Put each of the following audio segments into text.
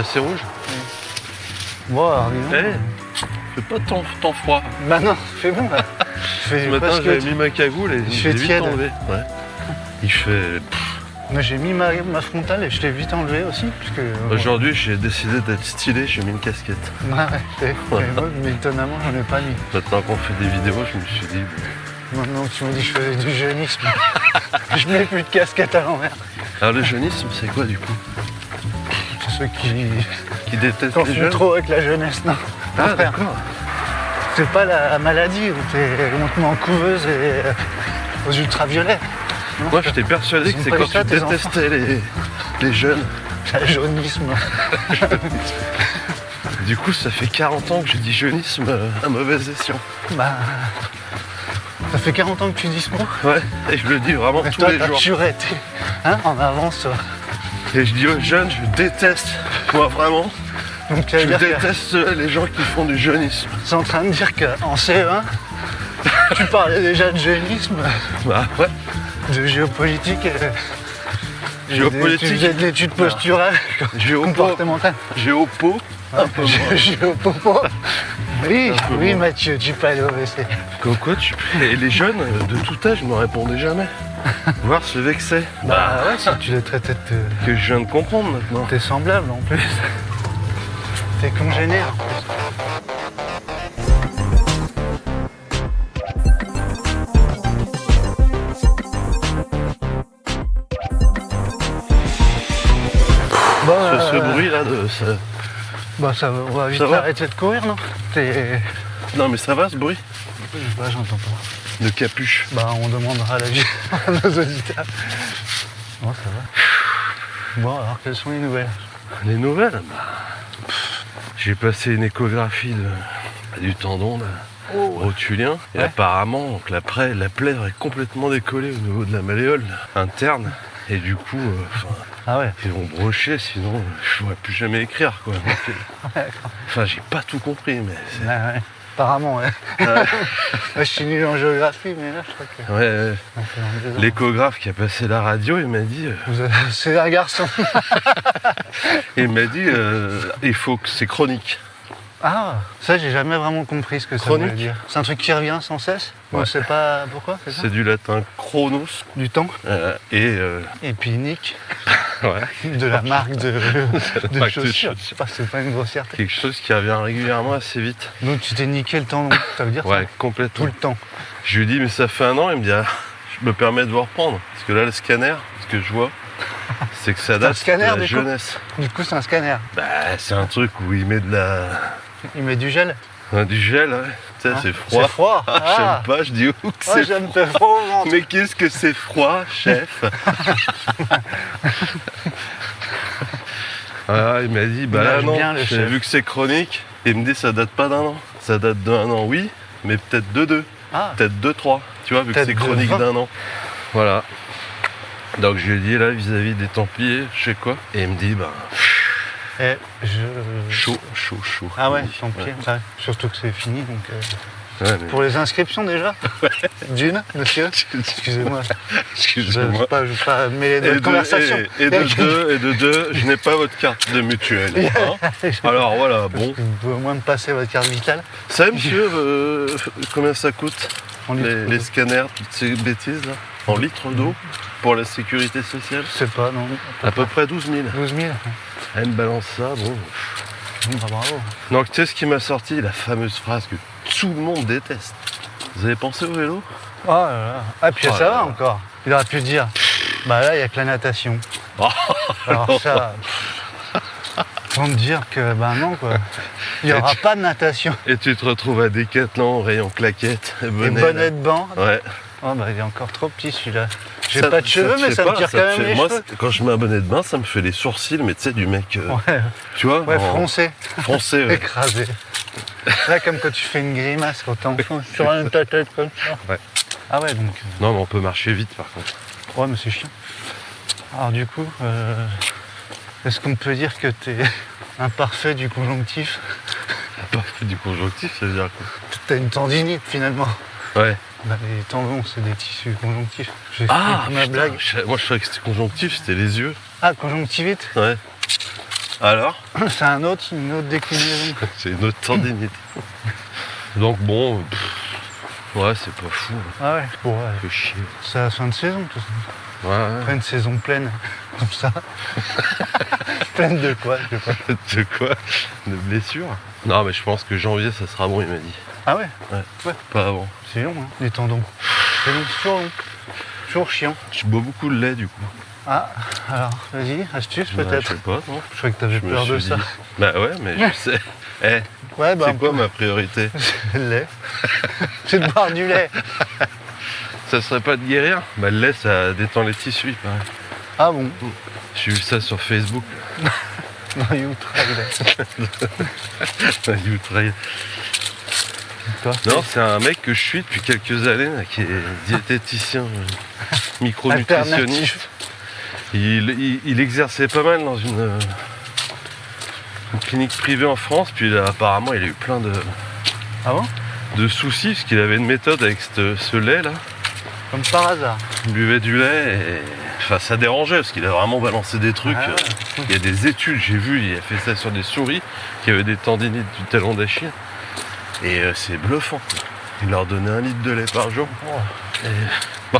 passé rouge. Bon, alors dis donc. Fais pas tant froid. Bah non, c'est bon là. Ce matin, j'avais mis ma cagoule et je l'ai vite tiède. enlevé. Ouais. Il fait... Moi j'ai mis ma frontale et je l'ai vite enlevé aussi. Parce que, Aujourd'hui, j'ai décidé d'être stylé, j'ai mis une casquette. Ouais, mais étonnamment, j'en ai pas mis. Maintenant qu'on fait des vidéos, je me suis dit... Maintenant que tu me dis que je faisais du jeunisme, je mets plus de casquette à l'envers. Alors le jeunisme, c'est quoi du coup? C'est ceux Qui détestent t'en les fous jeunes? trop avec la jeunesse, non. Ah frère. d'accord. C'est pas la maladie où on te met en couveuse et aux ultraviolets. Non, Moi, j'étais persuadé que Ils ont c'est pas quand eu ça, tu tes détestais les jeunes. le jaunisme. Du coup, ça fait 40 ans que je dis jeunisme à mauvais escient. Bah, ça fait 40 ans que tu dis ce mot. Ouais, et je le dis vraiment Mais tous toi, les t'as jours. toujours été en avance. Toi. Et je dis aux jeunes, je déteste, moi vraiment, Donc, ça je veut dire que déteste les gens qui font du jeunisme. c'est en train de dire qu'en CE1, tu parlais déjà de jeunisme, Bah ouais, de géopolitique. Géopolitique. Tu faisais de l'étude posturale, comportementale. Géopo, un peu moins. Géopopo. Oui, Un peu oui moins. Mathieu, tu peux aller au WC. Comme quoi, et les jeunes de tout âge ne me répondaient jamais. Voir se vexer. Bah ouais, si tu les traitais de Que je viens de comprendre maintenant. t'es semblable en plus. T'es congénère en plus. Bon, Ce bruit là de ça... Bah ça va, on va vite Ça va arrêter de courir, non? Non mais ça va ce bruit Bah j'entends pas. de capuche. Bah on demandera l'avis à nos auditeurs. Bon ça va. Bon alors quelles sont les nouvelles? Les nouvelles, j'ai passé une échographie du tendon là, rotulien et Ouais. apparemment donc, la plaie est complètement décollée au niveau de la malléole interne et du coup Ah ouais. ils vont brocher sinon je pourrais plus jamais écrire quoi. Donc, enfin j'ai pas tout compris mais c'est... Ouais. Apparemment ouais. Moi, je suis nul en géographie mais là je crois que. Ouais, on fait en deux ans. l'échographe qui a passé la radio il m'a dit C'est un garçon. il faut que c'est chronique. Ah, ça j'ai jamais vraiment compris ce que ça Chronique. veut dire. C'est un truc qui revient sans cesse. On Ouais. sait pas pourquoi, c'est ça? C'est du latin chronos Du temps. et Et puis Nick, ouais, de la marque de marque de chaussures. chaussures. Je sais pas, c'est pas une grossièreté. quelque chose qui revient régulièrement assez vite. Donc tu t'es niqué le tendon, ça veut dire ça? Ouais, Tout complètement. le temps. Je lui dis mais ça fait un an, il me dit ah, je me permets de vous reprendre. Parce que là le scanner, ce que je vois, c'est que ça un date scanner, de la du coup jeunesse. Du coup c'est un scanner. Bah c'est un truc où il met Il met du gel. du gel, ouais. Tu sais, Hein? c'est froid. C'est froid. Ah, Ah. j'aime pas, je dis que Oh, c'est j'aime te froid au ventre. mais qu'est-ce que c'est froid, chef? Ah, il m'a dit, bah là Image non, bien, le j'ai chef. vu que c'est chronique. Il me dit, ça date pas d'un an. Ça date d'un an, oui, mais peut-être de deux. Ah, Peut-être 2-3, tu vois, vu que Peut-être c'est de chronique 20. d'un an. Voilà. Donc je lui ai dit, là, vis-à-vis des Templiers, je sais quoi. Et il me dit, bah, et chaud. Ah ouais, Il me dit, tant pis. Ouais. Surtout que c'est fini donc. Ouais, mais- Pour les inscriptions déjà D'une, monsieur Excusez-moi. Je Excusez-moi. ne veux pas mêler de Et conversation. et de deux, je n'ai pas votre carte de mutuelle. hein. Alors voilà, bon. Vous pouvez au moins me passer votre carte vitale. Ça, monsieur, combien ça coûte En litres les scanners, toutes ces bêtises là, en litres d'eau pour la sécurité sociale? Je sais pas, non. À peu près 12 000. 12 000 Elle me balance ça, bon. Bah, bravo. Donc tu sais ce qui m'a sorti? La fameuse phrase que tout le monde déteste. Vous avez pensé au vélo? Oh là là. Ah, puis Oh ça là va là. encore. Il aurait pu dire, bah là, il n'y a que la natation. Oh, Alors ça, pour me dire que, bah non, quoi. Il n'y aura pas de natation. Et tu te retrouves à Décathlon, rayon claquettes, Et bonnet. bonnet de banc. Ouais. Oh, bah il est encore trop petit celui-là. J'ai Ça- pas de cheveux, te mais fait ça me pas, tire te quand même fait- les moi, cheveux. quand je mets un bonnet de bain, ça me fait les sourcils, mais tu sais, du mec, Ouais, tu vois, ouais, froncé, foncé. Ouais. écrasé. Là, comme quand tu fais une grimace quand t'es enfant, sur ta tête comme ça. Ouais. Ah ouais, donc. Non, mais on peut marcher vite par contre. Ouais, mais c'est chiant. Alors du coup, est-ce qu'on peut dire que t'es imparfait du conjonctif? Pas du conjonctif, ça veut dire quoi? T'as une tendinite finalement. Ouais. Bah, les tendons, c'est des tissus conjonctifs. J'ai Ah, ma putain, blague. moi je savais que c'était conjonctif, c'était les yeux. Ah, conjonctivite? Ouais. Alors C'est une autre déclinaison. C'est une autre tendinite. Donc bon, ouais, c'est pas fou. Ah ouais, bon, ouais. Fait chier. C'est la fin de saison, tout ça. Ouais, Pas une saison pleine, comme ça. Pleine de quoi, je sais pas. De quoi? De blessures? Non, mais je pense que janvier, ça sera bon, il m'a dit. Ah ouais? Ouais. Pas avant. C'est long, hein, les tendons. C'est long, c'est toujours long. Toujours chiant. Je bois beaucoup de lait, du coup. Ah, alors, vas-y, astuce Bah, peut-être. je sais pas, non? Je croyais que t'avais Je me peur de suis ça. dit- Bah ouais, mais je sais. Eh, Ouais, bah, c'est quoi ma priorité? le lait. C'est de boire du lait. Ça serait pas de guérir? Bah le lait, ça détend les tissus, il paraît. Ah bon? J'ai vu ça sur Facebook. Non, you try. YouTrail. Toi? Non, c'est un mec que je suis depuis quelques années, là, qui est diététicien, micronutritionniste. Alternatif. Il exerçait pas mal dans une clinique privée en France, puis là, apparemment il a eu plein Ah bon? de soucis, parce qu'il avait une méthode avec ce lait là. Comme par hasard. Il buvait du lait et enfin, ça dérangeait, parce qu'il a vraiment balancé des trucs. Ah ouais. Il y a des études, j'ai vu, il a fait ça sur des souris qui avaient des tendinites du talon d'Achille. Et c'est bluffant, quoi. Il leur donnait 1 litre de lait par jour. Oh. Et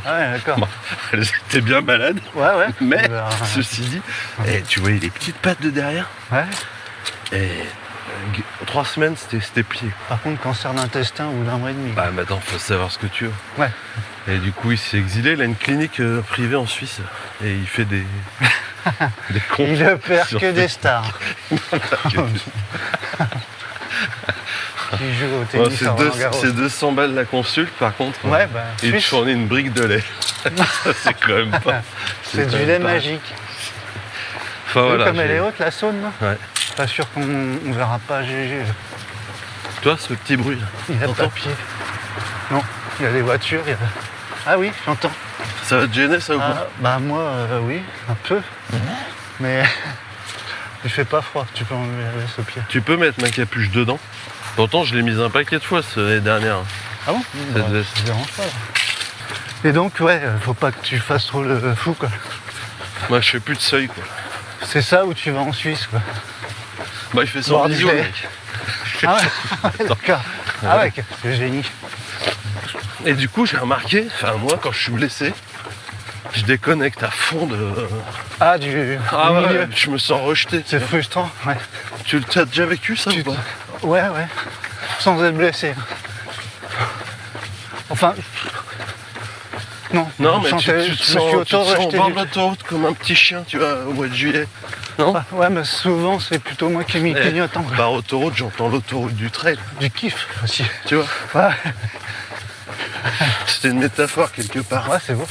Ah ouais, d'accord. Bon, elles étaient bien malades, Ouais, ouais. mais Bah, ceci dit, et tu voyais les petites pattes de derrière. ouais. Et 3 semaines, c'était plié. Par contre, cancer d'intestin ou d'un mois et demi. Bah maintenant, faut savoir ce que tu veux. Ouais. Et du coup, il s'est exilé. Il a une clinique privée en Suisse. Et il fait des Il ne perd sur que des stars. Qui joue au Bon, tennis à Roland-Garros. c'est 200 balles la consulte, par contre. Ouais, bah, Il te Suisse, fournit une brique de lait. Ça, c'est quand même pas. c'est quand du même lait pas- magique. Enfin, Vu voilà, comme elle j'ai- est haute, la Saône, là. Ouais. Pas sûr qu'on verra pas GG. Toi, ce petit bruit là, Il a pas t'entends pied. Non, il y a des voitures. Ah oui, j'entends. Ça va te gêner, ça ou Ah, pas bah moi, oui, un peu. Mais il fait pas froid, tu peux enlever la veste au pied. Tu peux mettre ma capuche dedans. Pourtant, je l'ai mise un paquet de fois l'année dernière. Ah bon? Cette veste. Ça te dérange pas. Là. Et donc, ouais, faut pas que tu fasses trop le fou, quoi. Moi, je fais plus de seuil, quoi. C'est ça où tu vas en Suisse, quoi. Bah, il fait son Boire du visio, lait. mec. Ah ouais, d'accord. Ah ouais, c'est génie. Et du coup, j'ai remarqué, enfin, moi, quand je suis blessé, je déconnecte à fond de. Ah, du Ah du ouais, milieu. je me sens rejeté. C'est frustrant, ouais. Tu as déjà vécu ça ou pas? Ouais, ouais. Sans être blessé. Enfin. Non, Non, mais je tu me te suis sens au auto-rejeté bord du- de l'autoroute comme un petit chien, tu vois, au mois de juillet. Non? Ouais, mais souvent, c'est plutôt moi qui m'y Eh, clignotant. quoi. Par autoroute, j'entends l'autoroute du trail, Du kiff aussi. tu vois. Ouais, C'était une métaphore quelque part. ouais c'est beau.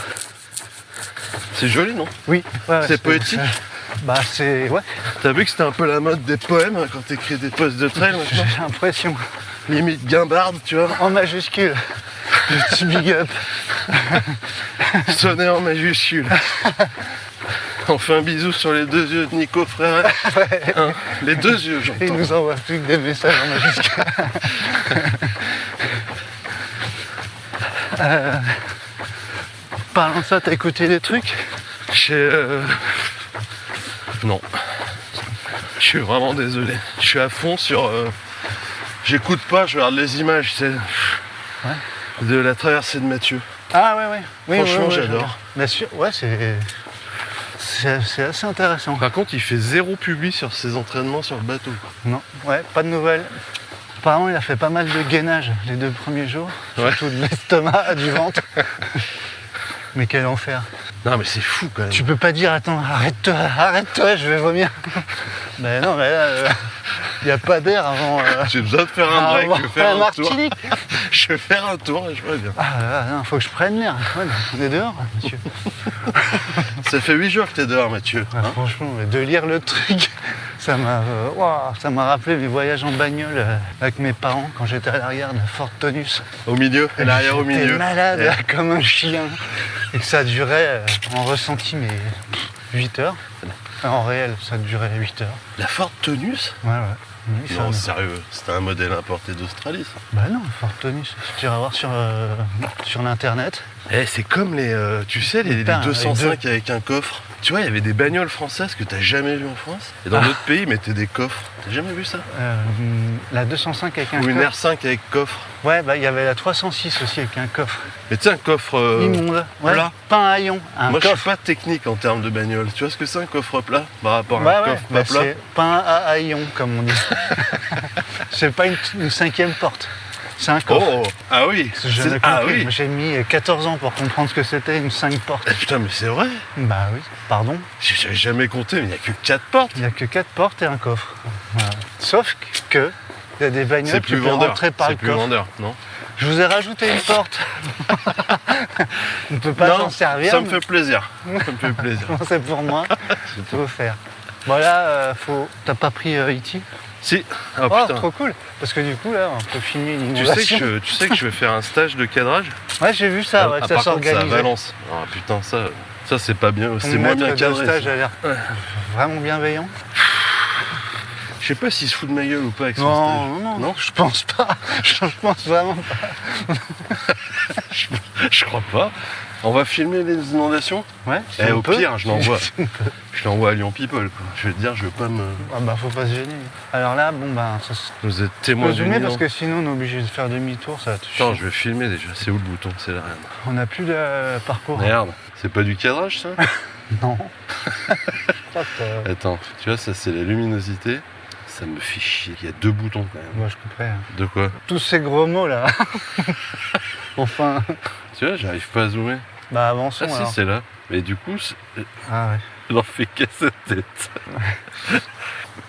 C'est joli, non? Oui. Ouais, C'est poétique. Bah, c'est. Ouais, T'as vu que c'était un peu la mode des poèmes hein, quand t'écris des posts de trail j'ai maintenant? l'impression. Limite guimbarde, tu vois. En majuscule. Petit big up. Sonné en majuscule. On fait un bisou sur les 2 yeux de Nico Frère. Hein, les 2 yeux, Et il j'entends. nous envoie plus que des messages en majuscule. Parlant de ça, t'as écouté des trucs? Non. Je suis vraiment désolé. Je suis à fond sur. J'écoute pas, je regarde les images, c'est. De la traversée de Mathieu. Ah ouais, ouais. Oui, Franchement, ouais, ouais, j'adore. Bien sûr, ouais, c'est assez intéressant. Par contre, il fait 0 publi sur ses entraînements sur le bateau. Non, ouais, pas de nouvelles. Apparemment, il a fait pas mal de gainage les 2 premiers jours, Ouais. surtout de l'estomac, du ventre. Mais quel enfer. Non, mais c'est fou quand même. Tu peux pas dire, attends, arrête-toi, je vais vomir. Mais non, mais là, il n'y a pas d'air avant. J'ai besoin de faire un break, avant je vais faire la un tour. Martinique. Je vais faire un tour et je reviens. Ah là, non, faut que je prenne l'air. Ouais, on est dehors, monsieur. Ça fait 8 jours que t'es dehors, Mathieu. Ouais, franchement, de lire le truc, ça m'a rappelé mes voyages en bagnole avec mes parents quand j'étais à l'arrière de Fort Tonus. Au milieu, et l'arrière au J'étais milieu. malade comme un chien. Et que ça durait en ressenti mais 8 heures. En réel, ça durait 8 heures. La Ford Tonus? Ouais, ouais. Oui, ça Non, me- sérieux, c'était un modèle importé d'Australie, ça. Bah non, Fort Tonus. Tu iras voir sur l'internet. Eh, c'est comme les, tu sais, les Putain, 205 avec avec un coffre. Tu vois, il y avait des bagnoles françaises que t'as jamais vues en France. Et dans d'autres pays, ils mettaient des coffres. T'as jamais vu ça? La 205 avec un Ou une coffre. R5 avec coffre. Ouais, bah il y avait la 306 aussi avec un coffre. Mais tu sais, un coffre Immonde. Ouais. plat. Pas un haillon, un Moi, je coffre. suis pas technique en termes de bagnole. Tu vois ce que c'est un coffre plat par rapport à Ouais, un ouais, coffre bah, pas plat? c'est pas un haillon comme on dit. C'est pas une cinquième porte. C'est un coffre. Oh, ah oui. J'ai jamais Ah compris. oui. Moi, j'ai mis 14 ans pour comprendre ce que c'était une 5 portes. Eh, putain, mais c'est vrai. Bah oui, pardon. J'avais jamais compté, mais il n'y a que 4 portes. Il n'y a que 4 portes et un coffre. Voilà. Sauf que il y a des bagnoles C'est qui plus peuvent vendeur. rentrer par C'est le plus coffre. vendeur, non? Je vous ai rajouté une porte. On ne peut pas Non, s'en servir. ça me mais fait plaisir. Ça me fait plaisir. bon, c'est pour moi. Je peux vous faire. Voilà, t'as pas pris E.T. Si. Oh, Oh, putain. trop cool. Parce que du coup, là, on peut filmer une Tu inondation. sais que je vais faire un stage de cadrage. Ouais, j'ai vu ça, ouais, que ça par contre, c'est à s'organise. Valence. Ah putain, ça c'est pas bien, Ton c'est moins maître bien de cadré. stage ça. a l'air vraiment bienveillant. Je sais pas s'il se fout de ma gueule ou pas avec son Non, stage. non, Non, je pense pas. Je pense vraiment pas. je crois pas. On va filmer les inondations. Ouais, si Et on au peut. pire, je l'envoie à Lyon People. Quoi. Je vais te dire, je vais pas me. Ah bah faut pas se gêner. Alors là, bon bah ça se Vous êtes peut témoin du zoomer parce Nil. que sinon on est obligé de faire demi-tour, ça va te Attends, chier. je vais filmer déjà. C'est où le bouton? C'est là. Regarde. On n'a plus de parcours. Merde. C'est pas du cadrage ça? Non. Je crois que, Attends, tu vois, ça c'est la luminosité. Ça me fait chier. Il y a 2 boutons quand même. moi je couperais. De quoi? Tous ces gros mots là. Enfin. Tu vois, j'arrive pas à zoomer. Bah avançons Ah si, alors. c'est là. Mais du coup, Ah ouais. j'en fais qu'à sa tête.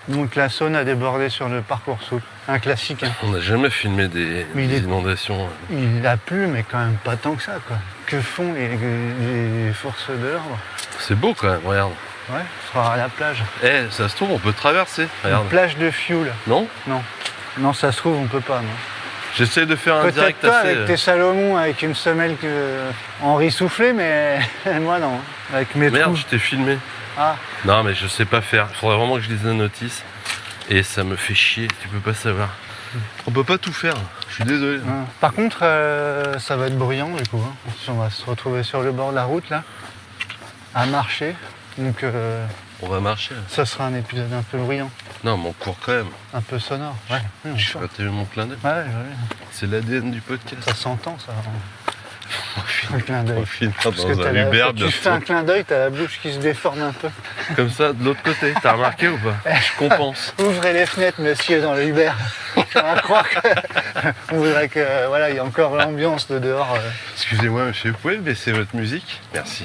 Donc la Saône a débordé sur le parcours souple. Un classique. Hein. On n'a jamais filmé des Mais des il est- inondations. Il a plu, mais quand même pas tant que ça quoi. Que font les forces de l'ordre? C'est beau quand même, regarde. Ouais, on sera à la plage. Eh, ça se trouve, on peut traverser. Regarde. Une plage de fioul. Non? Non. Non, ça se trouve, on peut pas, non. J'essaie de faire un Peut-être direct toi assez. avec tes Salomon avec une semelle Henri soufflé, mais moi non. Avec mes Merde, trous. je t'ai filmé. Ah, Non, mais je sais pas faire. Il faudrait vraiment que je lise la notice. Et ça me fait chier, tu peux pas savoir. On peut pas tout faire. Je suis désolé. ouais. Par contre, ça va être bruyant du coup. Hein. On va se retrouver sur le bord de la route là, à marcher. Donc On va marcher. ça sera un épisode un peu bruyant, Non, mais on court quand même. un peu sonore. Ouais, oui, on Je sais sort. pas, t'as vu mon clin d'œil? Ouais, ouais, C'est l'ADN du podcast. ça s'entend ça. On finit- Un clin on d'œil. finira Parce que dans t'as un la- Uber quand tu fais un bientôt. clin d'œil, t'as la bouche qui se déforme un peu. Comme ça, de l'autre côté. T'as remarqué ou pas? Je compense. Ouvrez les fenêtres, monsieur, dans le Uber. On va croire qu'on voudrait que voilà, il y a encore l'ambiance de dehors. Excusez-moi, monsieur, vous pouvez baisser votre musique? Merci.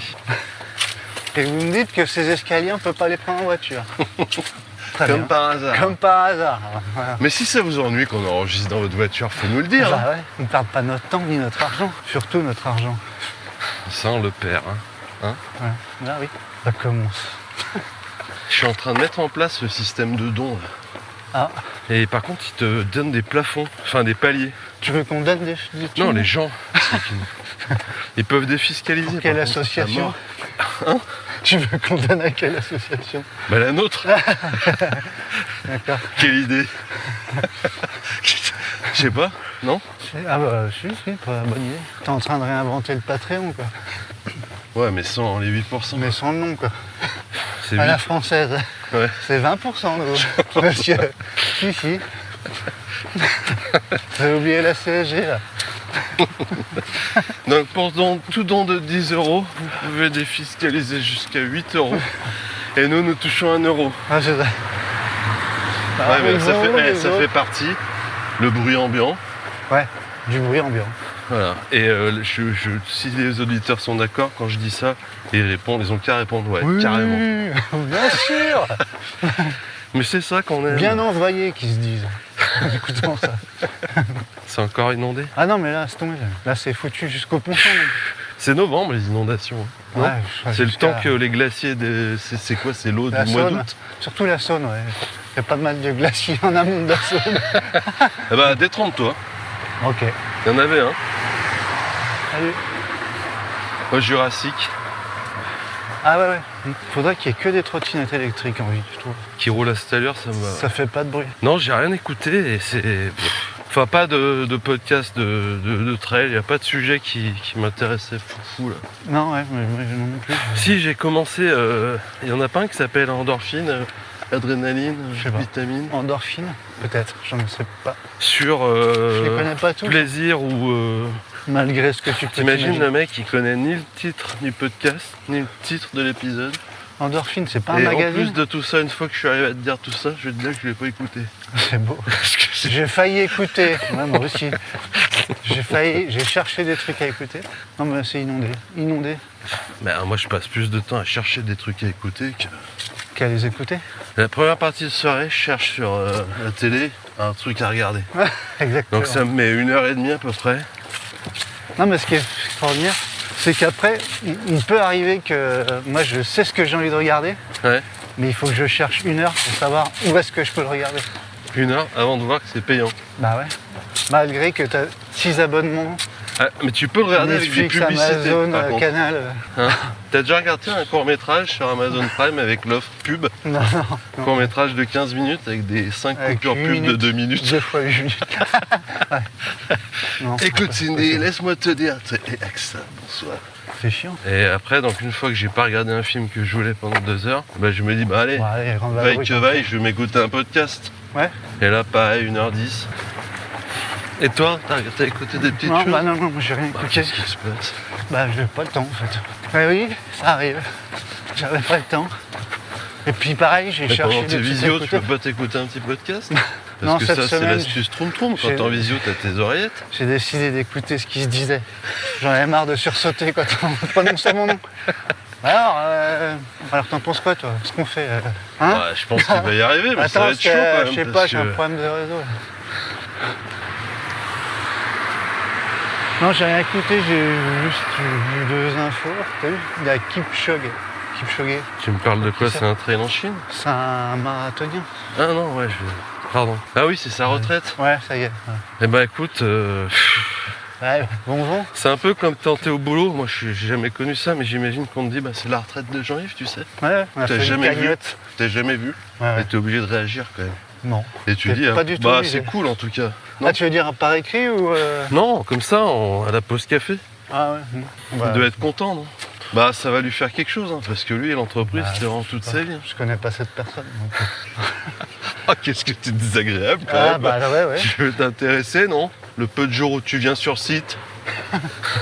Et vous me dites que ces escaliers, on peut pas les prendre en voiture. Très Comme bien. par hasard. Comme par hasard. Voilà. Mais si ça vous ennuie qu'on enregistre dans votre voiture, faut nous le dire. hein. Bah ouais, on ne perd pas notre temps ni notre argent. Surtout notre argent. Ça, on le perd. Hein. Ouais. Là, oui. Ça commence. Je suis en train de mettre en place le système de dons. Là. Ah, Et par contre, ils te donnent des plafonds, enfin des paliers. tu veux qu'on donne des Non, thunes les gens. Ils peuvent défiscaliser. Pour quelle par contre, à association mort. Tu veux qu'on donne à quelle association? Bah la nôtre. D'accord. Quelle idée. Je sais pas, non? Ah bah si, pas bonne idée. T'es en train de réinventer le Patreon quoi. Ouais, mais sans les 8%. Mais sans le nom quoi. C'est À la vite. française. Ouais. C'est 20% nous, monsieur. Si. Vous avez oublié la CSG là. Donc pour tout don de 10 euros, vous pouvez défiscaliser jusqu'à 8 euros. Et nous touchons 1 euro. Ah, c'est ça. Ouais, mais ça fait partie. Le bruit ambiant. Ouais, du bruit ambiant. Voilà. Et si les auditeurs sont d'accord, quand je dis ça, ils ont qu'à répondre ouais, carrément. Bien sûr. Mais c'est ça qu'on aime. Bien envoyé qu'ils se disent. Écoutons ça. C'est encore inondé. Ah non, mais là, c'est tombé. Là, c'est foutu jusqu'au ponton. C'est novembre les inondations. Non Ouais, je crois c'est le jusqu'à temps que les glaciers. C'est quoi? C'est l'eau la du mois Saône. d'août. Surtout la Saône, ouais. Il y a pas mal de glaciers en amont de la Saône. Eh bah détrompe-toi. Ok. Il y en avait un. Salut. Au Jurassique. Ah ouais. Faudrait qu'il y ait que des trottinettes électriques en ville, je trouve. Qui roule à cette allure, ça me va. Ça fait pas de bruit. Non, j'ai rien écouté et c'est. Enfin, pas de podcast de trail, il n'y a pas de sujet qui m'intéressait fou là. Non, ouais, mais moi non plus. Si, j'ai commencé, il y en a pas un qui s'appelle Endorphine, adrénaline, Je sais pas. vitamine, Endorphine, peut-être, je ne sais pas. sur Je les connais pas tous. plaisir ou... Malgré ce que tu peux T'imagines t'imaginer. le mec qui connaît ni le titre du podcast, ni le titre de l'épisode. Endorphine, c'est pas un Et en magazine. plus de tout ça, une fois que je suis arrivé à te dire tout ça, je vais te dire que je l'ai pas écouté. C'est beau. Parce que c'est- J'ai failli écouter, ouais, moi aussi. J'ai cherché des trucs à écouter. Non mais c'est inondé. Inondé. Mais moi je passe plus de temps à chercher des trucs à écouter que... Qu'à les écouter. La première partie de soirée, je cherche sur la télé un truc à regarder. Exactement. Donc ça me met 1h30 à peu près. Non mais ce qui est extraordinaire, c'est qu'après, il peut arriver que moi je sais ce que j'ai envie de regarder, Ouais. mais il faut que je cherche 1 heure pour savoir où est-ce que je peux le regarder. 1h avant de voir que c'est payant. Bah ouais. Malgré que tu as 6 abonnements, Ah, mais tu peux le regarder avec des Netflix, publicités. Amazon, par contre. Canal. Hein. T'as déjà regardé un court-métrage sur Amazon Prime avec l'offre pub? Non, non. Court-métrage de 15 minutes avec des 5 Avec coupures 8 pub de minutes. 2 minutes. 2 fois 8 minutes. Ouais. Non, Écoute c'est Cindy, laisse-moi te dire. Et Axa, bonsoir. c'est chiant. Et après, donc une fois que j'ai pas regardé un film que je voulais pendant 2 heures, bah, je me dis, bah allez, Bon, allez, grande vaille vadrouille, que vaille, je vais m'écouter un podcast. Ouais. Et là, pareil, 1h10. Et toi, t'as écouté des petites Non, choses? bah non, non, j'ai rien Bah, écouté. qu'est-ce qui se passe? Bah, j'ai pas le temps en fait. Ouais, oui, ça arrive. J'avais pas le temps. Et puis pareil, j'ai Mais cherché pendant tes des trucs à visios, tu écouter. peux pas t'écouter un petit podcast? Parce Non, que cette ça, c'est semaine, l'astuce troum-troum. Quand j'ai- t'es en visio, t'as tes oreillettes. J'ai décidé d'écouter ce qui se disait. J'en avais marre de sursauter quand on prononçait mon nom. Alors t'en penses quoi toi? Ce qu'on fait hein? Ouais, je pense qu'il va y arriver, mais ça Attends, va parce être que chaud quand même. je sais parce pas, j'ai un que- problème de réseau. Là. Non, j'ai rien écouté, j'ai juste vu 2 infos. T'as vu? Il y a Kipchoge. Kipchoge, Tu me parles de quoi? Qui ça C'est un trail en Chine? c'est un marathonien. Ah non, ouais, pardon. Ah oui, c'est sa retraite. Ouais, ça y est. Ouais. Eh ben écoute, Ouais, bon vent. c'est un peu comme quand t'es au boulot. Moi, j'ai jamais connu ça, mais j'imagine qu'on te dit, bah, c'est la retraite de Jean-Yves, tu sais. Ouais, on a T'as fait jamais une vu? cagnotte. T'as jamais vu. Ouais, Et ouais. t'es obligé de réagir quand même. Non. Et tu T'es dis, pas hein, du tout bah obligé. c'est cool en tout cas. Non, Ah, tu veux dire par écrit ou non comme ça, à la pause café. Ah ouais. Bah, Il doit être content, non? Bah ça va lui faire quelque chose, hein, parce que lui, l'entreprise, Bah, c'est vraiment toute sa vie. je connais pas cette personne. Donc... Ah, qu'est-ce que t'es désagréable quand Ah même. bah ouais, ouais. Tu veux t'intéresser, non? Le peu de jours où tu viens sur site.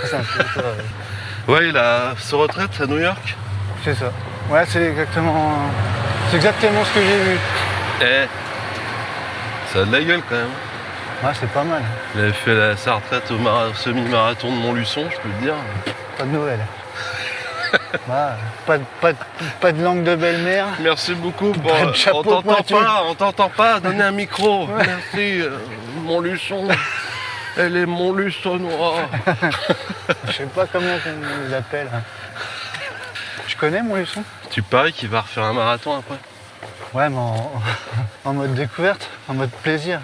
C'est un peu ça, ouais. Ouais, il a sa retraite à New York. C'est ça. Ouais, c'est exactement ce que j'ai vu. Eh, ça a de la gueule quand même. Ouais, c'est pas mal. Il avait fait sa retraite au semi-marathon de Montluçon, je peux te dire. Pas de nouvelles. Bah, pas de langue de belle-mère. Merci beaucoup. Bon, Pas de chapeau pointu. on t'entend pas. Donnez un micro. Merci, Montluçon. Elle est Montluçonnois. Je sais pas comment on les appelle. Hein. Je connais mon leçon. Tu paries qu'il va refaire un marathon après? Ouais, mais en mode découverte, en mode plaisir.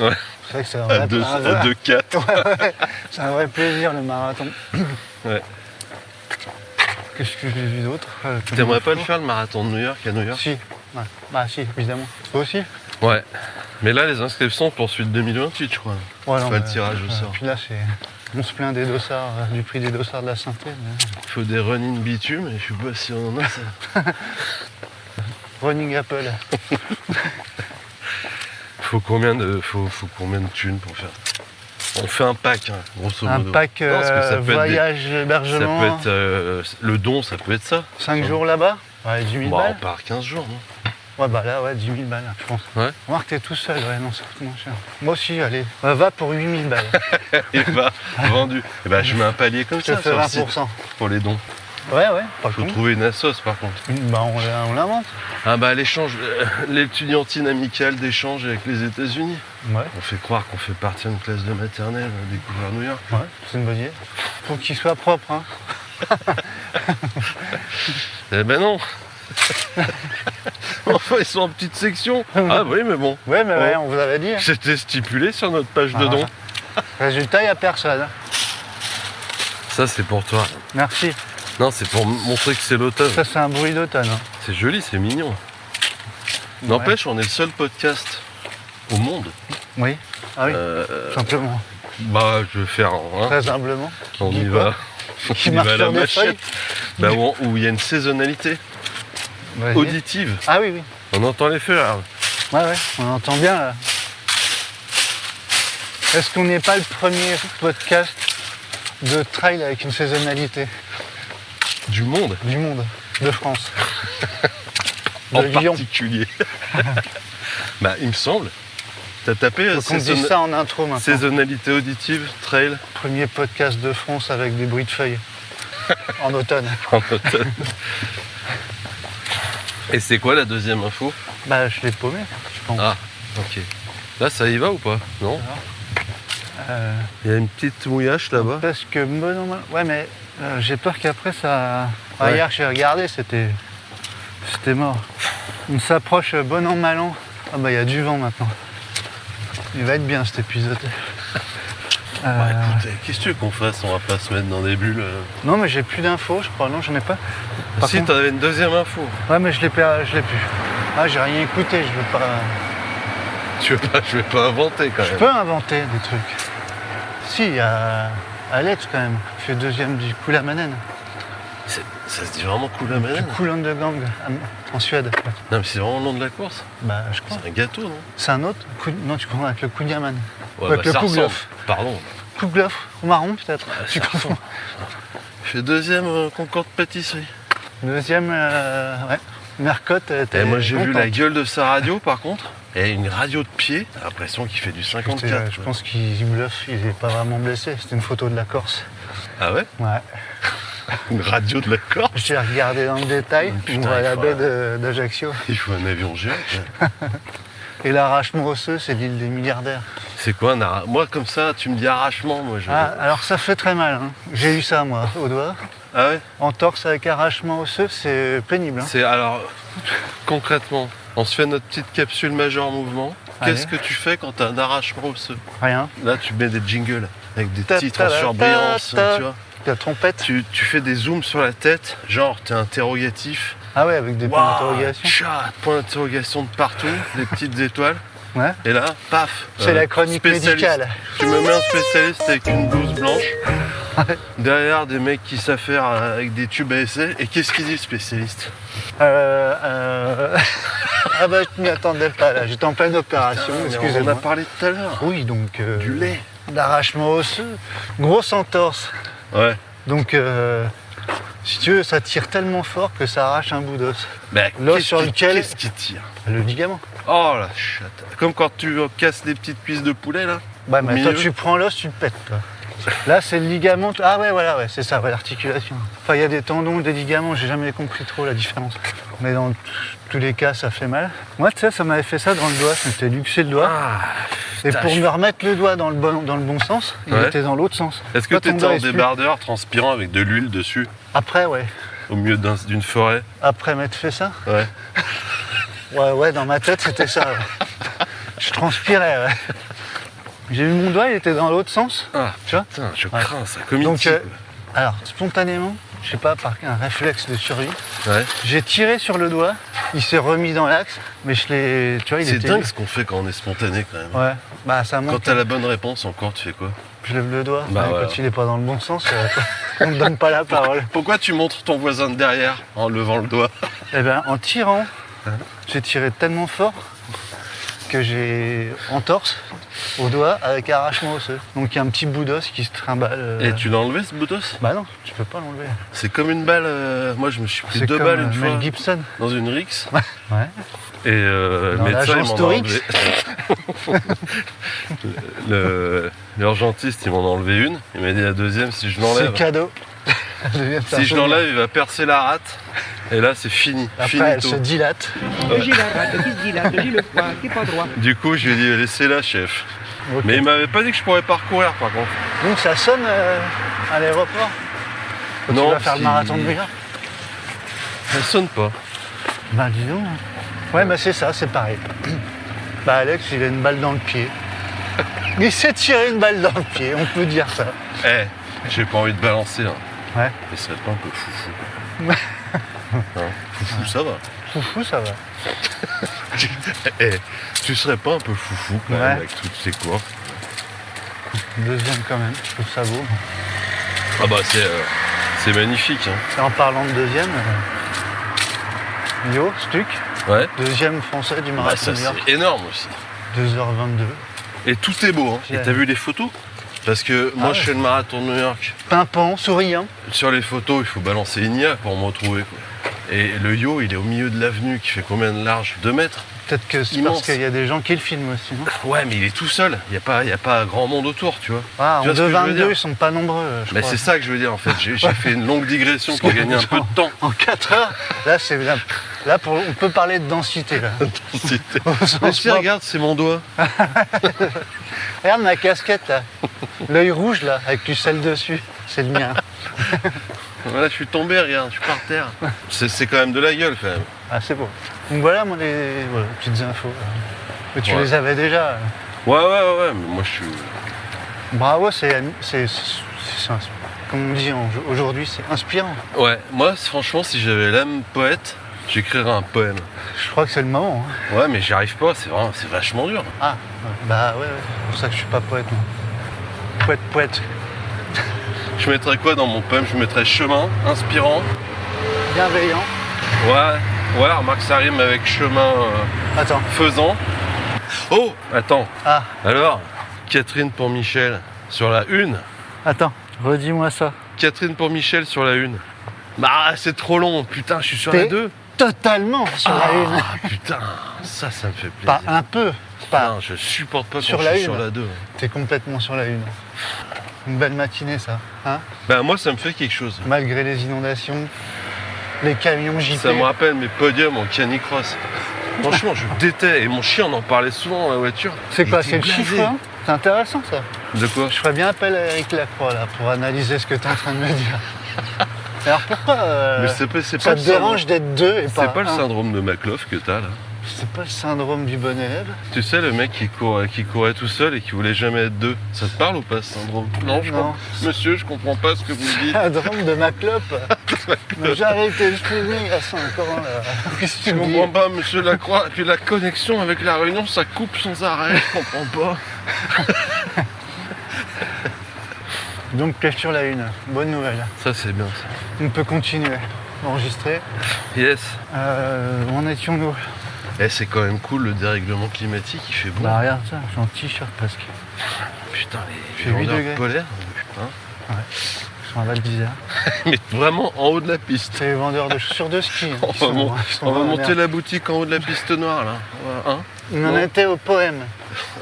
Ouais. C'est vrai que c'est un À vrai 2-4. Ouais, c'est un vrai plaisir le marathon. Ouais. Qu'est-ce que j'ai vu d'autre T'aimerais pas le faire le marathon de New York à New York? Si, ouais. Bah si, évidemment. Toi aussi? Ouais. Mais là, les inscriptions pour suite 2028, je crois. Ouais, Pas mais, le tirage au sort. Puis là, on se plaint des dossards, du prix des dossards de la synthèse. Il faut des running bitume et je sais pas si on en a ça. Running Apple. Faut combien de thunes pour faire? On fait un pack, hein, grosso Un modo. pack Non, parce que ça peut être voyage, ça hébergement, peut être le don, ça peut être ça. 5 jours là-bas. Ouais, 10 000 Bah, on balles. part 15 jours, non? Ouais, bah là, ouais, 10 000 balles, je pense. Ouais. Remarque, t'es tout seul, ouais, non, ça coûte moins cher. Moi aussi, allez, va pour 8 000 balles. Et bah, vendu. Et bah, je mets un palier comme Je te ça fais sur le site 20%. pour les dons. Ouais, ouais, pas Faut con. trouver une assos par contre. Bah, on l'invente. Ah bah l'échange, l'étudiantine amicale d'échange avec les États-Unis. Ouais, On fait croire qu'on fait partie d'une classe de maternelle découvert New York. ouais, c'est une bonne idée. Faut qu'il soit propre, hein. Eh ben non. Enfin ils sont en petite section. Ah oui mais bon. Ouais, mais ouais, Oh. on vous avait dit. Hein. C'était stipulé sur notre page de dons. Résultat, il n'y a personne. Hein. Ça c'est pour toi. Merci. Non c'est pour montrer que c'est l'automne. Ça, c'est un bruit d'automne. Hein. C'est joli, c'est mignon. N'empêche, on est le seul podcast au monde Oui. Ah oui, simplement. Bah, je vais faire. Hein, Très humblement. on y Dis quoi va. On Qui y marche va à sur la des machette. Bah, où il y a une saisonnalité Vas-y. auditive. Ah oui, oui. On entend les feux là. Ouais, on entend bien là. Est-ce qu'on n'est pas le premier podcast de trail avec une saisonnalité Du monde. du monde, de France? En De Lyon. particulier. Bah, il me semble. T'as tapé Donc on dit ça en intro maintenant. saisonnalité auditive, trail Premier podcast de France avec des bruits de feuilles. En automne. en automne. Et c'est quoi la deuxième info? Bah je l'ai paumé, je pense. Ah, ok. Là, ça y va ou pas? Non? Il y a une petite mouillache là-bas. Parce que bon an, mal- ouais mais j'ai peur qu'après ça. Ah, Ouais. hier j'ai regardé, c'était mort. On s'approche bon an mal an. Ah bah il y a du vent maintenant. Il va être bien cet épisode. Bah, écoute, qu'est-ce que tu veux qu'on fasse? On va pas se mettre dans des bulles. Non mais j'ai plus d'infos, je crois. Non j'en ai pas. Par Si, contre- t'en avais une deuxième info. Ouais mais je l'ai plus. Ah j'ai rien écouté, je veux pas. Je vais pas inventer quand Je même. peux inventer des trucs. Si, il y a Alex quand même, qui fait deuxième du Kuhlamannen. Ça se dit vraiment cool à Du Kulandegang en Suède. Non, mais c'est vraiment le nom de la course. Bah je crois. C'est un gâteau, non? C'est un autre Non, tu confonds avec le Kunyaman. Ouais, Avec le ça Kouglof. ressemble. Pardon. Kouglof, au marron peut-être. Tu ça confonds. Je fais deuxième concours de pâtisserie. Deuxième, ouais. Mercotte était. Et moi, j'ai vu la contente. gueule de sa radio, par contre. Et une radio de pied. J'ai l'impression qu'il fait du 54. Je pense qu'il bluffe, il n'est pas vraiment blessé. C'était une photo de la Corse. Ah ouais? Ouais. Une radio de la Corse? J'ai regardé dans le détail. Putain, On voit il la faut- baie d'Ajaccio. Il faut un avion géant. Et l'arrachement osseux, c'est l'île des milliardaires. C'est quoi un Moi, comme ça, tu me dis arrachement, moi je. Ah, alors ça fait très mal. Hein. J'ai eu ça moi, au doigt. Ah ouais? Entorse avec arrachement osseux, c'est pénible. Hein. C'est alors, concrètement, on se fait notre petite capsule majeur mouvement. Qu'est-ce Allez. que tu fais quand t'as un arrachement osseux? Rien. Là, tu mets des jingles avec des Ta- titres ta- en ta- surbrillance, ta- tu vois. La trompette. Tu fais des zooms sur la tête, genre t'es interrogatif. Ah ouais, avec des points Waouh, d'interrogation. chat, point d'interrogation de partout, des petites étoiles. Ouais. Et là, paf. C'est la chronique spécialiste. médicale. Tu me mets un spécialiste avec une blouse blanche. Derrière des mecs qui savent faire avec des tubes à essai. Et qu'est-ce qu'il dit le spécialiste? Ah bah je m'y attendais pas là, j'étais en pleine opération, On en a excusez-moi. parlé tout à l'heure. Oui, donc Du lait. l'arrachement osseux, grosse entorse. Ouais. Donc si tu veux, ça tire tellement fort que ça arrache un bout d'os. Bah, L'os qu'est-ce sur qui- lequel- Qu'est-ce qui tire? Le ligament. Oh la chatte. Comme quand tu casses des petites cuisses de poulet là. Ouais, Au mais toi milieu. tu prends l'os, tu le pètes toi. Là c'est le ligament. Ah ouais voilà ouais, c'est ça, ouais, l'articulation. Enfin il y a des tendons, des ligaments, j'ai jamais compris trop la différence. Mais dans tous les cas ça fait mal. Moi tu sais ça m'avait fait ça dans le doigt, je m'étais luxé le doigt. Ah, Et putain, pour je- me remettre le doigt dans le bon sens, il Ouais. était dans l'autre sens. Est-ce que Toi, ton t'étais doigt en est plus- débardeur transpirant avec de l'huile dessus Après ouais. au milieu d'une forêt? Après m'être fait ça. Ouais. Ouais, dans ma tête, c'était ça. Ouais. Je transpirais, ouais. J'ai vu mon doigt, il était dans l'autre sens. Ah Tu vois putain, je Ouais. crains ça. Comme Donc, E.T., alors, spontanément, je sais pas, par un réflexe de survie, quoi. Ouais. j'ai tiré sur le doigt, il s'est remis dans l'axe, mais je l'ai. Tu vois, il C'est était. dingue ce qu'on fait quand on est spontané quand même. Ouais, bah ça Quand monte. t'as la bonne réponse encore, tu fais quoi? Je lève le doigt, Bah, ouais, voilà. quand il est pas dans le bon sens, on me donne pas la parole. Pourquoi tu montres ton voisin de derrière en levant le doigt? Eh ben, en tirant, Hein j'ai tiré tellement fort que j'ai entorse au doigt avec arrachement osseux. Donc il y a un petit bout d'os qui se trimballe. Et tu l'as enlevé ce bout d'os? Bah non, tu peux pas l'enlever. C'est comme une balle. Moi je me suis pris C'est 2 comme balles une Mel fois Gibson. dans une rixe. Ouais. Et le Dans médecin il l'agence m'en a Torix. enlevé. L'urgentiste il m'en a enlevé une. Il m'a dit la deuxième si je C'est l'enlève. cadeau. Si je l'enlève il va percer la rate. Et là c'est fini. Après, elle Finito. se dilate. J'ai la rate qui se dilate, j'ai le foie qui est pas droit. Du coup je lui ai dit laissez-la chef. Ok. Mais il m'avait pas dit que je pourrais parcourir par contre. Donc ça sonne à l'aéroport. Quand Non, tu vas faire le si- marathon de New York. Ça sonne pas. Bah dis donc. Ouais, bah c'est ça, c'est pareil. Bah Alex, il a une balle dans le pied. Il s'est tiré une balle dans le pied, on peut dire ça. Eh, j'ai pas envie de balancer là. Ouais. Mais ce serait pas un peu foufou. Hein, foufou ça va. Foufou, ça va. Eh, tu serais pas un peu foufou quand même Ouais. avec toutes ces courses? Deuxième quand même, je trouve ça beau. Ah bah c'est magnifique. Hein. Et en parlant de deuxième, Yo, Stuck, Ouais. deuxième français du Bah, marathon ça de New York, c'est énorme aussi. 2h22. Et tout est beau. Hein. Et t'as vu les photos? Parce que moi ouais. je fais le marathon de New York. Pimpant, souriant. Sur les photos, il faut balancer une IA pour me retrouver. Quoi. Et le yo, il est au milieu de l'avenue qui fait combien de large? 2 mètres? Peut-être que c'est Immense. parce qu'il y a des gens qui le filment aussi, non? Ouais, mais il est tout seul. Il n'y a pas grand monde autour, tu vois. Ah, Tu en vois ce que je veux 2h22, dire? ils sont pas nombreux, je Mais crois. c'est ça que je veux dire en fait. J'ai fait une longue digression pour gagner un peu de temps. En 4 heures, là, c'est bien. Là, on peut parler de densité, là. Au sens Mais si, propre. regarde, c'est mon doigt. Regarde ma casquette, là. L'œil rouge, là, avec du sel dessus. C'est le mien. Voilà, je suis tombé, regarde, je suis par terre. C'est quand même de la gueule quand même. Ah, c'est beau. Donc voilà, moi, les petites infos. Mais tu Ouais. les avais déjà. Ouais, mais moi je suis. Bravo, comme on dit aujourd'hui, c'est inspirant. Ouais, moi franchement, si j'avais l'âme poète, j'écrirais un poème. Je crois que c'est le moment. Hein. Ouais, mais j'y arrive pas, c'est vachement dur. Ah, ouais. Bah ouais, c'est pour ça que je suis pas poète, moi. Poète. Je mettrais quoi dans mon poème? Je mettrais chemin, inspirant. Bienveillant. Ouais, remarque, ça rime avec chemin Attends. faisant. Oh, attends. Ah, Alors, Catherine pour Michel sur la une. attends. Redis-moi ça. Catherine pour Michel sur la une. Bah, c'est trop long. Putain, je suis sur T'es la 2. Totalement sur la une. Ah, putain, ça me fait plaisir. Pas un peu. Pas. Putain, je supporte pas Sur quand la je suis une. sur la 2. T'es complètement sur la une. Une belle matinée, ça. Hein? Ben, moi, ça me fait quelque chose. Malgré les inondations, les camions JP. Ça me rappelle mes podiums en canicross. Franchement, je déteste. Et mon chien, on en parlait souvent dans la voiture. C'est quoi, Il c'est le était blasé. chiffre, hein? C'est intéressant, ça. De quoi? Je ferais bien appel à Eric Lacroix, là, pour analyser ce que t'es en train de me dire. Alors pourquoi Mais c'est pas ça le te syndrome. dérange d'être deux et pas C'est pas le un? syndrome de McLough que t'as là. C'est pas le syndrome du bon élève? Tu sais, le mec qui courait tout seul et qui voulait jamais être deux. Ça te parle ou pas ce syndrome? Non, Monsieur, je comprends pas ce que vous me dites. Syndrome de Maclope. Mais j'ai arrêté le streaming à 5 ans, là. Qu'est-ce que Je tu me dis? comprends pas, monsieur Lacroix. Et puis la connexion avec la Réunion, ça coupe sans arrêt. Je comprends pas. Donc, qu'est-ce sur la une? Bonne nouvelle. Ça, c'est bien ça. On peut continuer. Enregistrer. Yes. Où en étions-nous? Eh, c'est quand même cool le dérèglement climatique, il fait bon. Bah, regarde ça, je suis en t-shirt presque. Putain, fait les 8 vendeurs degrés. polaires. Putain. Je suis en Val d'Isère. Mais vraiment en haut de la piste. C'est les vendeurs de chaussures de ski. Hein, On qui va, sont- mon- qui sont on va dans la monter merde. la boutique en haut de la piste noire là. Hein? On en Non. était au poème.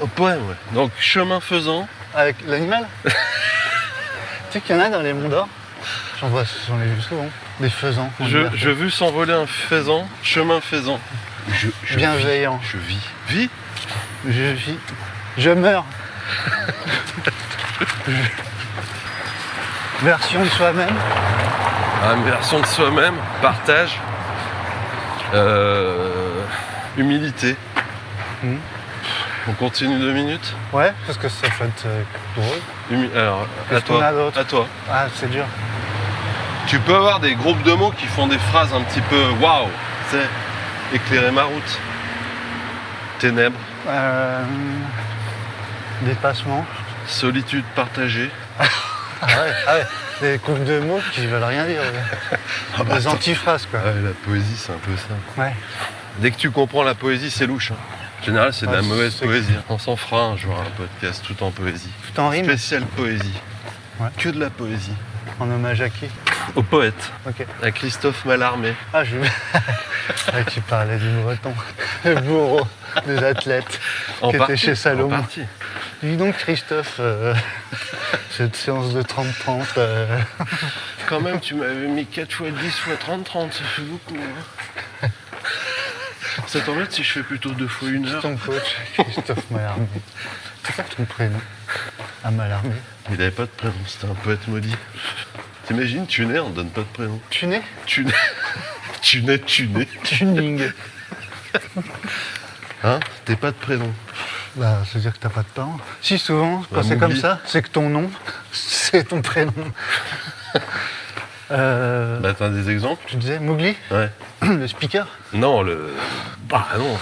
Au poème, ouais. Donc chemin faisant. Avec l'animal. Tu sais qu'il y en a dans les monts d'or? J'en ai vu souvent. Des faisans. en Je liberté. vis s'envoler un faisan, chemin faisant. Je Bienveillant. vis, je vis. Vis? Je vis. Je meurs. Version de soi-même. Une version de soi-même, partage, humilité. Mhm. On continue 2 minutes. Ouais, parce que ça peut être drôle. Alors, à Qu'est-ce qu'on a toi. d'autre À toi. Ah, c'est dur. Tu peux avoir des groupes de mots qui font des phrases un petit peu waouh. Tu sais, éclairer ma route. Ténèbres, Dépassement. solitude partagée. Ah ouais. Des couples de mots qui veulent rien dire. Des antiphrases, quoi. Ouais, la poésie, c'est un peu ça. Ouais. Dès que tu comprends la poésie, c'est louche. Hein. En général, c'est de Ouais, la mauvaise c'est- poésie. On s'en fera un jour un podcast tout en poésie. Tout en rime. Spécial poésie. Ouais. Que de la poésie. En hommage à qui? Au poète, Ok. à Christophe Mallarmé. Ah, je. Ouais, tu parlais du breton. Le bourreau des athlètes. Qui était chez Salomon. En partie. Dis donc, Christophe, cette séance de 30-30. Quand même, tu m'avais mis 4 x 10 x 30, ça fait beaucoup. Hein. Ça t'embête si je fais plutôt 2 x 1 heure? Ton coach, Christophe Mallarmé. C'est quoi ton prénom? Ah, Mallarmé. Il avait pas de prénom, c'était un poète maudit. T'imagines, tu nais, on te donne pas de prénom. Tu nais? Tu nais. Tu nais. Tuning. Hein? T'es pas de prénom. Bah, ça veut dire que t'as pas de parents. Si, souvent, quand Bah, c'est comme m'oublie. ça, c'est que ton nom, c'est ton prénom. Bah t'as des exemples? Tu disais Mowgli, Ouais. le speaker. Non, le... Bah non.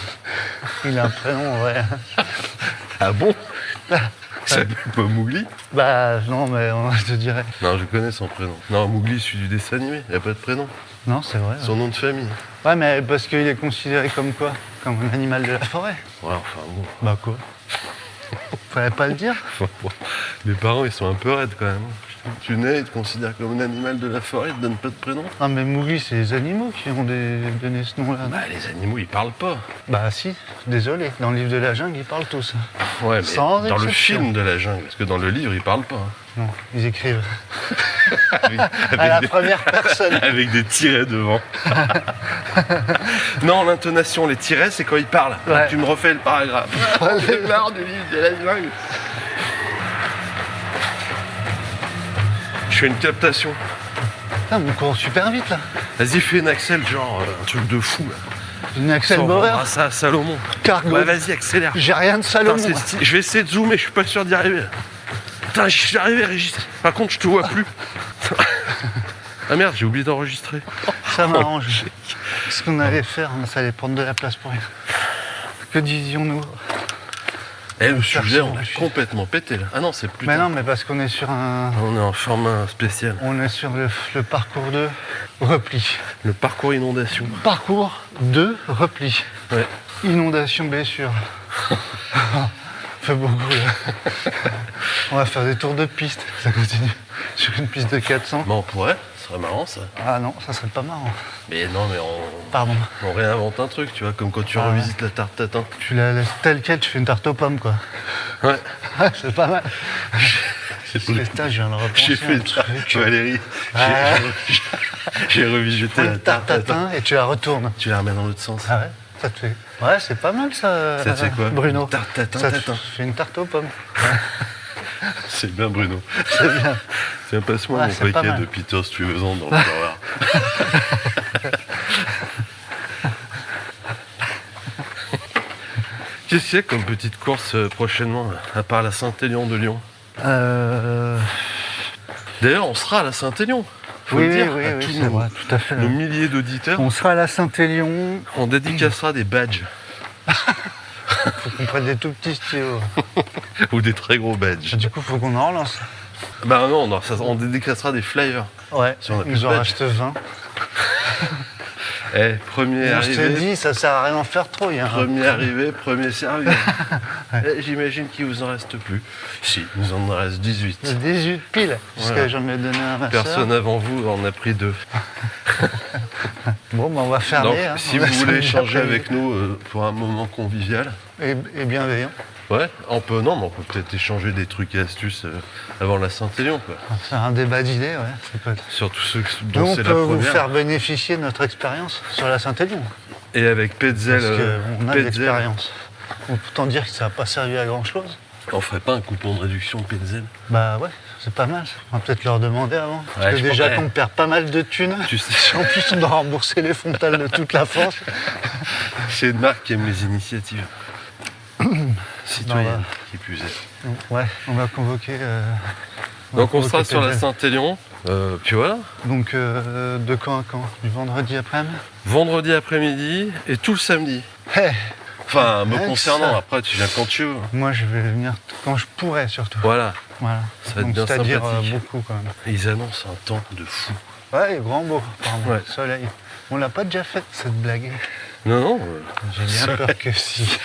Il a un prénom, ouais. Ah bon? Il s'appelle pas Mowgli? Bah non, mais je te dirais. Non, je connais son prénom. Non, Mowgli, celui du dessin animé, il a pas de prénom. Non, c'est vrai. Ouais. Son nom de famille. Ouais, mais parce qu'il est considéré comme quoi? Comme un animal de la forêt. Ouais, enfin bon. Bah quoi? Fallait pas le dire. Enfin, bon. Les parents, ils sont un peu raides quand même. Tu nais, ils te considèrent comme un animal de la forêt, ils te donnent pas de prénom. Non, mais Mowgli, c'est les animaux qui ont donné ce nom-là. non Bah, les animaux, ils parlent pas. Bah si, désolé. Dans le livre de la jungle, ils parlent tous. Ouais, mais Sans dans le exception. film de la jungle, parce que dans le livre, ils parlent pas. Hein. Non, ils écrivent. Avec, À la des, première personne. avec des tirets devant. Non, l'intonation, les tirets, c'est quand ils parlent. Ouais. Tu me refais le paragraphe. C'est l'art du livre de la jungle. Je fais une captation. Putain, on court super vite là. Vas-y, fais une Axel, genre un truc de fou. Là. Une Axel Sans Bauer, vendre ça à Salomon. cargo. Ouais, vas-y, accélère. J'ai rien de Putain, Salomon. je vais essayer de zoomer, je suis pas sûr d'y arriver. Putain, j'y suis arrivé, Régis. Par contre, je te vois plus. Ah merde, j'ai oublié d'enregistrer. Ça m'arrange. Ce qu'on allait faire, ça allait prendre de la place pour rien. Que disions-nous? Eh, le sujet, chercher on la a chute. complètement pété là. Ah non, c'est plus Mais tard. non, mais parce qu'on est sur un. On est en format spécial. On est sur le parcours de repli. Le parcours inondation. Parcours de repli. Ouais. Inondation, blessure. Fait beaucoup là. On va faire des tours de piste. Ça continue. Sur une piste de 400. Bon, on pourrait, ce serait marrant ça. Ah non, ça serait pas marrant. Mais non, mais Pardon. on réinvente un truc, tu vois, comme quand tu Ah ouais. revisites la tarte tatin. Tu la laisses telle quelle, tu fais une tarte aux pommes quoi. Ouais. Ouais, c'est pas mal. J'ai Putain, je viens de repenser fait à un une tarte, truc. Valérie. Ah. J'ai revisité la Une tarte tarte tatin. tatin et tu la retournes. Tu la remets dans l'autre sens. Ah ouais, ça te fait. Ouais, c'est pas mal ça. Ça te fait quoi? Bruno? Une tarte tatin, Ça te tatin. fait une tarte aux pommes. C'est bien, Bruno. C'est bien. Tiens, passe-moi Ouais, mon c'est pas paquet mal. de Peter Stuyvesant dans le tiroir. Qu'est-ce qu'il y a comme petite course prochainement, à part la Saint-Élion de Lyon? D'ailleurs, on sera à la Saint-Élion. Faut Oui, le dire oui, à oui, tous c'est nos, vrai, tout à fait. nos milliers d'auditeurs. On sera à la Saint-Élion. On dédicacera des badges. Faut qu'on prenne des tout petits stylos. Ou des très gros badges. Du coup, faut qu'on en relance. Bah non, on dédicacera des flyers. Ouais, Si on a plus nous de en badge. reste 20. Eh, premier On se arrivé, dit, ça sert à rien d'en faire trop. Il y a un- premier arrivé, premier servi. Eh, j'imagine qu'il vous en reste plus. Si, nous en reste 18. 18 piles, parce Voilà. que j'en ai donné un à ma Personne sœur. avant vous en a pris 2. Bon, ben on va fermer. Donc, hein. si On va vous voulez samedi échanger après-midi. avec nous pour un moment convivial, Et bienveillant. ouais, on peut peut-être échanger des trucs et astuces avant la Saint-Élion, quoi. Faire un débat d'idées, ouais. Ça peut être. Surtout ceux Nous, dont on c'est peut la vous première. faire bénéficier de notre expérience sur la Saint-Élion. Et avec Petzel, Parce qu'on a de Petzel, l'expérience. On peut t'en dire que ça n'a pas servi à grand-chose. on ferait pas un coupon de réduction Petzel? Bah ouais, c'est pas mal. On va peut-être leur demander avant. Parce Ouais, que je déjà pense- qu'on perd pas mal de thunes. Tu sais, En plus, on doit rembourser les frontales de toute la France. c'est une marque qui aime les initiatives. Citoyennes, qui plus est. Donc, ouais, on va convoquer. Donc on sera convoquer sur la Petzel. Saint-Élion. Puis voilà, Donc de quand à quand? Du vendredi après-midi? vendredi après-midi et tout le samedi. Hey, Enfin, me Avec concernant, ça. après tu viens quand tu veux. moi je vais venir quand je pourrai surtout. Voilà, Voilà. ça va être Donc, bien c'est-à-dire sympathique. beaucoup quand même. Ils annoncent un temps de fou. Ouais, grand beau, apparemment. Ouais. Soleil. On l'a pas déjà fait cette blague. Non, non, J'ai bien Soleil. peur que si.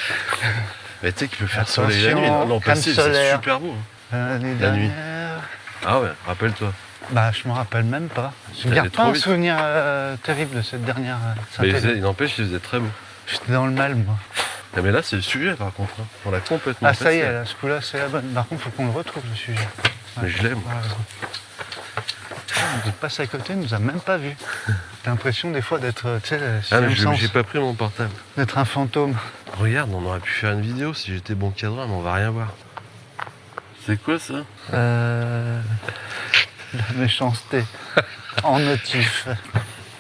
mais tu sais qu'il peut faire Attention, soleil la nuit. L'an crème passé, c'est solaire. super beau. hein. L'année La nuit. dernière. Ah ouais, rappelle-toi. Bah, je m'en rappelle même pas. Je T'allais garde pas trop un vite. souvenir terrible de cette dernière Mais Saint-Élion. il n'empêche, il faisait très beau. J'étais dans le mal, moi. Ah, mais là, c'est le sujet par contre. hein. On l'a complètement Ah, ça y est, passé. là, ce coup-là, c'est la bonne. Par contre, faut qu'on le retrouve, le sujet. Mais je l'aime. Voilà. On passe à côté, il nous a même pas vus. T'as l'impression des fois d'être, tu sais, Ah, mais sixième sens, j'ai pas pris mon portable. d'être un fantôme. Regarde, on aurait pu faire une vidéo si j'étais bon cadreur, mais on va rien voir. C'est quoi ça? La méchanceté. En notif.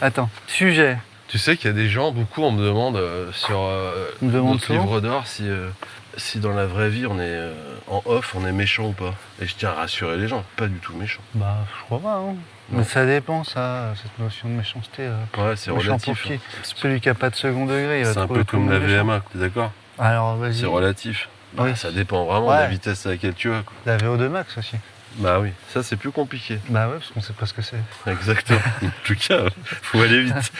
Attends, sujet. Tu sais qu'il y a des gens, beaucoup, on me demande sur On me demande notre souvent livre d'or si dans la vraie vie en off, on est méchant ou pas. Et je tiens à rassurer les gens, pas du tout méchant. Bah, je crois pas, hein. Non. Mais ça dépend, ça, cette notion de méchanceté. Ouais, c'est méchant relatif. pour qui hein. Celui qui a pas de second degré, il va C'est un trouver peu tout le comme la monde méchant. VMA, t'es d'accord? Alors, vas-y. C'est relatif. Oui. Ça dépend vraiment de Ouais. la vitesse à laquelle tu vas. Quoi. La VO2 max aussi. Bah oui, ça c'est plus compliqué. Bah ouais, parce qu'on sait pas ce que c'est. Exactement. En tout cas, faut aller vite.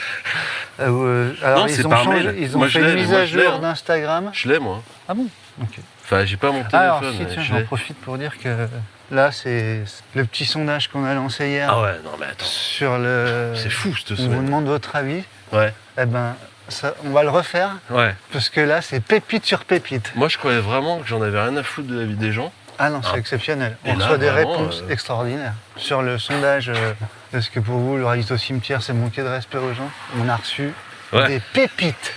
Alors, Non, ils c'est ont par changé, mail. ils ont Moi, je fait l'ai, une mise moi, à je l'ai, jour hein. d'Instagram. Je l'ai moi. Ah bon? Ok. Enfin, j'ai pas mon Alors, téléphone, si, mais tiens, je j'en l'ai. profite pour dire que là, c'est le petit sondage qu'on a lancé hier Ah ouais, non mais attends. sur le. C'est fou cette On vous semaine. demande votre avis. Ouais, Eh ben, ça, on va le refaire ouais. parce que là, c'est pépite sur pépite. Moi je croyais vraiment que j'en avais rien à foutre de la vie des gens. Ah non, c'est Ah. exceptionnel. Et On là, reçoit des vraiment, réponses extraordinaires. Sur le sondage, est-ce que pour vous, le rallye au cimetière, c'est manquer de respect aux gens? On a reçu Ouais. des pépites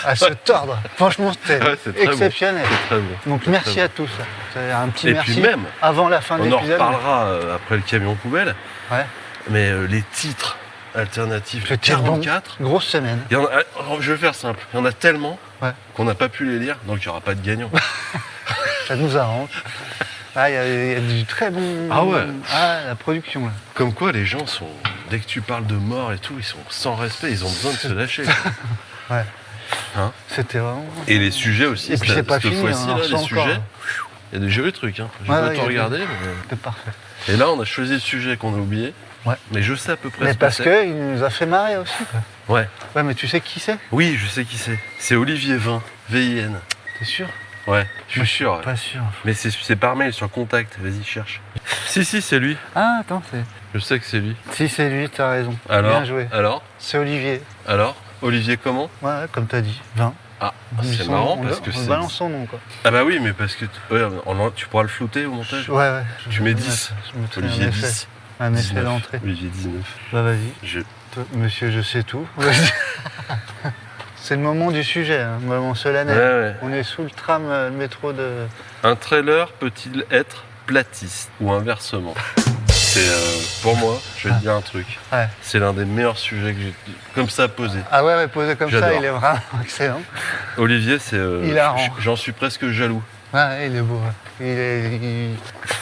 à se tordre. Franchement, c'était Ouais, c'est très beau. exceptionnel. C'est très bon. Donc merci à tous. C'est un petit Et merci puis même, avant la fin de on en l'épisode. reparlera après le camion poubelle, Ouais. mais les titres alternatifs, Je tire bon. 44, Grosse semaine. il y en a, je vais faire simple, il y en a tellement Ouais. qu'on n'a pas pu les lire, donc il n'y aura pas de gagnant. Ça nous arrange. Ah, il y a du très bon. Ah ouais. Ah, la production là. Comme quoi les gens sont, dès que tu parles de mort et tout, ils sont sans respect, ils ont besoin de se lâcher. quoi. Ouais. Hein C'était vraiment. Et les sujets aussi, Et puis c'est pas cette fini, fois-ci, on en là, reçoit les encore. sujets, il y a des jolis trucs. Hein. J'ai Ouais, pas ouais, tout il y a regardé. C'était parfait. Et là, on a choisi le sujet qu'on a oublié. Ouais. Mais je sais à peu près Mais ce parce que c'est. qu'il nous a fait marrer aussi. Quoi. Ouais. Ouais, mais tu sais qui c'est? Oui, je sais qui c'est. C'est Olivier Vin, VIN. T'es sûr? Ouais, je suis sûr. ouais. Pas sûr. Mais c'est par mail, sur contact. Vas-y, cherche. Si, c'est lui. Ah, attends, c'est. Je sais que c'est lui. Si, c'est lui, t'as raison. Alors Bien joué. Alors C'est Olivier. Alors Olivier comment Ouais, comme t'as dit. 20. Ah, On dit c'est son marrant nom, parce on que le c'est... balance son nom, quoi. Ah bah oui, mais parce que tu pourras le flouter au montage. Ouais. Tu mets 10. Je mettrai Olivier un effet. 10. Un effet 19. d'entrée. Olivier 19. Bah, vas-y. Je... Toi, monsieur, je sais tout. C'est le moment du sujet, hein, moment solennel. Ouais. On est sous le tram, le métro de. Un trailer peut-il être platiste ou inversement? C'est pour moi, je vais te dire un truc. Ouais. C'est l'un des meilleurs sujets que j'ai comme ça posé. Ah ouais, posé comme ça, J'adore. il est vraiment excellent. Olivier, c'est Hilarant. j'en suis presque jaloux. Ouais, il est beau. Ouais.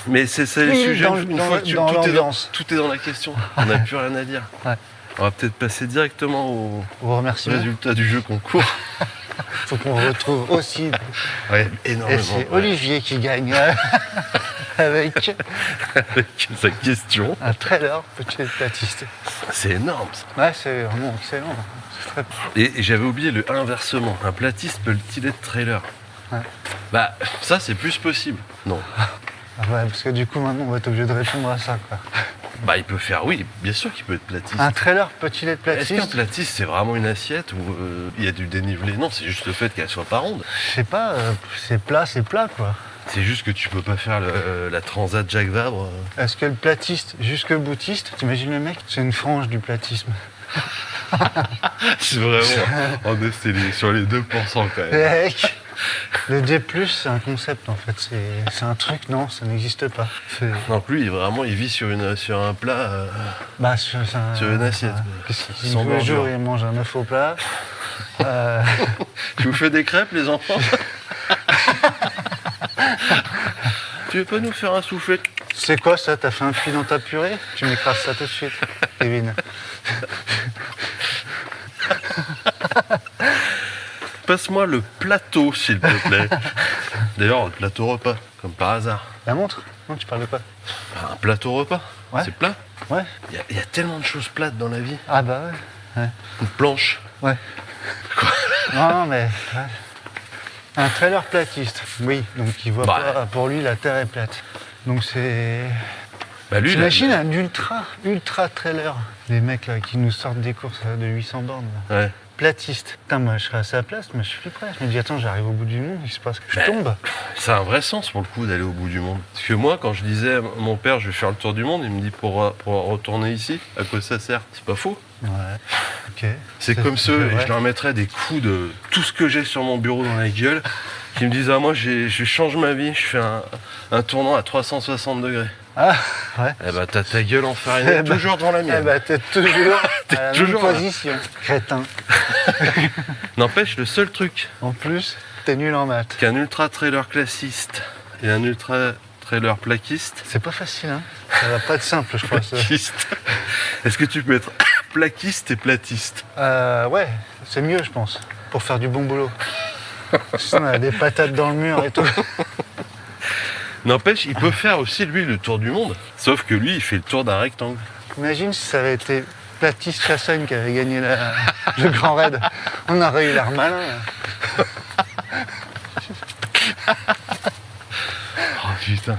Mais c'est les Oui, sujets dans- une dans- fois que dans tout l'ambiance. tout est dans la question. On n'a plus rien à dire. Ouais. On va peut-être passer directement au Vous remercie. résultat du jeu concours. Faut qu'on retrouve aussi. Ouais, Et énormément. c'est ouais. Olivier qui gagne avec Avec sa question. un trailer petit platiste. C'est énorme ça. Ouais, c'est vraiment excellent. C'est très... Et j'avais oublié le inversement. Un platiste peut-il être trailer? Ouais. Bah, ça c'est plus possible. Non. Ah ouais, parce que du coup, maintenant, on va être obligé de répondre à ça. Quoi. Bah, il peut faire, oui, bien sûr qu'il peut être platiste. Un trailer peut-il être Est-ce qu'un platiste? platiste c'est vraiment une assiette où il y a du dénivelé? Non, c'est juste le fait qu'elle soit pas ronde. Je sais pas, c'est plat, quoi. C'est juste que tu peux pas faire la transat Jacques Vabre. Est-ce que le platiste jusque boutiste, t'imagines le mec? C'est une frange du platisme. C'est vraiment. On est sur les 2% quand même. Mec, le D+, c'est un concept en fait. C'est un truc, non, ça n'existe pas. C'est- Donc lui, il vit sur un plat. Bah, sur une assiette, quoi. Qu'est-ce qu'il Sans tous les jours, bordure. il mange un œuf au plat. Tu vous fais des crêpes, les enfants? Tu veux pas nous faire un soufflet? C'est quoi ça? T'as fait un puits dans ta purée? Tu m'écrases ça tout de suite, Kevin. Passe-moi le plateau, s'il te plaît. D'ailleurs, le plateau repas, comme par hasard. La montre? Non, tu parles de quoi? Enfin, un plateau repas, Ouais. c'est plat. Ouais. Il y a tellement de choses plates dans la vie. Ah bah ouais. Une planche. Ouais. Non, mais. Ouais. Un trailer platiste. Oui, donc il voit Bah. pas. Pour lui, la terre est plate. Donc c'est. Bah lui, T'imagines un ultra trailer. Les mecs là qui nous sortent des courses là, de 800 bornes. Là. Ouais. Platiste. Putain, moi je serais à sa place, mais je suis plus prêt. Je me dis, attends, j'arrive au bout du monde, il se passe que je Bah. tombe. Ça a un vrai sens pour le coup d'aller au bout du monde. Parce que moi, quand je disais à mon père, je vais faire le tour du monde, il me dit pour retourner ici, à quoi ça sert? C'est pas faux. Ouais. Ok. C'est comme ceux, et vrai. je leur mettrais des coups de tout ce que j'ai sur mon bureau dans la gueule, qui me disent, ah moi je change ma vie, je fais un tournant à 360 degrés. Ah, ouais. Eh bah t'as ta gueule enfarinée, Eh ben, toujours dans la Eh mienne. bah, t'es toujours T'es à la toujours même là. position. Crétin. N'empêche, le seul truc, En plus, T'es nul en maths. Qu'un ultra trailer classiste et un ultra trailer plaquiste. C'est pas facile, hein. Ça va pas être simple, je crois. ça. Plaquiste. Est-ce que tu peux être plaquiste et platiste? Ouais, c'est mieux, je pense, pour faire du bon boulot. Sinon, on a des patates dans le mur et tout. N'empêche, il peut faire aussi, lui, le tour du monde. Sauf que lui, il fait le tour d'un rectangle. Imagine si ça avait été Platiste Chassagne qui avait gagné le Grand Raid. On aurait eu l'air malin. Là. Oh putain.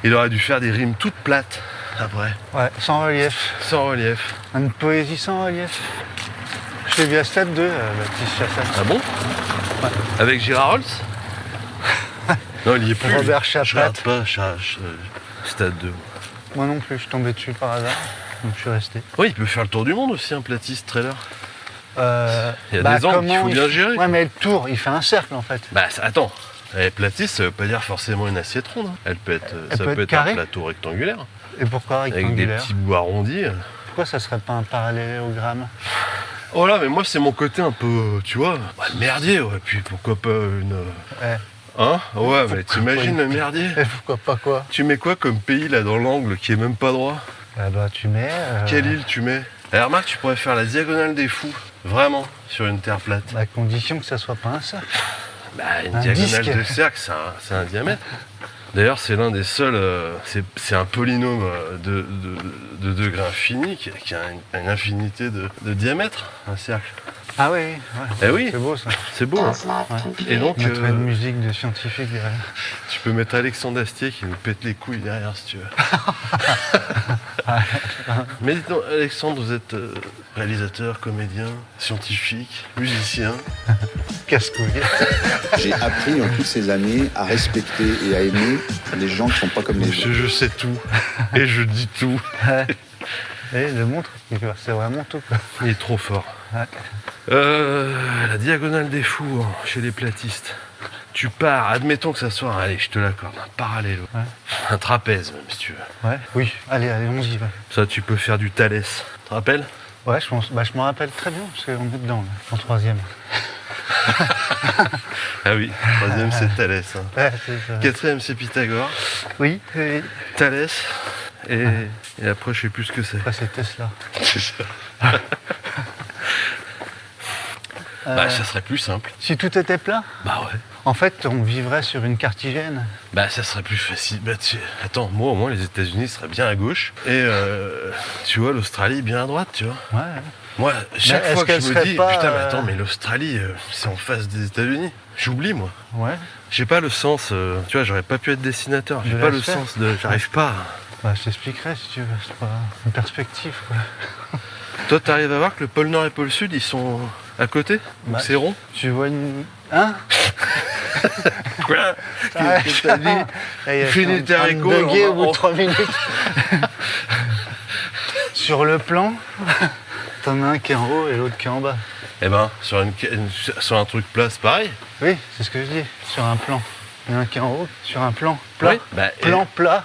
Il aurait dû faire des rimes toutes plates après. Ouais, sans relief. Sans relief. Une poésie sans relief. Je l'ai vu à Stade 2, Platiste Chassagne. Ah bon? Ouais. Avec Gérard Rolls? Non, il y est plus. Robert Je Chapat. regarde pas Stade 2. Moi non plus, je suis tombé dessus par hasard. Donc je suis resté. Oui, il peut faire le tour du monde aussi, un platiste trailer. Il y a des angles comment qu'il faut bien gérer. Ouais, mais le tour, il fait un cercle en fait. Bah attends, platiste, ça veut pas dire forcément une assiette ronde. Hein. Elle peut être, Elle ça peut peut être être un carrée. plateau rectangulaire. Et pourquoi Avec des rectangulaire? petits bouts arrondis. Pourquoi ça serait pas un parallélogramme? Oh là, mais moi c'est mon côté un peu, tu vois, merdier, ouais. Puis pourquoi pas une... Ouais. Hein? Ouais, mais t'imagines le merdier? Et pourquoi pas quoi? Tu mets quoi comme pays là dans l'angle qui est même pas droit? Ah bah tu mets... Quelle île tu mets? Alors remarque, tu pourrais faire la diagonale des fous, vraiment, sur une terre plate. À condition que ça soit pas un cercle. Bah, une Un diagonale disque. de cercle, c'est un diamètre. D'ailleurs, c'est l'un des seuls, c'est un polynôme de degré infini qui a une infinité de diamètre, un cercle. Ah oui, ouais. Eh oui, C'est beau ça. c'est beau. Hein. Et donc, On mettrait une musique de scientifique derrière. tu peux mettre Alexandre Astier qui nous pète les couilles derrière si tu veux. Mais dites donc, Alexandre, vous êtes réalisateur, comédien, scientifique, musicien. Casse-couille. J'ai appris en toutes ces années à respecter et à aimer les gens qui ne sont pas comme les Monsieur, autres. je sais tout. Et je dis tout. Et le montre, c'est vraiment tout quoi. Il est trop fort. Ouais. La diagonale des fous hein, chez les platistes. Tu pars, admettons que ça soit, allez, je te l'accorde, un parallèle, Ouais. un trapèze même si tu veux. Ouais. Oui, allez, on y va. Ça, tu peux faire du Thalès. Tu te rappelles? Ouais, je pense. Bah, je m'en rappelle très bien parce qu'on est dedans, là, en troisième. Ah oui, troisième c'est Thalès. Hein. Ouais, c'est ça. Quatrième c'est Pythagore, Oui, oui. Thalès, et après je sais plus ce que c'est. Après, c'est Tesla. C'est ça. Bah ça serait plus simple. Si tout était plat, Bah ouais. en fait, on vivrait sur une cartigène. Bah ça serait plus facile. Bah, attends, moi au moins les États-Unis seraient bien à gauche et tu vois l'Australie bien à droite, tu vois. Ouais. Moi, chaque est-ce fois que qu'elle je me serait dis, pas, putain, mais attends, mais l'Australie, c'est en face des États-Unis. J'oublie, moi. Ouais. J'ai pas le sens, tu vois, j'aurais pas pu être dessinateur. J'ai De pas la le sphère. sens de. J'arrive pas. Bah, je t'expliquerai si tu veux. C'est pas une perspective, quoi. Toi, t'arrives à voir que le pôle Nord et le pôle Sud, ils sont à côté? Bah, C'est rond? Tu vois une... Hein? Quoi? Ah, Qu'est-ce que t'as dit? Hey, Finis je suis tes en train de haricots, bugger on au va- bout de 3 minutes. Sur le plan, t'en as un qui est en haut et l'autre qui est en bas. Eh ben, sur un truc plat, c'est pareil. Oui, c'est ce que je dis. Sur un plan. Il y en a un qui est en haut, sur un plan plat. Oui, bah, plan plat.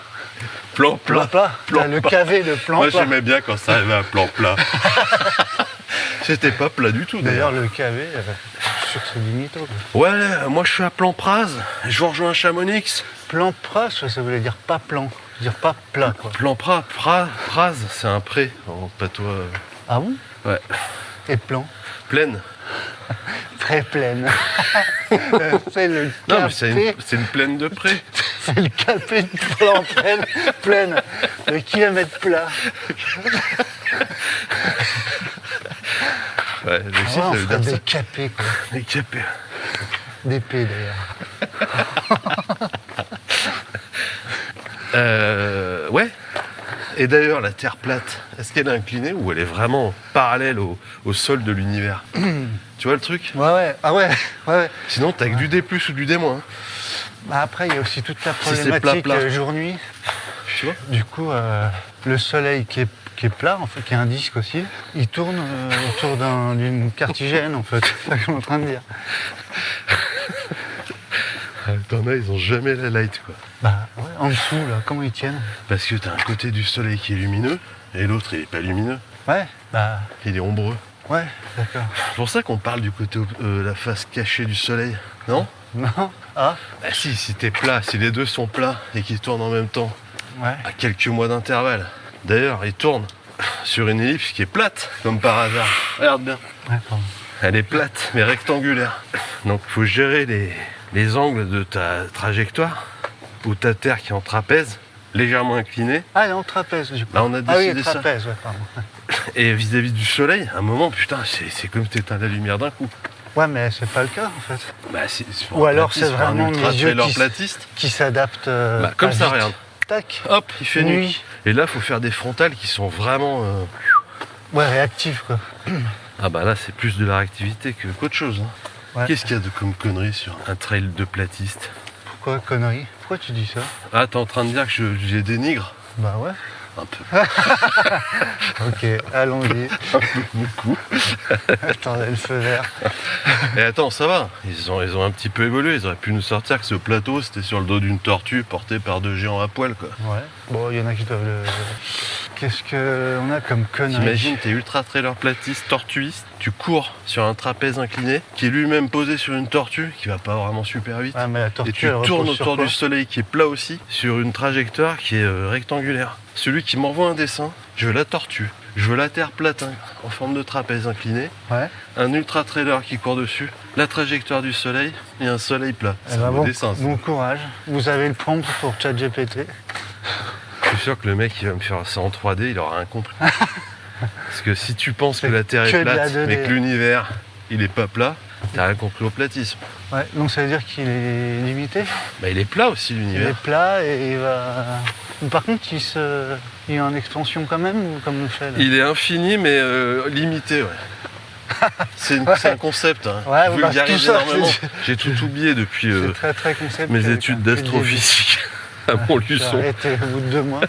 Plan Plan plat. Plan T'as le plat. KV de plan Moi, plat. j'aimais bien quand ça arrivait à plan plat. C'était pas plat du tout, D'ailleurs, d'ailleurs. le KV, je suis sûr que c'est du mytho, quoi. Ouais, moi, je suis à plan Praz. Je vous rejoins à Chamonix. Plan pras, ça voulait dire pas plan. Dire pas plat, quoi. Plan Praz, c'est un pré en patois. Ah bon? Ouais. Et plan? Plaine. Très pleine. C'est le Non, mais c'est capé. c'est une plaine de pré. C'est le capé de plan pleine. Le kilomètre plat. Ouais, le Ouais, site, ça on veut ferait dire ça. des capés, quoi. Les capés. Des P, d'ailleurs. Ouais. Et d'ailleurs, la Terre plate, est-ce qu'elle est inclinée ou elle est vraiment parallèle au sol de l'univers? Tu vois le truc? Ouais. Ah ouais. Sinon, t'as que du D+, ou du D-. Bah après, il y a aussi toute la Si c'est problématique plat. jour-nuit. Tu vois? Du coup, le soleil qui est plat, en fait, qui est un disque aussi, il tourne autour d'une cartigène, en fait. C'est ça que je suis en train de dire. T'en as, ils ont jamais la light, quoi. Bah ouais, en dessous, là, comment ils tiennent? Parce que t'as un côté du soleil qui est lumineux, et l'autre, il est pas lumineux. Ouais, bah Il est ombreux. ouais, d'accord. C'est pour ça qu'on parle du côté, la face cachée du soleil, non? Non. Ah, Bah si t'es plat, si les deux sont plats et qu'ils tournent en même temps, ouais. à quelques mois d'intervalle. D'ailleurs, ils tournent sur une ellipse qui est plate, comme par hasard. Regarde bien. Ouais, pardon. Elle est plate, mais rectangulaire. Donc il faut gérer les angles de ta trajectoire, ou ta terre qui est en trapèze, légèrement inclinée. Ah, elle est en trapèze, du coup. Là, on a Ah oui, décidé ça. trapèze, ouais, pardon. Et vis-à-vis du soleil, à un moment, putain, c'est comme t'éteins la lumière d'un coup. Ouais, mais c'est pas le cas, en fait. Bah, pour Ou un alors, platiste, c'est pour un vraiment mes yeux ultra-trailer qui platiste. Qui s'adapte. Bah, comme pas ça, vite. regarde. Tac. Hop, il fait nuit. Nuit. Et là, faut faire des frontales qui sont vraiment... Ouais, réactif, quoi. Ah bah là, c'est plus de la réactivité qu'autre chose. Hein. Ouais. Qu'est-ce qu'il y a de comme connerie sur un trail de platiste? Pourquoi connerie? Pourquoi tu dis ça? Ah, t'es en train de dire que j'ai dénigre? Bah ouais. Un peu. Ok, allons-y. Beaucoup. Attendez le feu vert. Et attends, ça va. Ils ont un petit peu évolué. Ils auraient pu nous sortir que ce plateau, c'était sur le dos d'une tortue portée par deux géants à poil, quoi. Ouais. Bon, il y en a qui doivent le... Qu'est-ce qu'on a comme connerie? T'imagines, t'es ultra trailer platiste, tortuiste, tu cours sur un trapèze incliné qui est lui-même posé sur une tortue qui va pas vraiment super vite. Ah, mais la Et tortue, tu elle repose tournes sur autour quoi? du soleil qui est plat aussi, sur une trajectoire qui est rectangulaire. Celui qui m'envoie un dessin, je veux la tortue, je veux la terre plate en forme de trapèze incliné, Ouais. un ultra trailer qui court dessus, la trajectoire du soleil et un soleil plat. Eh C'est ben un beau bon, dessin, ça. bon courage. Vous avez le prompt pour ChatGPT. Je suis sûr que le mec qui va me faire ça en 3D, il aura rien compris. Parce que si tu penses que C'est la Terre que est de la plate, 2D. mais que l'univers, il est pas plat, t'as rien compris au platisme. Ouais, donc ça veut dire qu'il est limité. Bah il est plat aussi Il est l'univers. plat et il va... Par contre, il est en expansion quand même, ou comme le fait là? Il est infini mais limité, ouais. C'est un concept, hein. Ouais, bah, Vulgarise tout ça, énormément. c'est- J'ai tout oublié depuis C'est très très conceptuel. mes quand études même, depuis le d'astrophysique à début. J'ai Montluçon. arrêté au bout de 2 mois.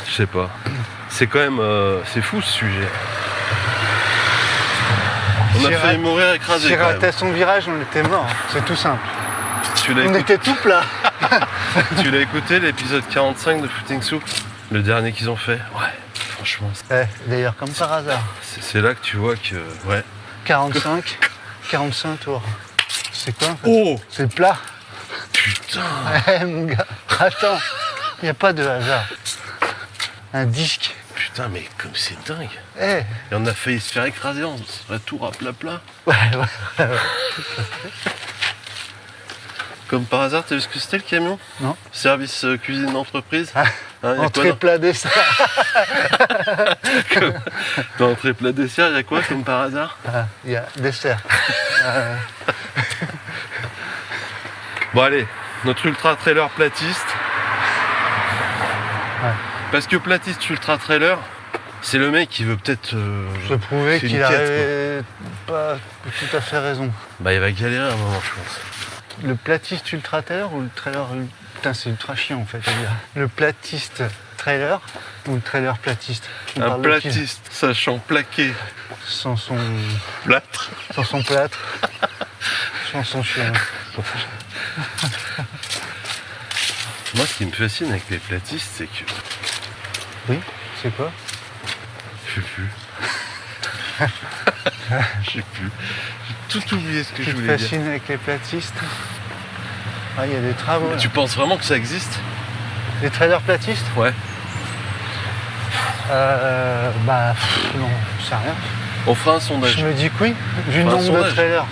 Je sais pas. C'est quand même... c'est fou ce sujet. On a Si failli mourir écrasé S'il quand même. ratait son virage, on était mort. C'est tout simple. Tu l'as On écouté, était tout plat. tu l'as écouté l'épisode 45 de Footing Soup? Le dernier qu'ils ont fait? Ouais, franchement, D'ailleurs, comme par hasard. c'est là que tu vois que... Ouais. 45 tours. C'est quoi en fait? Oh C'est plat. putain! Eh mon gars, attends, il n'y a pas de hasard. Un disque. Putain, mais comme c'est dingue! Eh, Et on a failli se faire écraser en retour à plat. ouais. Comme par hasard, t'as vu ce que c'était le camion? Non. Service cuisine d'entreprise? Ah, Hein, y a quoi Entrée plat dessert. dans entrée plat dessert, il y a quoi comme par hasard? Ah, il y a dessert. Bon allez, notre ultra trailer platiste. Ouais. Parce que platiste ultra trailer, c'est le mec qui veut peut-être... Je prouvais c'est une qu'il quête, avait pas tout à fait raison. Bah il va galérer à un moment, je pense. Le platiste ultra trailer ou le trailer... Putain, c'est ultra chiant en fait à dire. Le platiste trailer ou le trailer platiste? On Un parle de qui, là? platiste sachant plaquer Sans son plâtre. plâtre. Sans son chien. Moi, ce qui me fascine avec les platistes, c'est que... Oui, c'est quoi? Je sais plus. Je sais plus. J'ai tout oublié ce que Tu je te voulais dire. fascines avec les platistes? Ah, il y a des travaux. Mais là. tu penses vraiment que ça existe? Des trailers platistes? Ouais. Non, je sais rien. On fera un sondage. Je me dis que oui, vu le Enfin, un nombre de sondage. trailers.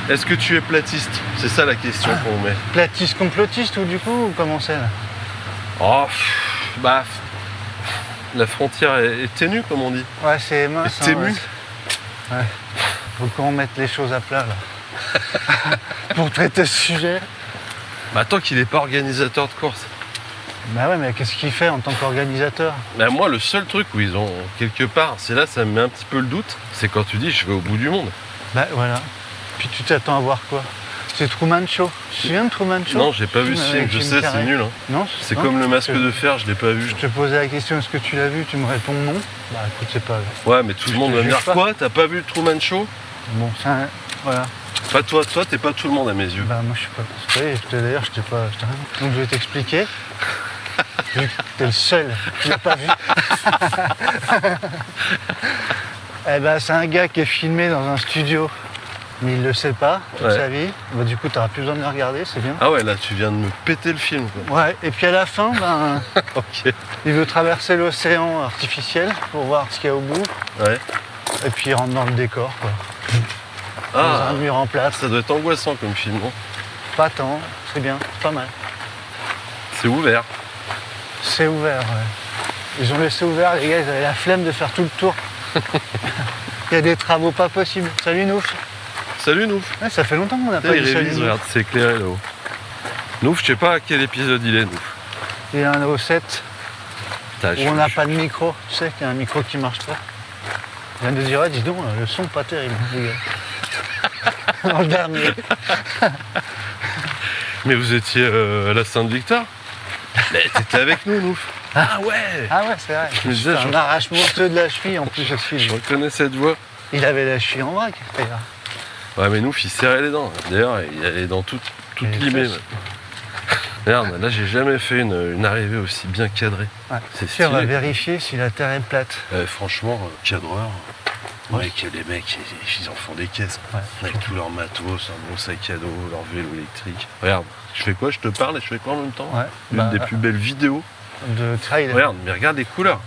Est-ce que tu es platiste? C'est ça la question qu'on met. Platiste complotiste ou du coup, ou comment c'est là? Oh, bah... La frontière est ténue, comme on dit. Ouais, c'est mince. Et tému. Ouais. Faut qu'on mette les choses à plat là. Pour traiter ce sujet. Bah tant qu'il n'est pas organisateur de course. Bah ouais, mais qu'est-ce qu'il fait en tant qu'organisateur? Bah moi, le seul truc où ils ont quelque part, c'est là, ça me met un petit peu le doute, c'est quand tu dis je vais au bout du monde. Bah voilà. Puis tu t'attends à voir quoi? C'est Truman Show. Tu te souviens de Truman Show? Non, j'ai pas vu ce film, Avec je Jim sais, c'est Carrey. nul. Hein. Non, C'est non, comme le masque je- de fer, je l'ai pas vu. Je te posais la question, est-ce que tu l'as vu? Tu me réponds non. Bah écoute, c'est pas grave. Ouais, mais tout le monde te va me juge dire pas. quoi? T'as pas vu le Truman Show? Bon, c'est un... Voilà. Pas toi, t'es pas tout le monde à mes yeux. Bah moi je suis pas... D'ailleurs, je t'ai pas... Donc je vais t'expliquer. Vu que t'es le seul qui l'a pas vu. Eh ben c'est un gars qui est filmé dans un studio Mais il le sait pas toute Ouais. sa vie. Bah, du coup, t'auras plus besoin de le regarder, c'est bien. Ah ouais, là, tu viens de me péter le film, quoi. Ouais, et puis à la fin, ben, Ok. il veut traverser l'océan artificiel pour voir ce qu'il y a au bout. Ouais. Et puis il rentre dans le décor, quoi. Dans Ah, un mur en place. ça doit être angoissant comme film, non? Pas tant, c'est bien, pas mal. C'est ouvert. C'est ouvert, ouais. Ils ont laissé ouvert, les gars, ils avaient la flemme de faire tout le tour. Il y a des travaux pas possibles. Salut Nouf. Salut, Nouf. Ouais, ça fait longtemps qu'on n'a Là, pas il dit salut révise, Nouf. regarde, c'est éclairé là-haut. Nouf, je sais pas à quel épisode il est, Nouf. Il y a un O7 Putain, où on n'a pas de micro. Tu sais qu'il y a un micro qui marche pas. Il vient de dire, dis donc, le son pas terrible, les gars. Dans le dernier. Mais vous étiez à la Sainte-Victoire? Mais t'étais avec nous, Nouf. Ah ouais. Ah ouais, c'est vrai. Je me disais, Un arrache morteux de la cheville en plus aussi. Je reconnais cette voix. Il avait la cheville en vrac, d'ailleurs. Ouais, mais Nouf, il serrait les dents. D'ailleurs, il a les dents toutes Et les limées. fesses. même. Regarde, là, j'ai jamais fait une arrivée aussi bien cadrée. Ouais. C'est Si, on va stylé. vérifier si la terre est plate. Franchement, cadreur. Ouais. Les mecs, ils en font des caisses. Ouais. Avec tout leur matos, un bon sac à dos, leur vélo électrique. Regarde, je fais quoi? Je te parle et je fais quoi en même temps? Ouais. Une Bah, des plus belles vidéos. de trail. Regarde, mais regarde les couleurs.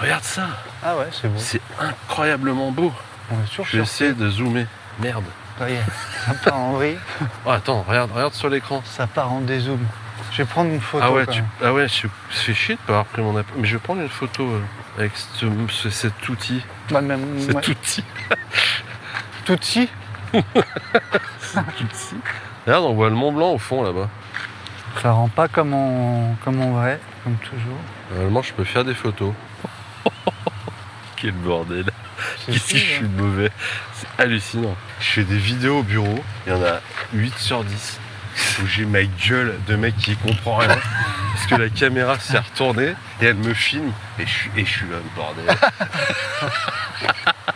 Regarde ça. Ah ouais, c'est beau. C'est incroyablement beau. On est sûr Je vais essayer de zoomer. Merde. Ça y est, ça part en vrille, Oh, attends, regarde sur l'écran. ça part en dézoom. Je vais prendre une photo. Ah ouais, quand même. je me fais chier de pas avoir pris mon appareil. Mais je vais prendre une photo avec cet outil. Moi, même, Cet ouais. outil. Tout petit. Regarde, on voit le Mont Blanc au fond là-bas. Ça rend pas comme en vrai, comme toujours. Normalement, je peux faire des photos. Quel bordel. C'est Qu'est-ce fou, que je suis hein. mauvais. C'est hallucinant. Je fais des vidéos au bureau. Il y en a 8 sur 10. Où j'ai ma gueule de mec qui comprend rien. Parce que la caméra s'est retournée et elle me filme. Et je suis là, le bordel.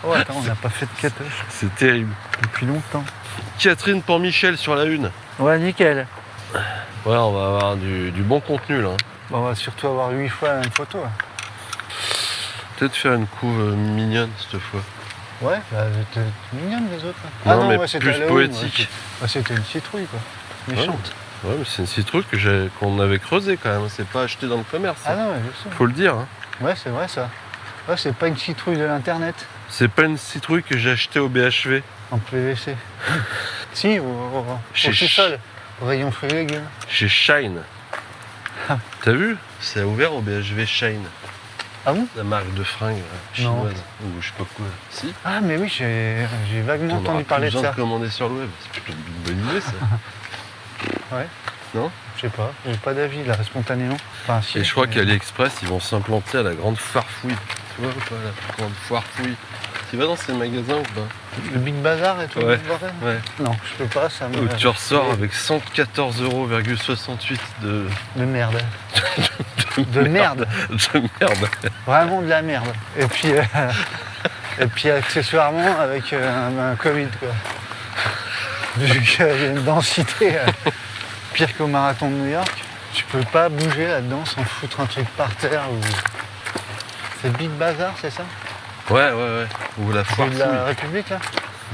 Oh attends, on n'a pas fait de catoche C'est terrible. depuis longtemps. Catherine pour Michel sur la une. Ouais, nickel. Ouais, on va avoir du bon contenu là. Bon, on va surtout avoir 8 fois la même photo. hein. Peut-être faire une couve mignonne cette fois. Ouais, bah, c'était mignonne les autres. hein. Non, mais ouais, c'était plus Halloween, poétique. ouais, c'était une citrouille quoi. Méchante. Ouais, mais c'est une citrouille qu'on avait creusée quand même. C'est pas acheté dans le commerce. Ah hein. non, mais je sais. Faut le dire. Hein. Ouais, c'est vrai ça. Ouais, c'est pas une citrouille de l'internet C'est pas une citrouille que j'ai achetée au BHV. en PVC. Si, au Chez sous-sol, au rayon fruits et légumes. Chez Shine. Ah. T'as vu? C'est ouvert au BHV Shine. Ah bon? La marque de fringues Non. chinoise. Ou je sais pas quoi. Si? Ah mais oui, j'ai vaguement On aura entendu plus parler de besoin ça. de commander sur le web. C'est plutôt une bonne idée ça. Ouais. Non? Je sais pas, j'ai pas d'avis là, spontanément. Enfin, si, Et je crois mais- qu'AliExpress, ils vont s'implanter à la grande foirefouille. Tu vois ou pas la grande foirefouille? Tu vas dans ces magasins ou pas? Le Big Bazar et tout Ouais. le bordel Ouais. Non, je peux pas, ça me... Où tu ressors avec 114,68 € De merde. De merde. de merde. Vraiment de la merde. Et puis accessoirement avec un Covid quoi. Vu qu'il y a une densité pire qu'au marathon de New York, tu peux pas bouger là-dedans sans foutre un truc par terre ou... C'est Big Bazar, c'est ça? Ouais. Ou la C'est de la foirefouille. République là?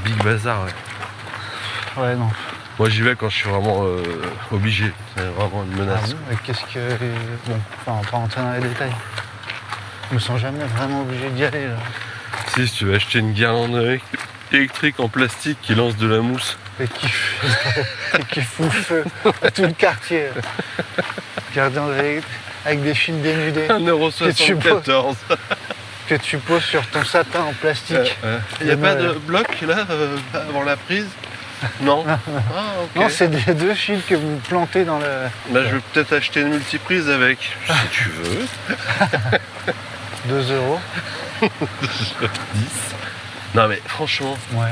Big Bazar, ouais. Ouais non. Moi j'y vais quand je suis vraiment obligé. C'est vraiment une Ah menace. bon, mais qu'est-ce que... Bon, enfin on va pas rentrer dans les détails. Je me sens jamais vraiment obligé d'y aller là. Si tu veux acheter une guirlande électrique en plastique qui lance de la mousse. Et qui fout le feu à tout le quartier. Gardien avec des fils dénudés 1,74 €. que tu poses sur ton sapin en plastique. Il n'y a pas de bloc là avant la prise? Non. Ah, ok. Non, c'est des deux fils que vous plantez dans le... Bah, je vais peut-être acheter une multiprise avec, si tu veux. 2 €. 10. Non mais franchement, Ouais.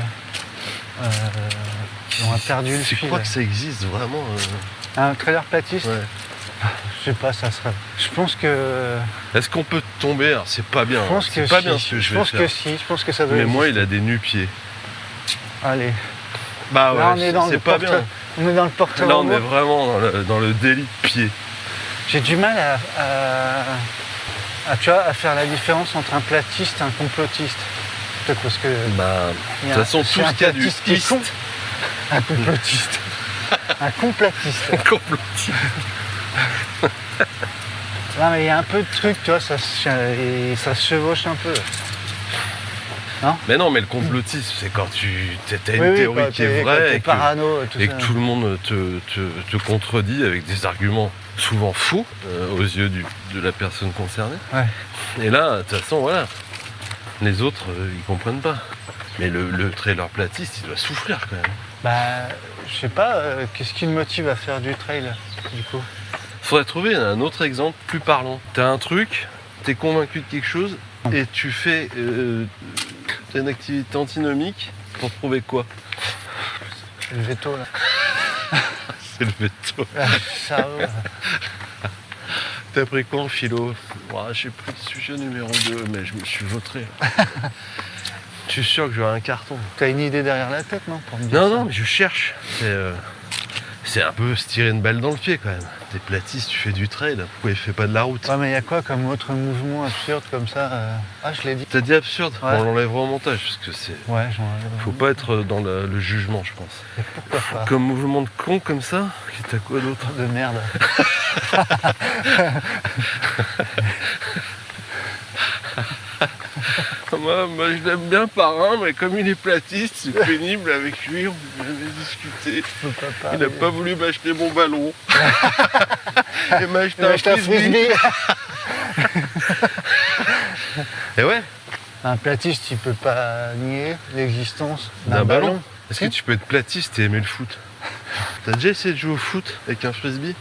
On a perdu le tu fil. crois que ça existe vraiment Un trailer platiste? Ouais. Je sais pas, ça serait... Je pense que... Est-ce qu'on peut tomber? Alors c'est pas bien, Je pense hein. que C'est pas si. bien ce que je vais pense faire. que si. Je pense que ça doit Mais moi, exister. il a des nu-pieds. Allez. Bah Là, on est dans c'est le pas porte... bien. On est dans le porteur. Là, on est vraiment dans le délit de pied. J'ai du mal tu vois, à faire la différence entre un platiste et un complotiste. Peut-être parce que... Bah, de il y a- toute façon, c'est tout un ce qu'il y a du platiste qui est con. east, Un complotiste. Un complotiste. Complotiste. Non mais il y a un peu de truc, tu vois, ça se chevauche un peu. Mais non, mais le complotisme, c'est quand t'as une Oui, théorie quand qui est t'es vraie et parano, tout que ça. tout le monde te contredit avec des arguments souvent faux aux yeux de la personne concernée. Ouais. Et là, de toute façon, voilà, les autres, ils comprennent pas. Mais le trailer platiste, il doit souffrir quand même. Bah, je sais pas, qu'est-ce qui le motive à faire du trail, du coup? Faudrait trouver un autre exemple plus parlant. T'as un truc, t'es convaincu de quelque chose, et tu fais t'as une activité antinomique pour prouver quoi? Le veto, là. C'est le veto. Ça, T'as pris quoi en philo? J'ai pris le sujet numéro 2, mais je me suis vautré. Je suis sûr que j'aurai un carton. t'as une idée derrière la tête, non, pour me dire Non, ça non, mais je cherche. C'est un peu se tirer une balle dans le pied quand même. T'es platiste, tu fais du trail, pourquoi il fait pas de la route? Ouais, mais il y a quoi comme autre mouvement absurde comme ça Ah, je l'ai dit. T'as dit absurde? Ouais. On l'enlèvera au montage parce que c'est. Ouais, Faut pas être dans le jugement, je pense. pourquoi pas. Comme mouvement de con comme ça, t'as quoi d'autre? De merde. Moi je l'aime bien Parrain, mais comme il est platiste, c'est pénible avec lui, on peut jamais discuter. Je peux pas Il n'a pas voulu m'acheter mon ballon. Il m'a acheté un acheté un frisbee. frisbee. Et ouais, Un platiste, il peut pas nier l'existence d'un ballon. Est-ce que Si. tu peux être platiste et aimer le foot? T'as déjà essayé de jouer au foot avec un frisbee?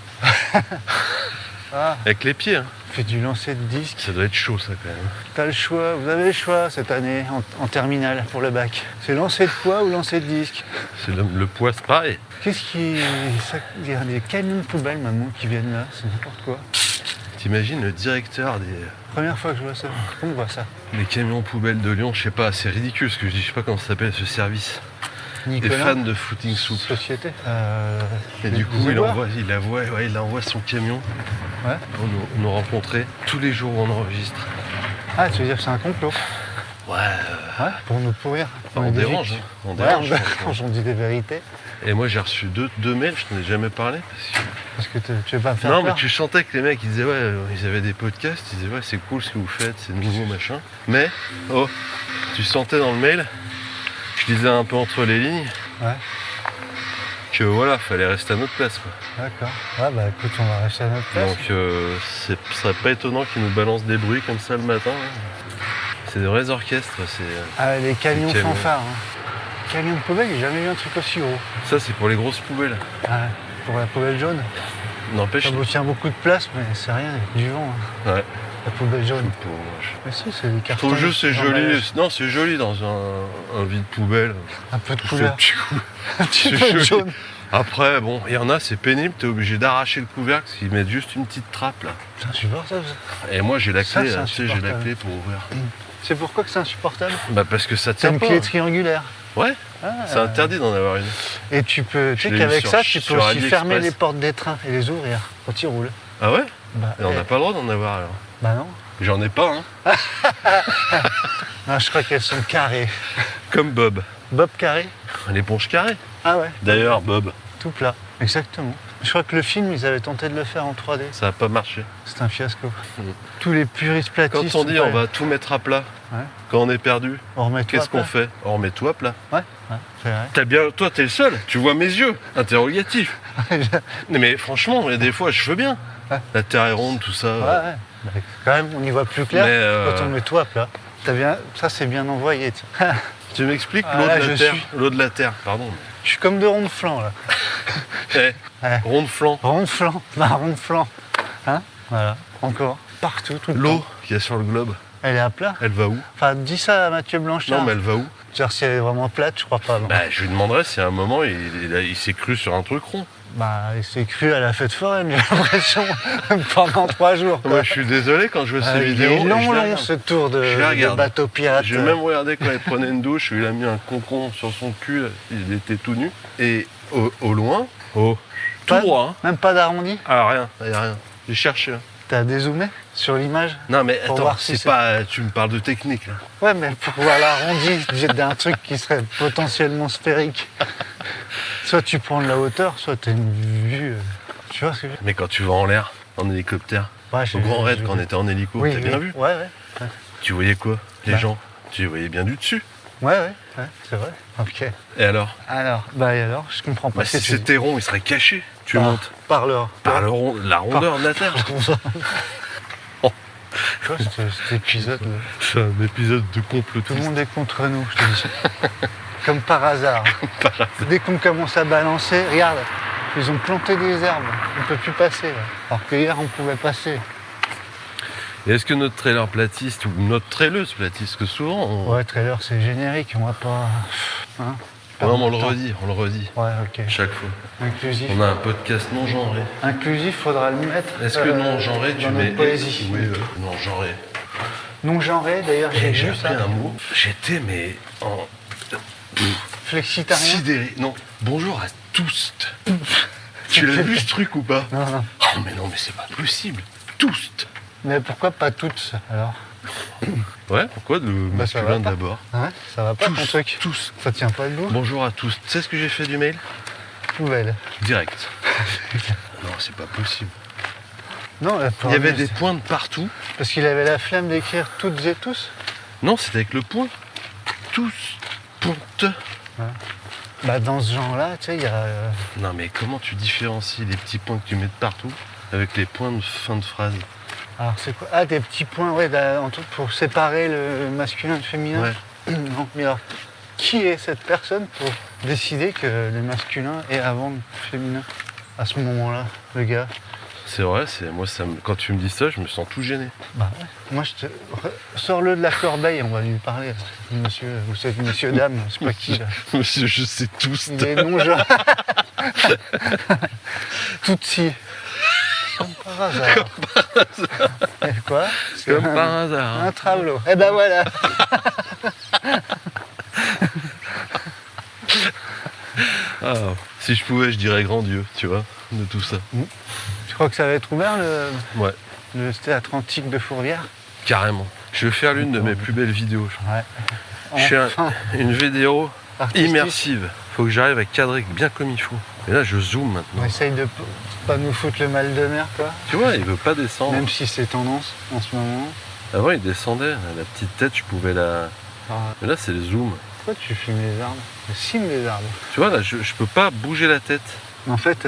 Ah, Avec les pieds, hein. fait du lancer de disque. Ça doit être chaud ça quand même. T'as le choix, vous avez le choix cette année en terminale pour le bac. C'est lancer de poids ou lancer de disque. C'est le poids, c'est pareil. Qu'est-ce qui. Il y a des camions de poubelle maintenant qui viennent là, c'est n'importe quoi. T'imagines le directeur Première fois que je vois ça. On voit ça. des camions poubelles de Lyon, je sais pas, c'est ridicule ce que je dis, je sais pas comment ça s'appelle ce service. Des Nicolas. fans de footing soup. Société. Et du coup, les il Éboires. envoie son camion Ouais. pour nous rencontrer tous les jours où on enregistre. Ah, tu veux dire que c'est un complot? Ouais, Ouais, pour nous pourrir. on est des dérange. victimes. On Ouais, dérange. on franchement. dérange, on dit des vérités. Et moi, j'ai reçu deux mails, je t'en ai jamais parlé. Parce que tu veux pas me faire Non, mais peur. tu sentais que les mecs, ils disaient, ouais, ils avaient des podcasts, ils disaient, ouais, c'est cool ce que vous faites, c'est nouveau, machin. Mais, tu sentais dans le mail, je lisais un peu entre les lignes, Ouais, que voilà, fallait rester à notre place, quoi. d'accord. Ouais, bah écoute, on va rester à notre place. Donc, ce serait pas étonnant qu'ils nous balancent des bruits comme ça le matin. Hein. C'est des vrais orchestres, Ah, les camions les camions. fanfares. Camion de poubelle, j'ai jamais vu un truc aussi gros. ça, c'est pour les grosses poubelles. Ah, ouais, pour la poubelle jaune. N'empêche, Ça vous tient beaucoup de place, mais c'est rien, il y a du vent. Hein. ouais. La poubelle jaune. Je Mais si, c'est des cartons. trouve juste c'est joli. d'emballage. Non, c'est joli dans un vide poubelle. Un peu de C'est couleur. Un petit c'est peu joli. jaune. Après, bon, il y en a, c'est pénible, t'es obligé d'arracher le couvercle parce qu'ils mettent juste une petite trappe là. C'est insupportable ça. Et moi j'ai la Ça, clé, c'est là, tu sais, j'ai la insupportable. clé pour ouvrir. C'est pourquoi que c'est insupportable? Bah parce que ça C'est tient une pas. clé triangulaire. Ouais, Ah, c'est interdit d'en avoir une. Et tu peux, tu Je sais l'ai vu qu'avec sur- ça, tu peux sur aussi AliExpress. fermer les portes des trains et les ouvrir quand ils roulent. Ah ouais? Bah, Et on n'a pas le droit d'en avoir alors. bah non. J'en ai pas, hein. Non, je crois qu'elles sont carrées. Comme Bob. Bob carré? L'éponge carrée. Ah ouais, D'ailleurs, Bob, tout plat. Exactement. Je crois que le film, ils avaient tenté de le faire en 3D. ça n'a pas marché. C'est un fiasco. Mhm. Tous les puristes platistes. Quand on dit sont on pas- va tout mettre à plat, Ouais. quand on est perdu, On remet tout à qu'est-ce qu'on plat. fait? On remet tout à plat. Ouais, ouais, c'est vrai. T'as bien, toi t'es le seul, tu vois mes yeux, interrogatif. Mais franchement, il y a des fois je veux bien. Ouais. La terre est ronde, tout ça. Ouais, ouais. Bah, quand même, on y voit plus clair Mais, quand on met tout à plat. Ça, c'est bien envoyé. tiens. Tu m'expliques Ah, l'eau là, de la je terre? suis. L'eau de la terre, pardon. Je suis comme de rond de flanc, là. Eh, Ouais. rond de flanc. Rond de flanc, rond de flanc. Hein? Voilà, encore. Partout, tout le L'eau temps. qu'il y a sur le globe, Elle est à plat. elle va où? Enfin, dis ça à Mathieu Blanchard. Non, mais elle va où? Genre, si elle est vraiment plate, je crois pas. Non. Bah, je lui demanderais si à un moment il s'est cru sur un truc rond. Bah, il s'est cru à la fête foraine, j'ai l'impression, pendant 3 jours. quoi. Moi, je suis désolé quand je vois ces Il vidéos. est long, je les long, regarde. ce tour Je les de regarde. bateau pirate. J'ai même regardé quand il prenait une douche, il a mis un concombre sur son cul, il était tout nu. Et au loin, tout Pas- droit, hein. Même pas d'arrondi. Ah, rien, il n'y a rien. J'ai cherché. Hein. T'as dézoomé sur l'image? Non, mais Pour attends, voir si c'est c'est- pas. Tu me parles de technique, là. Ouais, mais pour voir l'arrondi d'un truc qui serait potentiellement sphérique. Soit tu prends de la hauteur, soit t'as une vue. Tu vois ce que je veux dire? Mais quand tu vas en l'air, en hélicoptère, Ouais, au Grand Raid, quand on était en hélico, Oui, t'as bien vu? Ouais, ouais. Tu voyais quoi? Les Bah. gens? Tu les voyais bien du dessus. Ouais, c'est vrai. Ok. Et alors? Et alors, je comprends pas. Bah, si c'était rond, il serait caché. Tu Ah, montes. Par là. Par la rondeur de la Terre. Tu vois, cet épisode, C'est un épisode de tout le complotiste. monde est contre nous, je te dis. Comme par hasard. Dès qu'on commence à balancer, regarde, ils ont planté des herbes. On ne peut plus passer. Là. Alors que hier, on pouvait passer. Et est-ce que notre trailer platiste ou notre traileuse platiste, que souvent on... Ouais, trailer, c'est générique, on va pas. Hein, Non, mais on le Attends. redit, Ouais, ok. chaque fois. Inclusif. On a un podcast non genré. Inclusif, faudra le mettre. Est-ce que non genré, tu dans mets... notre poésie. Oui, non genré. Non genré, d'ailleurs, j'ai J'ai vu ça. appris un mot. J'étais, mais en... Flexitarien. sidéré. Non, bonjour à tous. Tu l'as vu ce truc ou pas? Non, non. Oh, mais non, mais c'est pas possible. Tous. Mais pourquoi pas toutes alors? Ouais, pourquoi le Bah, ça va masculin pas. d'abord? Hein, ça va pas ton Tous, truc? tous. Ça tient pas debout? Bonjour à tous. Tu sais ce que j'ai fait du mail? Poubelle. Direct. Non, c'est pas possible. Non, Il y avait des points de partout. Parce qu'il avait la flemme d'écrire toutes et tous. Non, c'était avec le point. Tous. Ponte. Bah dans ce genre-là, tu sais, il y a. Non, mais comment tu différencies les petits points que tu mets de partout avec les points de fin de phrase? Alors c'est quoi? Ah, des petits points, ouais, pour séparer le masculin et le féminin. Ouais. Non, mais alors, qui est cette personne pour décider que le masculin est avant le féminin à ce moment-là, le gars? C'est vrai, moi, quand tu me dis ça, je me sens tout gêné. Bah ouais. Moi, sors-le de la corbeille, on va lui parler. Monsieur, vous savez, monsieur, dame, c'est pas qui là. Monsieur, je sais tous. Il est non genre. Tutsi. Comme par hasard. Et quoi? C'est Comme par hasard. un travelot. Eh ben voilà. Ah, si je pouvais, je dirais grand Dieu, tu vois, de tout ça. Je crois que ça va être ouvert Ouais, le théâtre antique de Fourvière. carrément. Je vais faire l'une de mes plus belles vidéos. Ouais. Je fais Enfin, une vidéo artistique. immersive. Faut que j'arrive à cadrer bien comme il faut. Et là, je zoome On maintenant. essaye de pas nous foutre le mal de mer, quoi. Tu vois, il veut pas descendre. Même si c'est tendance en ce moment. Avant, il descendait. La petite tête, je pouvais la... Alors, Mais là, c'est le zoom. pourquoi tu filmes les arbres? Je filme les arbres. Tu vois, là, je peux pas bouger la tête. En fait,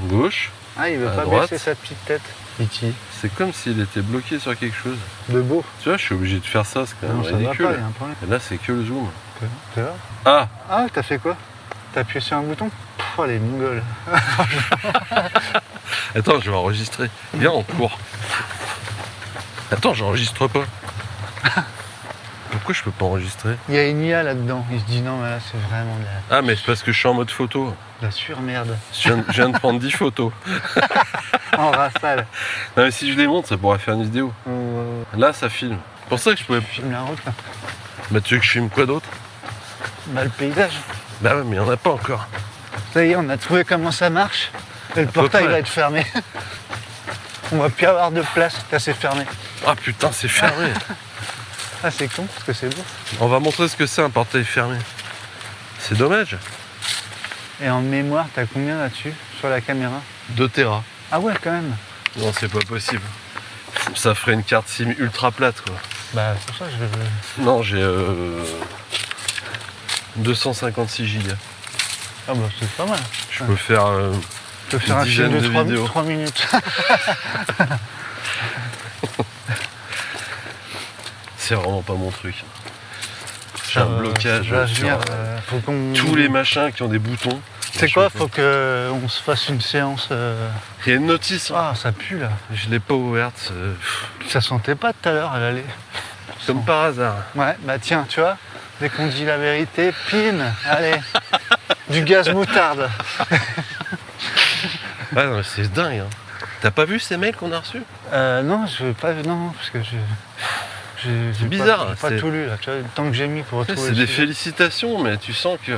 Gauche, il veut À pas droite. baisser sa petite tête. Iti. c'est comme s'il était bloqué sur quelque chose. De beau. Tu vois, je suis obligé de faire ça, c'est quand même Non, ça va ridicule. pas, il y a un problème. Et là, c'est que le zoom. Tu vois? Ah, Ah, t'as fait quoi? T'as appuyé sur un bouton? Oh, les mongols. attends, je vais enregistrer. Viens, on court. Attends, j'enregistre pas. Pourquoi je peux pas enregistrer? Il y a une IA là-dedans. Il se dit non, mais là, c'est vraiment Ah, mais c'est parce que je suis en mode photo. de la surmerde. Je viens de prendre 10 photos. En rafale. Non, mais si je les montre, ça pourrait faire une vidéo. Là, ça filme. C'est pour ça que je pouvais... Filme la route, là. Bah, tu veux que je filme quoi d'autre? Bah, le paysage. Bah ouais, mais il y en a pas encore. Ça y est, on a trouvé comment ça marche. Et le portail près. va être fermé. On va plus avoir de place. Là, c'est fermé. Ah putain, c'est fermé. Ah, c'est con, parce que c'est beau. On va montrer ce que c'est un portail fermé. C'est dommage. Et en mémoire, t'as combien là-dessus, sur la caméra? 2 Tera. Ah ouais, quand même. Non, c'est pas possible. Ça ferait une carte SIM ultra plate, quoi. Bah, c'est pour ça que je... Non, j'ai 256 gigas. Ah bah, c'est pas mal. Je peux faire... Je peux faire un film dizaine de de 3, vidéos. 3 minutes. C'est vraiment pas mon truc. J'ai un blocage va sur venir, faut qu'on... tous les machins qui ont des boutons. C'est quoi? Faut qu'on se fasse une séance... Il y a une notice. Ah, ça pue, là. Je l'ai pas ouverte. Ça sentait pas tout à l'heure, elle allait. Comme par hasard. Ouais, bah tiens, tu vois, dès qu'on dit la vérité, pin, allez, du gaz moutarde. Ah non, mais c'est dingue. Hein. T'as pas vu ces mails qu'on a reçus? Non, je veux pas, non, parce que j'ai bizarre, pas, j'ai pas c'est- tout lu, là, tu vois, le temps que j'ai mis pour C'est retrouver des le sujet. félicitations, mais tu sens que...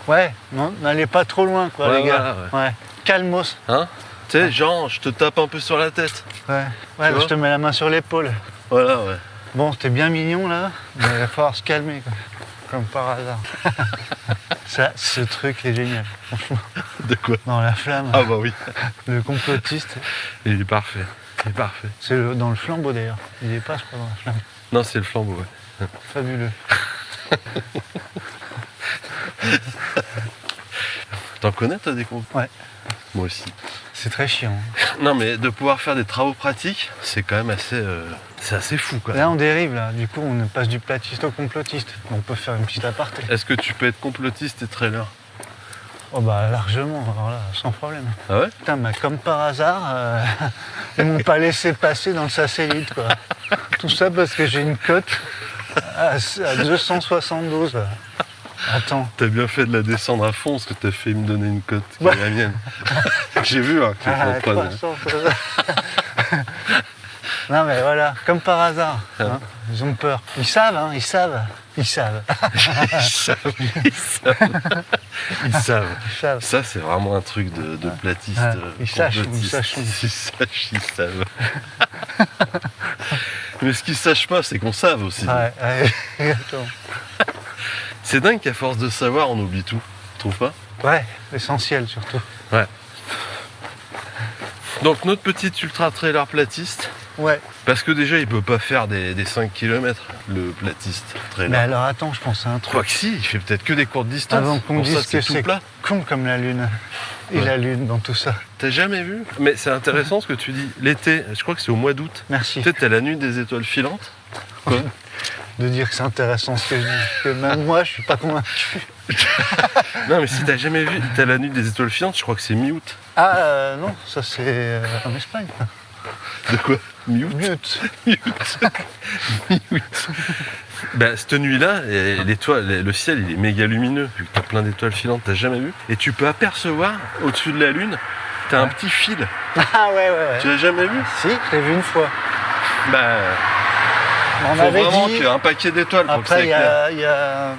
Ouais, non, n'allez pas trop loin, quoi, Ouais, les gars. voilà, Ouais, calmos. Hein? Tu sais, genre, je te tape un peu sur la tête. Ouais, ouais, vois je te mets la main sur l'épaule. Voilà, ouais. Bon, t'es bien mignon, là, mais il va falloir se calmer, quoi. comme par hasard. Ça, ce truc est génial, franchement. De quoi? Dans La Flamme, Ah bah oui, le complotiste, il est parfait. Il est parfait. c'est dans le flambeau d'ailleurs. Il est pas, je crois, dans La Flamme. Non, c'est le flambeau, ouais. Fabuleux. T'en connais, toi, des comptes? Ouais. Moi aussi. C'est très chiant. Non, mais de pouvoir faire des travaux pratiques, c'est quand même assez... c'est assez fou, quoi. Là, on dérive, là. Du coup, on passe du platiste au complotiste. On peut faire une petite aparté. Est-ce que tu peux être complotiste et trailer? Oh bah largement, alors là, sans problème. Ah ouais? Putain, bah, comme par hasard, ils m'ont pas laissé passer dans le satellite, quoi. Tout ça parce que j'ai une cote à 272. Attends. T'as bien fait de la descendre à fond, parce que t'as fait me donner une cote qui Ouais. est la mienne. J'ai vu, hein, que Ah, je m'en prenais. 300. Non mais voilà, comme par hasard. Hein. Ils ont peur. Ils savent, hein, ils savent. Ils savent. Ils savent. Ils savent. Ils savent. Ils savent. Ça, c'est vraiment un truc de platiste. Ah, ils sachent, complotiste. ils sachent. Ils sachent, ils savent. Mais ce qu'ils sachent pas, c'est qu'on savent aussi. Ouais, exactement. C'est dingue qu'à force de savoir, on oublie tout. Tu trouves pas? Ouais, l'essentiel surtout. Ouais. Donc notre petit ultra trailer platiste, Ouais. parce que déjà il peut pas faire des 5 km le platiste trailer. Mais alors attends, je pense à un truc. Quoi que si, il fait peut-être que des courtes distances. Avant qu'on Pour dise ça, que tout c'est plat. con comme la lune. Et Ouais. la lune dans tout ça. T'as jamais vu? Mais c'est intéressant ce que tu dis. L'été, je crois que c'est au mois d'août. Merci Peut-être t'as la nuit des étoiles filantes. Quoi? de dire que c'est intéressant ce que je dis. Que même moi, je suis pas convaincu. Non mais si t'as jamais vu, t'as la nuit des étoiles filantes, je crois que c'est mi-août. Ah non, ça c'est en Espagne. De quoi? Mi-août? Mute. Bah, cette nuit-là, le ciel il est méga lumineux, vu que t'as plein d'étoiles filantes, t'as jamais vu. Et tu peux apercevoir, au-dessus de la lune, t'as un petit fil. Ah ouais, ouais, ouais. Tu l'as jamais vu? Si, je l'ai vu une fois. Bah, On faut avait vraiment dit. qu'il y ait un paquet d'étoiles pour que ça Après, éclaire. il y a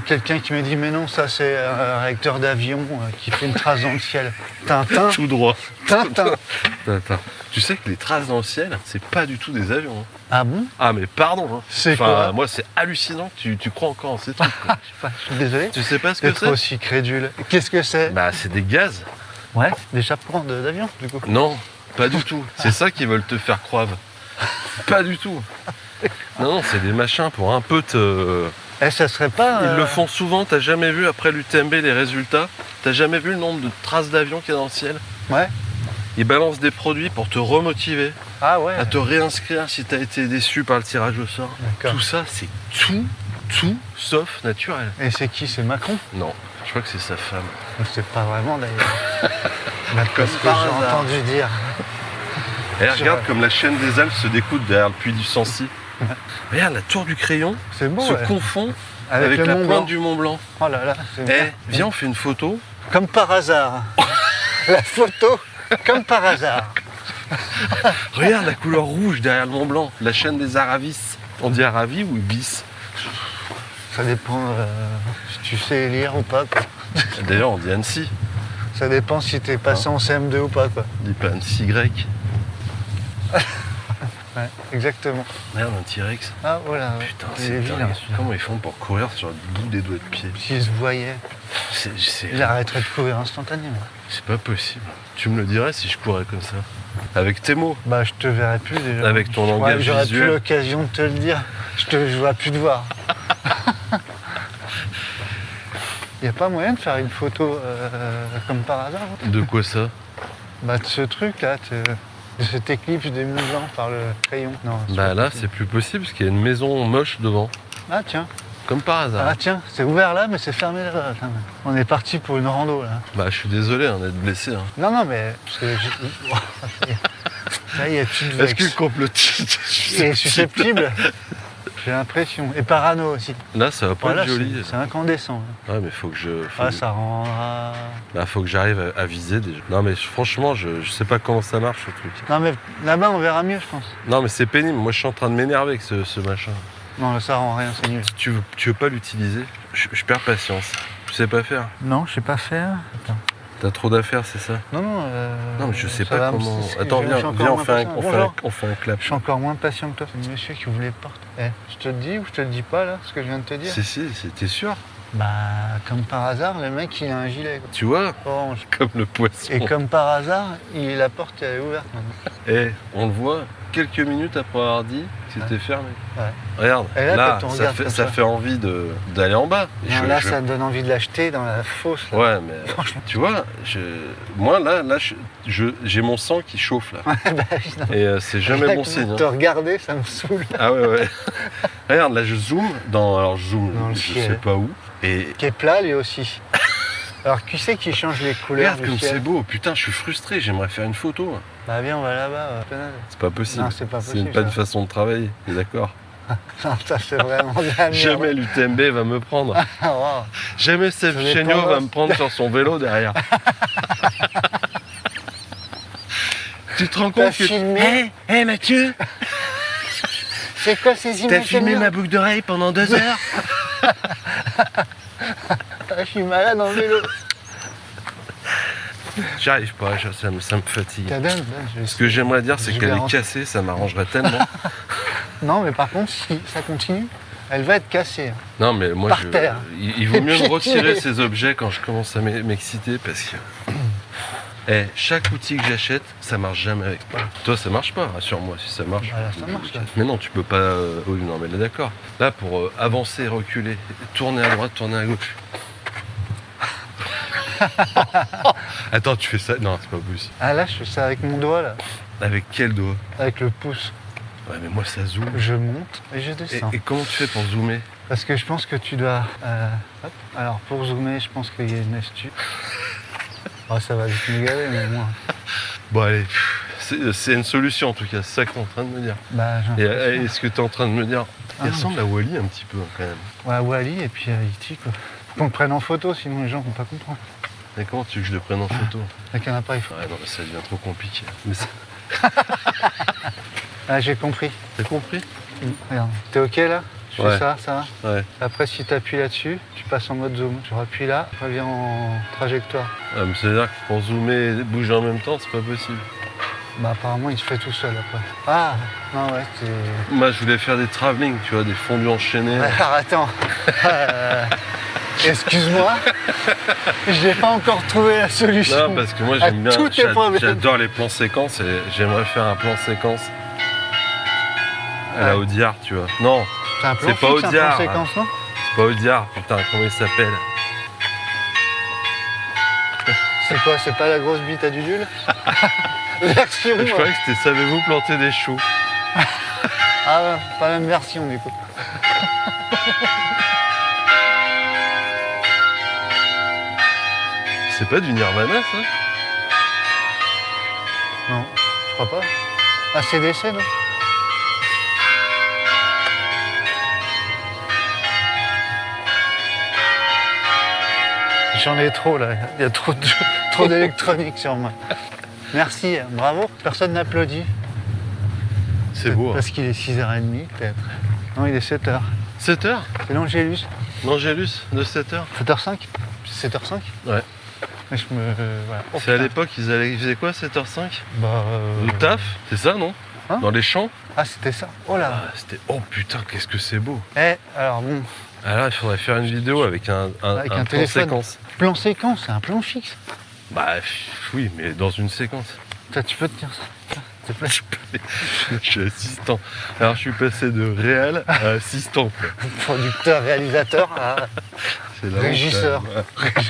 quelqu'un qui me dit mais non, ça c'est un réacteur d'avion qui fait une trace dans le ciel. Tintin, Tout droit. Tintin. Attends. Tu sais que les traces dans le ciel, c'est pas du tout des avions. hein. Ah bon? Ah mais pardon. hein. C'est quoi? Moi c'est hallucinant que tu crois encore en ces trucs. quoi. Je suis désolé Tu sais pas ce que d'être c'est? aussi crédule. Qu'est-ce que c'est? Bah c'est des gaz. Ouais, des chapeaux d'avion du coup. Non, pas du tout. C'est ça qu'ils veulent te faire croire. Pas du tout. Non, c'est des machins pour un peu te... Eh, ça serait pas. Ils le font souvent, t'as jamais vu après l'UTMB les résultats? T'as jamais vu le nombre de traces d'avions qu'il y a dans le ciel? Ouais. Ils balancent des produits pour te remotiver, Ah ouais. à te réinscrire si t'as été déçu par le tirage au sort. D'accord. Tout ça, c'est tout sauf naturel. Et c'est qui? C'est Macron? Non, je crois que c'est sa femme. C'est pas vraiment d'ailleurs. D'après ce que par j'ai hasard. entendu dire. Et Sur- regarde comme la chaîne des Alpes se découte derrière le puits du Sancy. Regarde, la tour du Crayon C'est beau, se ouais. confond Avec avec le la Mont pointe Blanc. du Mont Blanc. Oh là là, c'est Eh, viens, on fait une photo. comme par hasard. La photo, comme par hasard. Regarde la couleur rouge derrière le Mont Blanc, la chaîne des Aravis. On dit Aravis ou Bis? Ça dépend si tu sais lire ou pas. Quoi. D'ailleurs, on dit Annecy. Ça dépend si t'es passé en CM2 ou pas. Quoi. On dit pas Annecy grec. Ouais, exactement. Merde, un T-Rex. Ah voilà. ouais. Putain, Il est c'est vilain, dingue. celui-là. Comment ils font pour courir sur le bout des doigts de pied? S'il se voyait, C'est il arrêterait de courir instantanément. pas possible. Tu me le dirais si je courais comme ça. Avec tes mots. Bah je te verrais plus déjà. Avec ton langage J'aurais visuel. plus l'occasion de te le dire. Je vois plus te voir. Y a pas moyen de faire une photo comme par hasard? Hein De quoi ça? Bah de ce truc là, de cette éclipse des Mont Blanc par le crayon. Non. Bah pas là, possible. c'est plus possible parce qu'il y a une maison moche devant. Ah tiens. Comme par hasard. Ah tiens, c'est ouvert là mais c'est fermé là-bas. Attends, on est parti pour une rando là. Bah je suis désolé hein, d'être blessé. Hein. Non non mais parce que ça y est, tu te Est-ce que le vexes. complotiste Et susceptible. J'ai l'impression. Et parano aussi. Là, ça va pas Voilà, être joli. c'est incandescent. là. Ouais, mais faut que Ah ça rendra. faut que j'arrive à viser déjà. Non, mais franchement, je sais pas comment ça marche ce truc. Non mais là-bas on verra mieux je pense. Non, mais c'est pénible. Moi, je suis en train de m'énerver avec ce machin. Non là ça rend rien, c'est nul. Tu veux pas l'utiliser? Je perds patience. Je sais pas faire. Non, je sais pas faire. Attends. T'as trop d'affaires, c'est ça? Non, non. Non, mais je sais ça pas va, comment. c'est- Attends, je viens, suis encore viens, moins patient. Bonjour. on fait un clap. Je suis encore moins patient que toi. C'est le monsieur qui ouvre les portes. Je te le dis ou je te le dis pas là, ce que je viens de te dire? Si, t'es sûr? Bah, comme par hasard, le mec il a un gilet quoi. Tu vois? Orange. Comme le poisson. Et comme par hasard, la porte elle est ouverte maintenant. On le voit quelques minutes après avoir dit que c'était fermé. Ouais. Regarde, Et là, là, quand on ça regarde fait, comme ça ça. fait envie d'aller en bas. Et Non, là, ça te donne envie de l'acheter dans la fosse. Là. Ouais, mais Franchement. tu vois, moi là j'ai mon sang qui chauffe là. Bah oui, non. Et c'est jamais Là, bon signe. hein. Te regarder, ça me saoule. Ah ouais. Regarde, là je zoome alors je zoome, Dans le je ciel. sais pas où. Et Qui est plat lui aussi. Alors qui c'est qui change les couleurs regarde du comme ciel? c'est beau. Putain, je suis frustré. J'aimerais faire une photo. Bah viens, on va là-bas. Penade. C'est pas possible. Non, c'est pas possible, pas une ça. façon de travailler. T'es d'accord? Non, ça c'est vraiment de la merde. Jamais l'UTMB va me prendre. Ah, wow. Jamais Seb Ça dépend, Chéniaud va hein. me prendre sur son vélo derrière. Tu te rends T'as compte que... filmé Hé Mathieu, C'est quoi ces images? t'as filmé de ma merde boucle d'oreille pendant 2 heures? Je suis malade en vélo. J'arrive pas, ça me fatigue. T'as donne, Ce que j'aimerais dire, c'est Je qu'elle vais est rentrer. cassée, ça m'arrangerait tellement. Non, mais par contre, si ça continue, elle va être cassée. Non, mais moi, Par terre. il vaut mieux me Piétiner. retirer ces objets quand je commence à m'exciter parce que. Chaque outil que j'achète, ça marche jamais avec moi. Toi, ça marche pas, rassure-moi si ça marche. Voilà, ça marche, là. Mais non, tu peux pas. Oui, non, mais là, d'accord. Là, pour avancer, reculer, tourner à droite, tourner à gauche. Attends, tu fais ça? Non, c'est pas possible. Ah là, je fais ça avec mon doigt, là. Avec quel doigt? Avec le pouce. Ouais, mais moi, ça zoome. Je monte et je Et, descends. et comment tu fais pour zoomer? Parce que je pense que tu dois... hop. Alors, pour zoomer, je pense qu'il y a une astuce. Oh, ça va vite me gaver, mais moi... Bon, allez. C'est une solution, en tout cas. C'est ça que t'es en train de me dire. Bah, j'ai Et l'impression. est-ce que t'es en train de me dire... Il Ah, ressemble à Wally un petit peu, quand même. Ouais, Wally et puis E.T. quoi. Faut qu'on le prenne en photo, sinon les gens vont pas comprendre. Mais comment tu veux que je le prenne en photo? Avec un appareil photo. Ouais, non, mais ça devient trop compliqué. Mais Ah, j'ai compris. t'as compris? Regarde. T'es OK, là? Je fais Ouais. ça. Ouais. Après, si tu appuies là-dessus, tu passes en mode zoom. Tu appuies là, reviens en trajectoire. Ah, mais c'est-à-dire que pour zoomer et bouger en même temps, c'est pas possible. Bah, apparemment, il se fait tout seul après. Ah, non, ouais, c'est... Moi, je voulais faire des travelling, tu vois, des fondus enchaînés. Alors, attends. Excuse-moi. Je n'ai pas encore trouvé la solution. Non, parce que moi, à j'aime bien. tous tes problèmes. J'adore les plans séquences et j'aimerais faire un plan séquence à la Ouais. Audiard, tu vois. Non, C'est un plan c'est pas fixe, un Audiard, plan séquence, non? c'est pas Audiard, putain, comment il s'appelle? C'est quoi? C'est pas la grosse bite à Dudule? Version. Je croyais que c'était Savez-vous planter des choux? Ah ouais, pas la même version du coup. C'est pas du Nirvana, ça? Non, je crois pas. Ah, CDC, non? J'en ai trop là, il y a trop d'électronique sur moi. Merci, bravo. Personne n'applaudit. C'est beau. Hein. Parce qu'il est 6h30 peut-être. Non, il est 7h. 7h? C'est l'Angélus. L'Angélus de 7h? 7h05? 7h05? Ouais. Mais je me... voilà. Oh, C'est à putain. l'époque, ils faisaient quoi, 7h05? Bah, Le taf, c'est ça, non? Hein Dans les champs? Ah, c'était ça. Oh là. Ah, c'était... Oh putain, qu'est-ce que c'est beau! Alors bon, Ah là, il faudrait faire une vidéo avec un Avec un plan téléphone. séquence. plan séquence, c'est un plan fixe. Bah oui, mais dans une séquence. Toi, tu peux te dire ça, s'il te plaît. Je suis assistant. Alors je suis passé de réal à assistant. Quoi. Producteur, réalisateur, C'est la honte, Régisseur. quand même.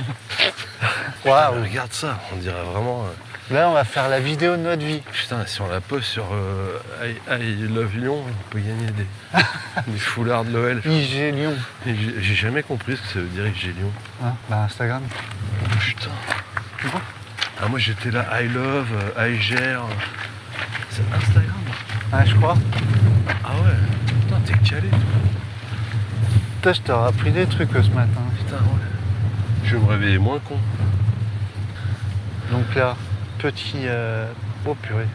waouh. Regarde ça, on dirait vraiment... Là, on va faire la vidéo de notre vie. Putain, si on la pose sur I Love Lyon, on peut gagner des foulards de l'OL. IG Lyon. Et j'ai jamais compris ce que ça veut dire IG Lyon. Hein, bah, Instagram. Putain. Ah moi j'étais là, I Love, I Gère. C'est Instagram. Ouais, je crois. Ah ouais. Putain, t'es calé toi. Putain, je t'aurais appris des trucs ce matin. Putain, ouais. Je vais me réveiller moins con. Donc là, petit... Oh purée.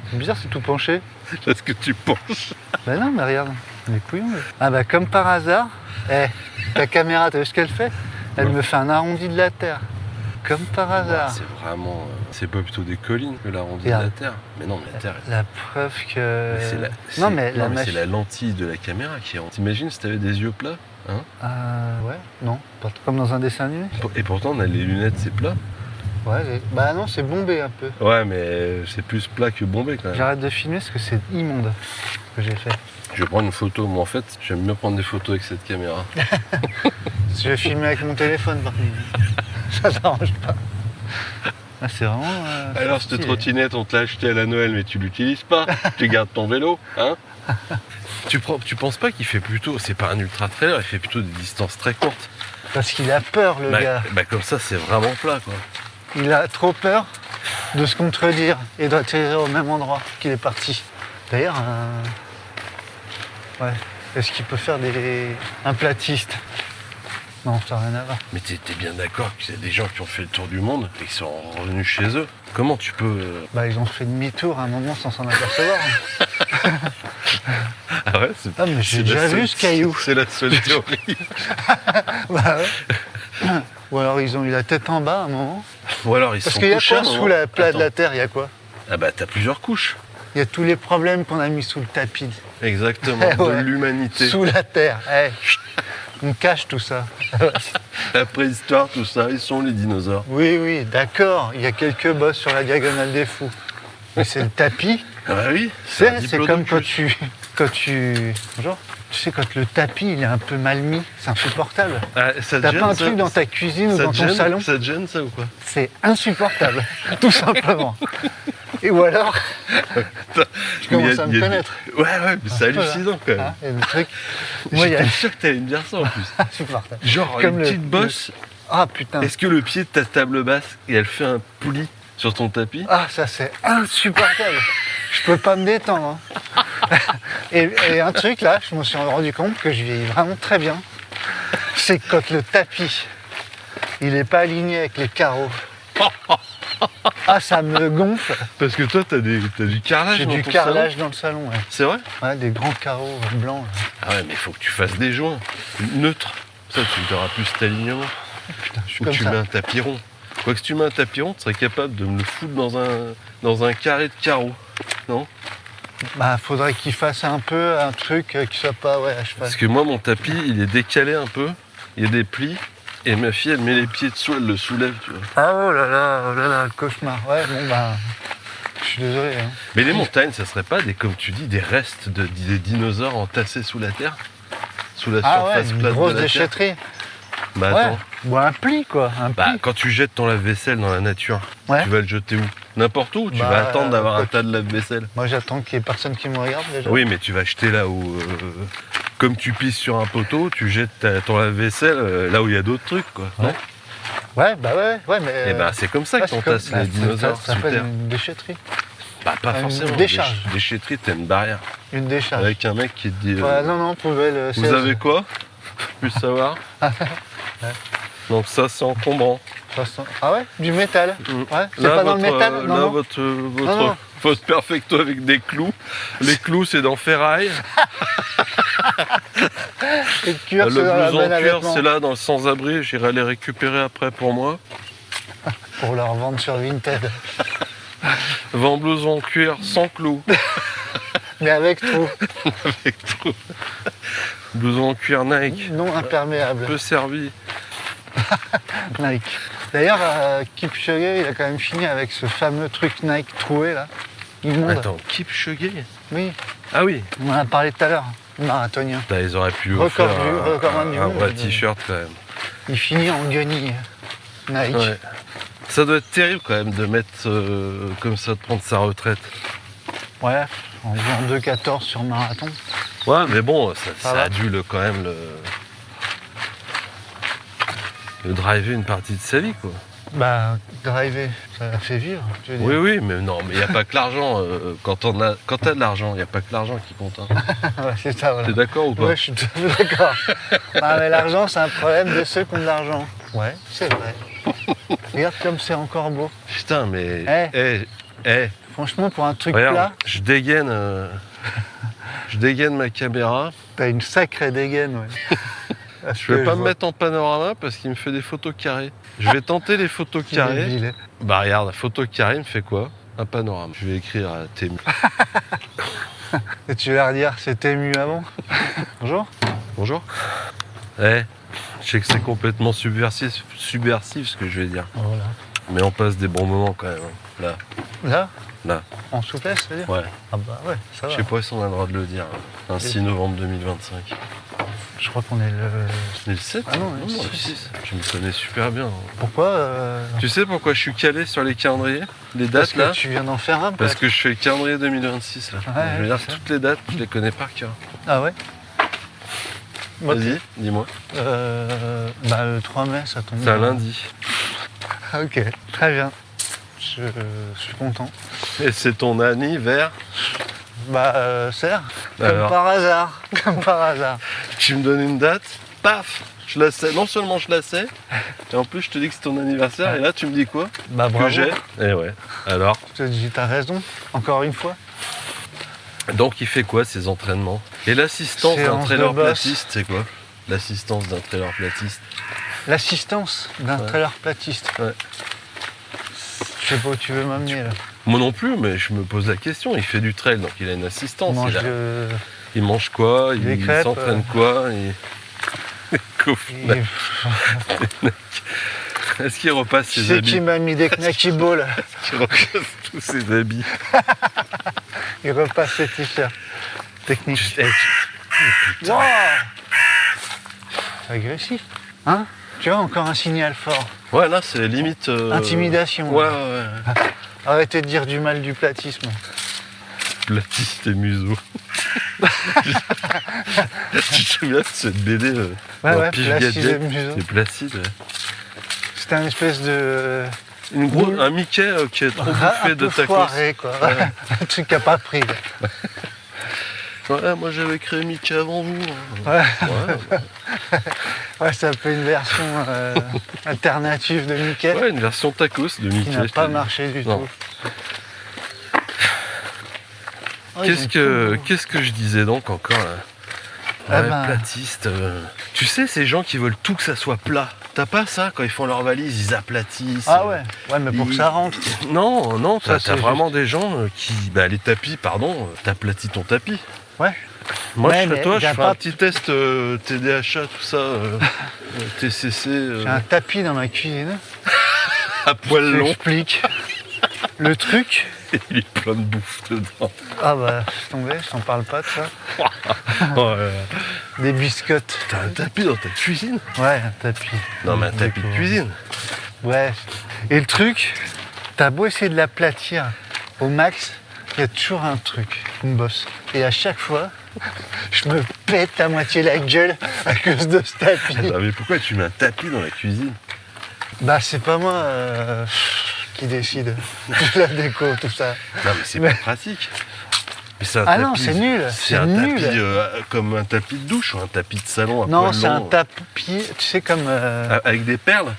C'est bizarre, c'est tout penché. Parce que tu penses. Bah non, mais regarde. Les couillons. Là. Ah bah comme par hasard. Ta caméra, t'as vu ce qu'elle fait? Elle Ouais. me fait un arrondi de la Terre. comme par hasard. C'est vraiment. C'est pas plutôt des collines que l'arrondi de Regarde. la Terre. Mais non, mais la Terre. La preuve que... Mais c'est la, Non, mais c'est- la mais c'est machine... la lentille de la caméra qui est. T'imagines si t'avais des yeux plats, hein? Ouais, non, pas comme dans un dessin animé. Et pourtant, on a les lunettes, c'est plat. Ouais, bah non, c'est bombé un peu. Ouais, mais c'est plus plat que bombé quand même. J'arrête de filmer parce que c'est immonde ce que j'ai fait. Je vais prendre une photo. Moi, en fait, j'aime bien prendre des photos avec cette caméra. Je vais filmer avec mon téléphone par contre. Ça t'arrange pas. Ah, c'est vraiment... Alors, cette stylé. trottinette, on te l'a achetée à la Noël, mais tu l'utilises pas. Tu gardes ton vélo, hein? Tu penses pas qu'il fait plutôt. C'est pas un ultra trailer, il fait plutôt des distances très courtes. Parce qu'il a peur, le gars. Bah, comme ça, c'est vraiment plat, quoi. Il a trop peur de se contredire et d'atterrir au même endroit qu'il est parti. D'ailleurs, ouais. Est-ce qu'il peut faire un platiste? Non, ça n'a rien à voir. Mais t'es bien d'accord qu'il y a des gens qui ont fait le tour du monde et qui sont revenus chez eux. Comment tu peux. Bah, ils ont fait demi-tour à un moment sans s'en apercevoir. Ah ouais, c'est Ah, mais j'ai c'est déjà la vu seule- ce caillou. C'est la seule théorie. Bah ouais. Ou alors ils ont eu la tête en bas à un moment. Ou alors ils se Parce sont qu'il y a couchés quoi un sous moment. la plat de Attends. la terre? Il y a quoi? Ah bah t'as plusieurs couches. Il y a tous les problèmes qu'on a mis sous le tapis. Exactement. Eh ouais. De l'humanité. Sous la terre. Eh, chut, on cache tout ça. La préhistoire, tout ça, ils sont les dinosaures. Oui, oui, d'accord. Il y a quelques bosses sur la diagonale des fous. Mais c'est le tapis. Ah bah oui. C'est un comme quand diplodocus. Bonjour. Tu sais, quand le tapis il est un peu mal mis, c'est insupportable. Ah, ça te T'as gêne, pas un ça truc dans ta cuisine ou Ça dans te ton gêne salon? Ça te gêne ça ou quoi? C'est insupportable, tout simplement. Et ou alors, tu commences à me connaître. Ouais, mais c'est Un peu, hallucinant quand même. Hein, il y a des trucs. Moi, il y a J'étais sûr que t'allais me dire ça en plus. insupportable. Genre Comme une le- petite bosse. Ah putain. Est-ce que le pied de ta table basse et elle fait un pli sur ton tapis? Ah, ça c'est insupportable. Je peux pas me détendre. Hein. Et un truc là, je me suis rendu compte que je vieillis vraiment très bien. C'est que quand le tapis, il est pas aligné avec les carreaux. Ah, ça me gonfle. Parce que toi t'as du carrelage J'ai dans du ton carrelage salon. dans le salon. Ouais. C'est vrai? Ouais, des grands carreaux blancs. Là. Ah ouais, mais il faut que tu fasses des joints neutres. Ça, tu n'auras plus cet alignement. Putain, je suis Ou comme tu ça. mets un tapis rond. Quoi que si tu mets un tapis rond, tu serais capable de me le foutre dans un carré de carreaux. Non? Bah, faudrait qu'il fasse un peu un truc qui soit pas à cheval. Parce que moi, mon tapis, il est décalé un peu. Il y a des plis. Et ma fille, elle met les pieds dessous, elle le soulève, tu vois. Ah oh là là, le cauchemar. Ouais, bon bah, je suis désolé. Hein. Mais les montagnes, ça serait pas comme tu dis, des restes des dinosaures entassés sous la terre? Sous la Ah ouais, surface une plate grosse de la terre? déchetterie. Bah Ouais. attends. Bon, un pli quoi, un Bah, pli. quand tu jettes ton lave-vaisselle dans la nature, Ouais. tu vas le jeter où? N'importe où? Tu Bah, vas attendre d'avoir un quoi tas de lave-vaisselle? Moi j'attends qu'il y ait personne qui me regarde déjà. Oui, mais tu vas jeter là où... comme tu pisses sur un poteau, tu jettes ton lave-vaisselle là où il y a d'autres trucs, quoi. Ouais. Non? Ouais, bah ouais, mais. Et bah c'est comme ça que ouais, c'est t'entasses comme- les bah, dinosaures ça sous s'appelle terre. une déchetterie. Bah pas une forcément. décharge. Déchetterie, t'as une barrière. Une décharge. Avec un mec qui te dit... Ouais, non, poubelle. vous 16. avez quoi? Plus savoir. Donc ça c'est encombrant. 60. Ah ouais, du métal. Mm. Ouais, c'est pas dans le métal. là, Non, non. votre perfecto avec des clous. Les clous c'est dans ferraille. Et le cuir, Le c'est dans la blouson benne à cuir vêtements. c'est là dans le sans-abri. J'irai les récupérer après pour moi. Pour leur vendre sur Vinted. Vent blouson cuir sans clous. Mais avec tout. Avec tout. Blouson cuir Nike. Non imperméable. Peu servi. Nike. D'ailleurs, Kipchoge, il a quand même fini avec ce fameux truc Nike troué là. Immonde. Attends, Kipchoge? Oui, Ah oui. on en a parlé tout à l'heure. Marathonien. Bah, ils auraient pu lui Record offrir du- record du un monde. vrai t-shirt quand même. Il finit en guenille. Nike. Ouais. Ça doit être terrible quand même de mettre comme ça, de prendre sa retraite. Ouais, en faisant 2,14 sur marathon. Ouais, mais bon, ça va. a dû quand même le driver une partie de sa vie, quoi. Bah, driver, ça l'a fait vivre. Tu veux dire. Oui, oui, mais non, mais il n'y a pas que l'argent. Quand t'as de l'argent, il n'y a pas que l'argent qui compte. Hein. Ouais, c'est ça, voilà. T'es d'accord ou pas? Ouais, je suis tout à fait d'accord. Non, mais l'argent, c'est un problème de ceux qui ont de l'argent. Ouais, c'est vrai. Regarde comme c'est encore beau. Putain, mais... Franchement, pour un truc Regarde, plat, je dégaine ma caméra. t'as une sacrée dégaine, ouais. Je vais pas me mettre en panorama parce qu'il me fait des photos carrées. Je vais tenter les photos carrées. Bah regarde, photo carrée me fait quoi? Un panorama. Je vais écrire à Tému. Et tu vas redire, c'était mieux avant. Bonjour. Bonjour. Je sais que c'est complètement subversif ce que je vais dire. Voilà. Mais on passe des bons moments quand même. Là. Là Là. En souplesse, c'est-à-dire? Ouais. Ah bah ouais, ça va. Je sais pas si on a le droit de le dire. Un 6 novembre 2025. Je crois qu'on est le... C'est le 7? Ah non, le le 6. Je me connais super bien. Pourquoi Tu sais pourquoi je suis calé sur les calendriers? Les Parce dates que là? tu viens d'en faire un, Parce peut-être. que je fais le calendrier 2026 là. Ouais, Je veux dire, c'est ça. toutes les dates, je les connais par cœur. Ah ouais? Vas-y, dis-moi. Bah le 3 mai, ça tombe. C'est un lundi. Ah, ok, très bien. Je suis content. Et c'est ton anniversaire. Bah serre. Comme Alors, par hasard. Comme par hasard. tu me donnes une date, paf, je la sais. Non seulement je la sais, et en plus je te dis que c'est ton anniversaire, Ouais. et là tu me dis quoi? Bah bravo. Que j'ai. Et ouais. Alors, Je te dis, t'as raison. Encore une fois. donc il fait quoi ces entraînements? Et l'assistance d'un Séance de trailer boss. platiste, c'est quoi? L'assistance d'un trailer platiste. L'assistance d'un Ouais. trailer platiste. Ouais. Je sais pas où tu veux m'amener là. Moi non plus, mais je me pose la question. Il fait du trail, donc il a une assistance. Mange Il mange quoi? Des Il crêpes, s'entraîne quoi? Qu'au final, est-ce qu'il repasse Tu ses sais habits? qui m'a mis des knacky balls? Il repasse tous ses habits. Il repasse ses t-shirts. Technique. Putain. Wow, agressif. Hein? Tu vois, encore un signal fort. Ouais, là c'est limite. Intimidation. Ouais, ouais. Arrêtez de dire du mal du platisme. Platiste et museau. Tu te souviens de cette BD Ouais, dans ouais, Pif Placide Gadget? et Museau. C'est Placide. Ouais. C'était un espèce de... Un Mickey qui est trop bouffé un de peu tacos. foiré, quoi. Ouais. Un truc qui a pas pris. Ouais, moi j'avais créé Mickey avant vous. Hein. Ouais. Ouais, Ouais, c'est un peu une version alternative de Mickey ouais, une version tacos de Mickey. qui n'a je pas te dis. marché du Non. tout. Oh, ils ont tout. Qu'est-ce que je disais donc encore là? Ah Ouais, ben. platiste. Tu sais, ces gens qui veulent tout que ça soit plat. T'as pas ça quand ils font leur valise, ils aplatissent. Ah ouais, ouais, mais pour que ils- ça rentre. Non, non, Ça, t'as c'est vraiment des gens qui. Bah, les tapis, pardon, t'aplatis ton tapis. Ouais. Moi, Ouais, je mais serais toi, y je a ferais un pas- petit test TDHA, tout ça, TCC, J'ai un tapis dans ma cuisine. à poil long, J'explique. Le truc. et il est plein de bouffe dedans. Ah bah, laisse tomber, je t'en parle pas de ça. Ouais. Des biscottes. T'as un tapis dans ta cuisine? Ouais, un tapis. Non, mais un tapis de Déco. cuisine. Ouais. Et le truc, t'as beau essayer de l'aplatir au max, il y a toujours un truc qui me bosse. Et à chaque fois, je me pète à moitié la gueule à cause de ce tapis. Ah, mais pourquoi tu mets un tapis dans la cuisine? Bah, c'est pas moi qui décide de la déco, tout ça. Non, mais c'est Mais- pas pratique. Mais c'est un Ah tapis, non, c'est nul, C'est c'est un nul. tapis comme un tapis de douche ou un tapis de salon à Non, poil c'est un long, tapis, tu sais, comme. avec des perles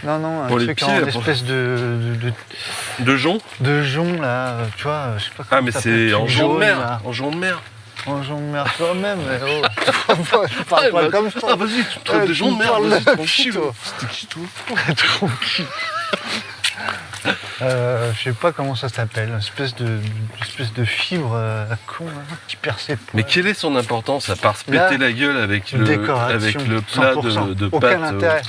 Non, non, un pour les truc pieds, en pour- espèce de jonc. de jonc, là, tu vois, je sais pas Ah, comment mais ça c'est s'appelle, en jonc de jaune, mer. là. En jonc de mer. En jonc de mer toi-même, mais oh. Je parle pas comme ça. Ah, vas-y, tu me traites de tu jonc de me mer, parles vas-y, de tranquille. toi. C'était qui, toi? Tranquille. Je sais pas comment ça s'appelle, une espèce de fibre à con là, qui perce ses poils. Mais quelle est son importance à part se Là, péter la gueule avec Une décoration, avec le plat 100%. de Aucun pâtes intérêt.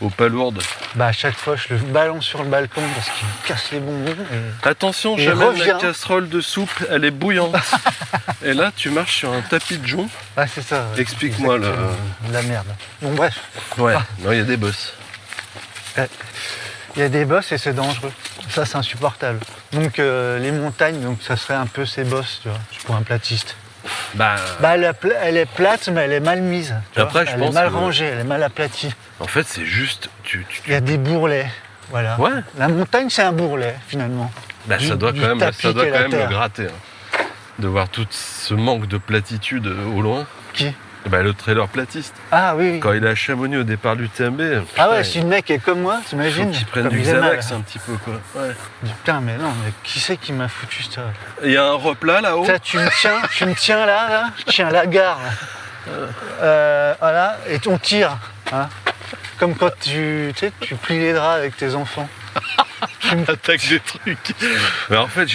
aux palourdes? Bah à chaque fois je le balance sur le balcon parce qu'il me casse les bonbons. Et... Attention, Et j'amène revient. la casserole de soupe, elle est bouillante. Et là, tu marches sur un tapis de jonc. Ah c'est ça. Ouais. Explique-moi le. Exactement. La merde. Bon bref, Ouais, non, il y a des bosses. il y a des bosses et c'est dangereux. Ça c'est insupportable. Donc les montagnes, donc ça serait un peu ces bosses, tu vois, pour un platiste. Bah, Bah elle est plate mais elle est mal mise. tu Après, vois. je elle pense est mal que- rangée, elle est mal aplatie. en fait, c'est juste. Il y a des bourrelets. Voilà. Ouais. La montagne c'est un bourrelet finalement. Bah, Du- ça doit du quand même, tapis ça doit qu'est quand la même le terre. gratter. Hein. De voir tout ce manque de platitude au loin. Qui? Bah, le trailer platiste. Ah oui, oui. Quand il est à Chamonix au départ du TMB. Ah ouais, putain, si le mec est comme moi, il t'imagines faut qu'il prenne comme du il est mal. Xanax un petit peu, quoi. Ouais. Putain, mais non, mais qui c'est qui m'a foutu ça? Il y a un replat là-haut. Ça, tu me tiens là, je tiens la gare. Là. Voilà, et on tire. Hein. Comme quand tu plies les draps avec tes enfants. Attaque des trucs. Mais en fait,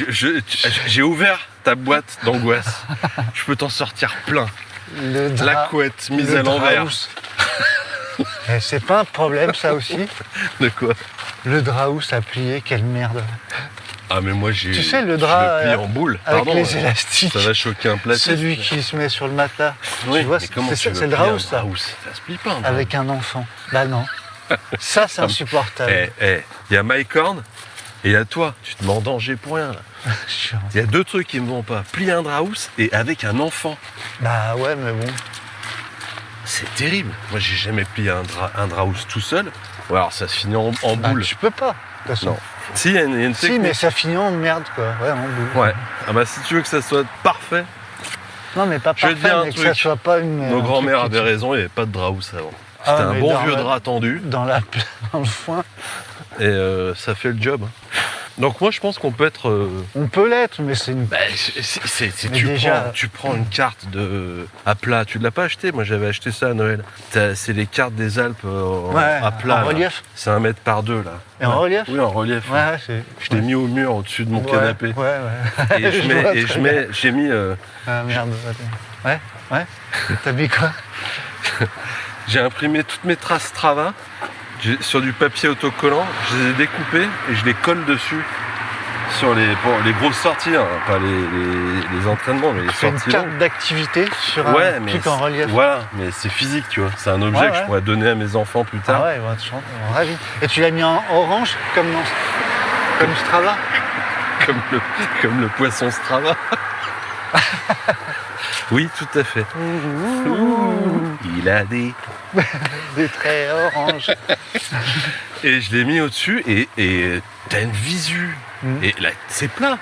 j'ai ouvert ta boîte d'angoisse. Je peux t'en sortir plein. Le drap, La couette mise le à l'envers. draus. Eh, c'est pas un problème ça aussi. De quoi? Le draus à plier, quelle merde. Ah mais moi j'ai. Tu sais, le je drap, plie en boule. Avec Pardon. les élastiques. Ça va choquer un platiste. Celui qui se met sur le matelas. Oui, tu vois, mais comment c'est tu veux le plier draus un ça. draus Ça se plie pas. un draus. Avec un enfant. Bah non. Ça c'est insupportable. Il y a Mike Horn et il y a toi. Tu te mets en danger pour rien là. Chiant. Il y a 2 trucs qui me vont pas. Plier un draus et avec un enfant. Bah ouais, mais bon. C'est terrible. Moi j'ai jamais plié un draus tout seul. Ou alors ça se finit en Bah, boule. tu peux pas. De toute façon. Non. Si, il y a une Si, technique. mais ça finit en merde quoi. Ouais, en boule. Ouais. Ah bah si tu veux que ça soit parfait, Non, mais pas Je vais parfait, te dire un mais que truc. ça soit pas une. nos un grands-mères truc qui avaient raison, il n'y avait pas de draus avant. C'était Ah, un mais bon dans vieux la- drap tendu dans le foin. et ça fait le job. hein. Donc moi je pense qu'on peut être... On peut l'être, mais c'est une. bah, Mais déjà- tu prends une carte à plat, tu ne l'as pas acheté, moi j'avais acheté ça à Noël. C'est les cartes des Alpes Ouais, à plat. en là. relief. C'est 1 mètre par 2 là. Et en relief. Oui, en relief. Ouais, ouais, c'est. Je l'ai mis au mur au-dessus de mon canapé. Ouais, ouais. Et Je vois très bien. j'ai mis... Ah merde. Attends. Ouais. T'as mis quoi? J'ai imprimé toutes mes traces Strava sur du papier autocollant, je les ai découpées et je les colle dessus sur les grosses sorties, hein, pas les entraînements, mais les C'est une sorties carte longues. d'activité sur Ouais, un mais truc en relief. voilà, mais c'est physique, tu vois. C'est un objet Ouais, que je ouais. pourrais donner à mes enfants plus Ah tard. ouais, ravi. Et tu l'as mis en orange comme Strava. Comme le poisson Strava. Oui, tout à fait. Il a des... Des traits orange. Et je l'ai mis au-dessus et t'as une visu. Mhm. Et là, c'est plat.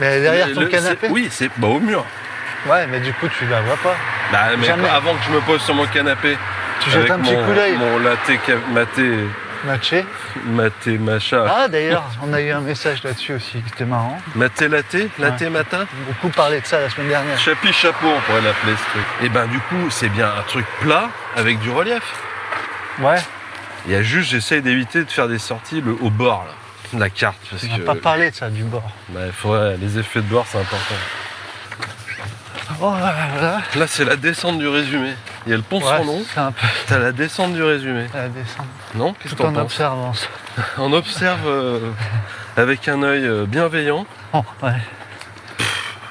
Mais derrière ton Le- canapé. Oui, c'est au mur. Ouais, mais du coup tu la vois pas. Bah, mais Jamais. avant que je me pose sur mon canapé, Tu jettes un petit coup d'œil. mon latte Matché. maté macha, Ah d'ailleurs, on a eu un message là-dessus aussi, c'était marrant. maté latte matin. Beaucoup parlé de ça la semaine dernière. Chapi chapeau, on pourrait l'appeler ce truc. Et ben du coup, c'est bien un truc plat avec du relief. Ouais, Il y a juste, j'essaye d'éviter de faire des sorties au bord là, de la carte parce on n'a que pas parlé de ça du bord. les effets de bord c'est important. Oh voilà. Là, c'est la descente du résumé. Il y a le pont Ouais, sans nom, c'est un peu t'as la descente du résumé. la descente. Non, qu'est-ce que Tout t'en en penses? observant ça. On observe avec un œil bienveillant. Oh, ouais.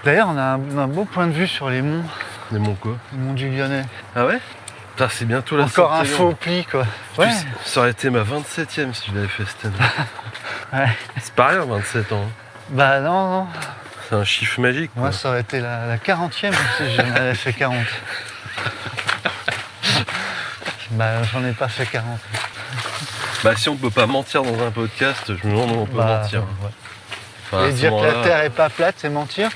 D'ailleurs, on a un beau point de vue sur les monts, Mais mon quoi? le mont du Lyonnais. Ah ouais? Putain, c'est bientôt la Encore un Saint-Élion. faux pli quoi. Tu Ouais. sais, ça aurait été ma 27e si je l'avais fait cette année. Ouais. C'est pas rien, 27 ans. hein. Bah non. C'est un chiffre magique. quoi. Moi ça aurait été la 40e si j'en avais fait 40. Bah j'en ai pas fait 40. Bah si on peut pas mentir dans un podcast, je me demande où on peut Bah, mentir. ouais. Enfin, à Et ce dire que la moment-là- Terre est pas plate, c'est mentir.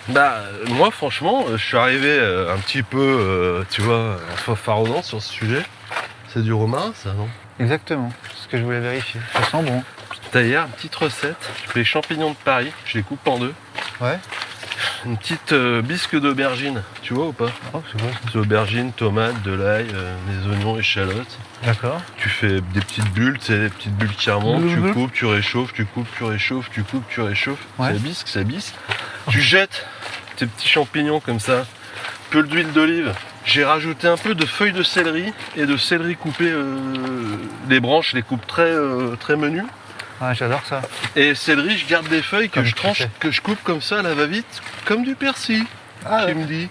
Bah moi franchement, je suis arrivé un petit peu, tu vois, fanfaronnant sur ce sujet. C'est du romarin ça, non? Exactement, c'est ce que je voulais vérifier. Ça sent bon. D'ailleurs, une petite recette. Je fais les champignons de Paris, je les coupe en deux. Ouais. Une petite bisque d'aubergine, tu vois ou pas? Oh, c'est quoi ça? Des aubergines, tomates, de l'ail, des oignons, échalotes. D'accord. Tu fais des petites bulles, tu sais, des petites bulles qui remontent, tu Mhm. coupes, tu réchauffes, tu coupes, tu réchauffes, tu coupes, tu réchauffes. Ouais. Ça bisque. Tu jettes tes petits champignons comme ça, peu d'huile d'olive. J'ai rajouté un peu de feuilles de céleri et de céleri coupé, les branches, je les coupe très menues. Ouais, j'adore ça. Et céleri, je garde des feuilles que Comme je tu tranche, fais. que je coupe comme ça à la va-vite, comme du persil. Ah Tu ouais. me dis.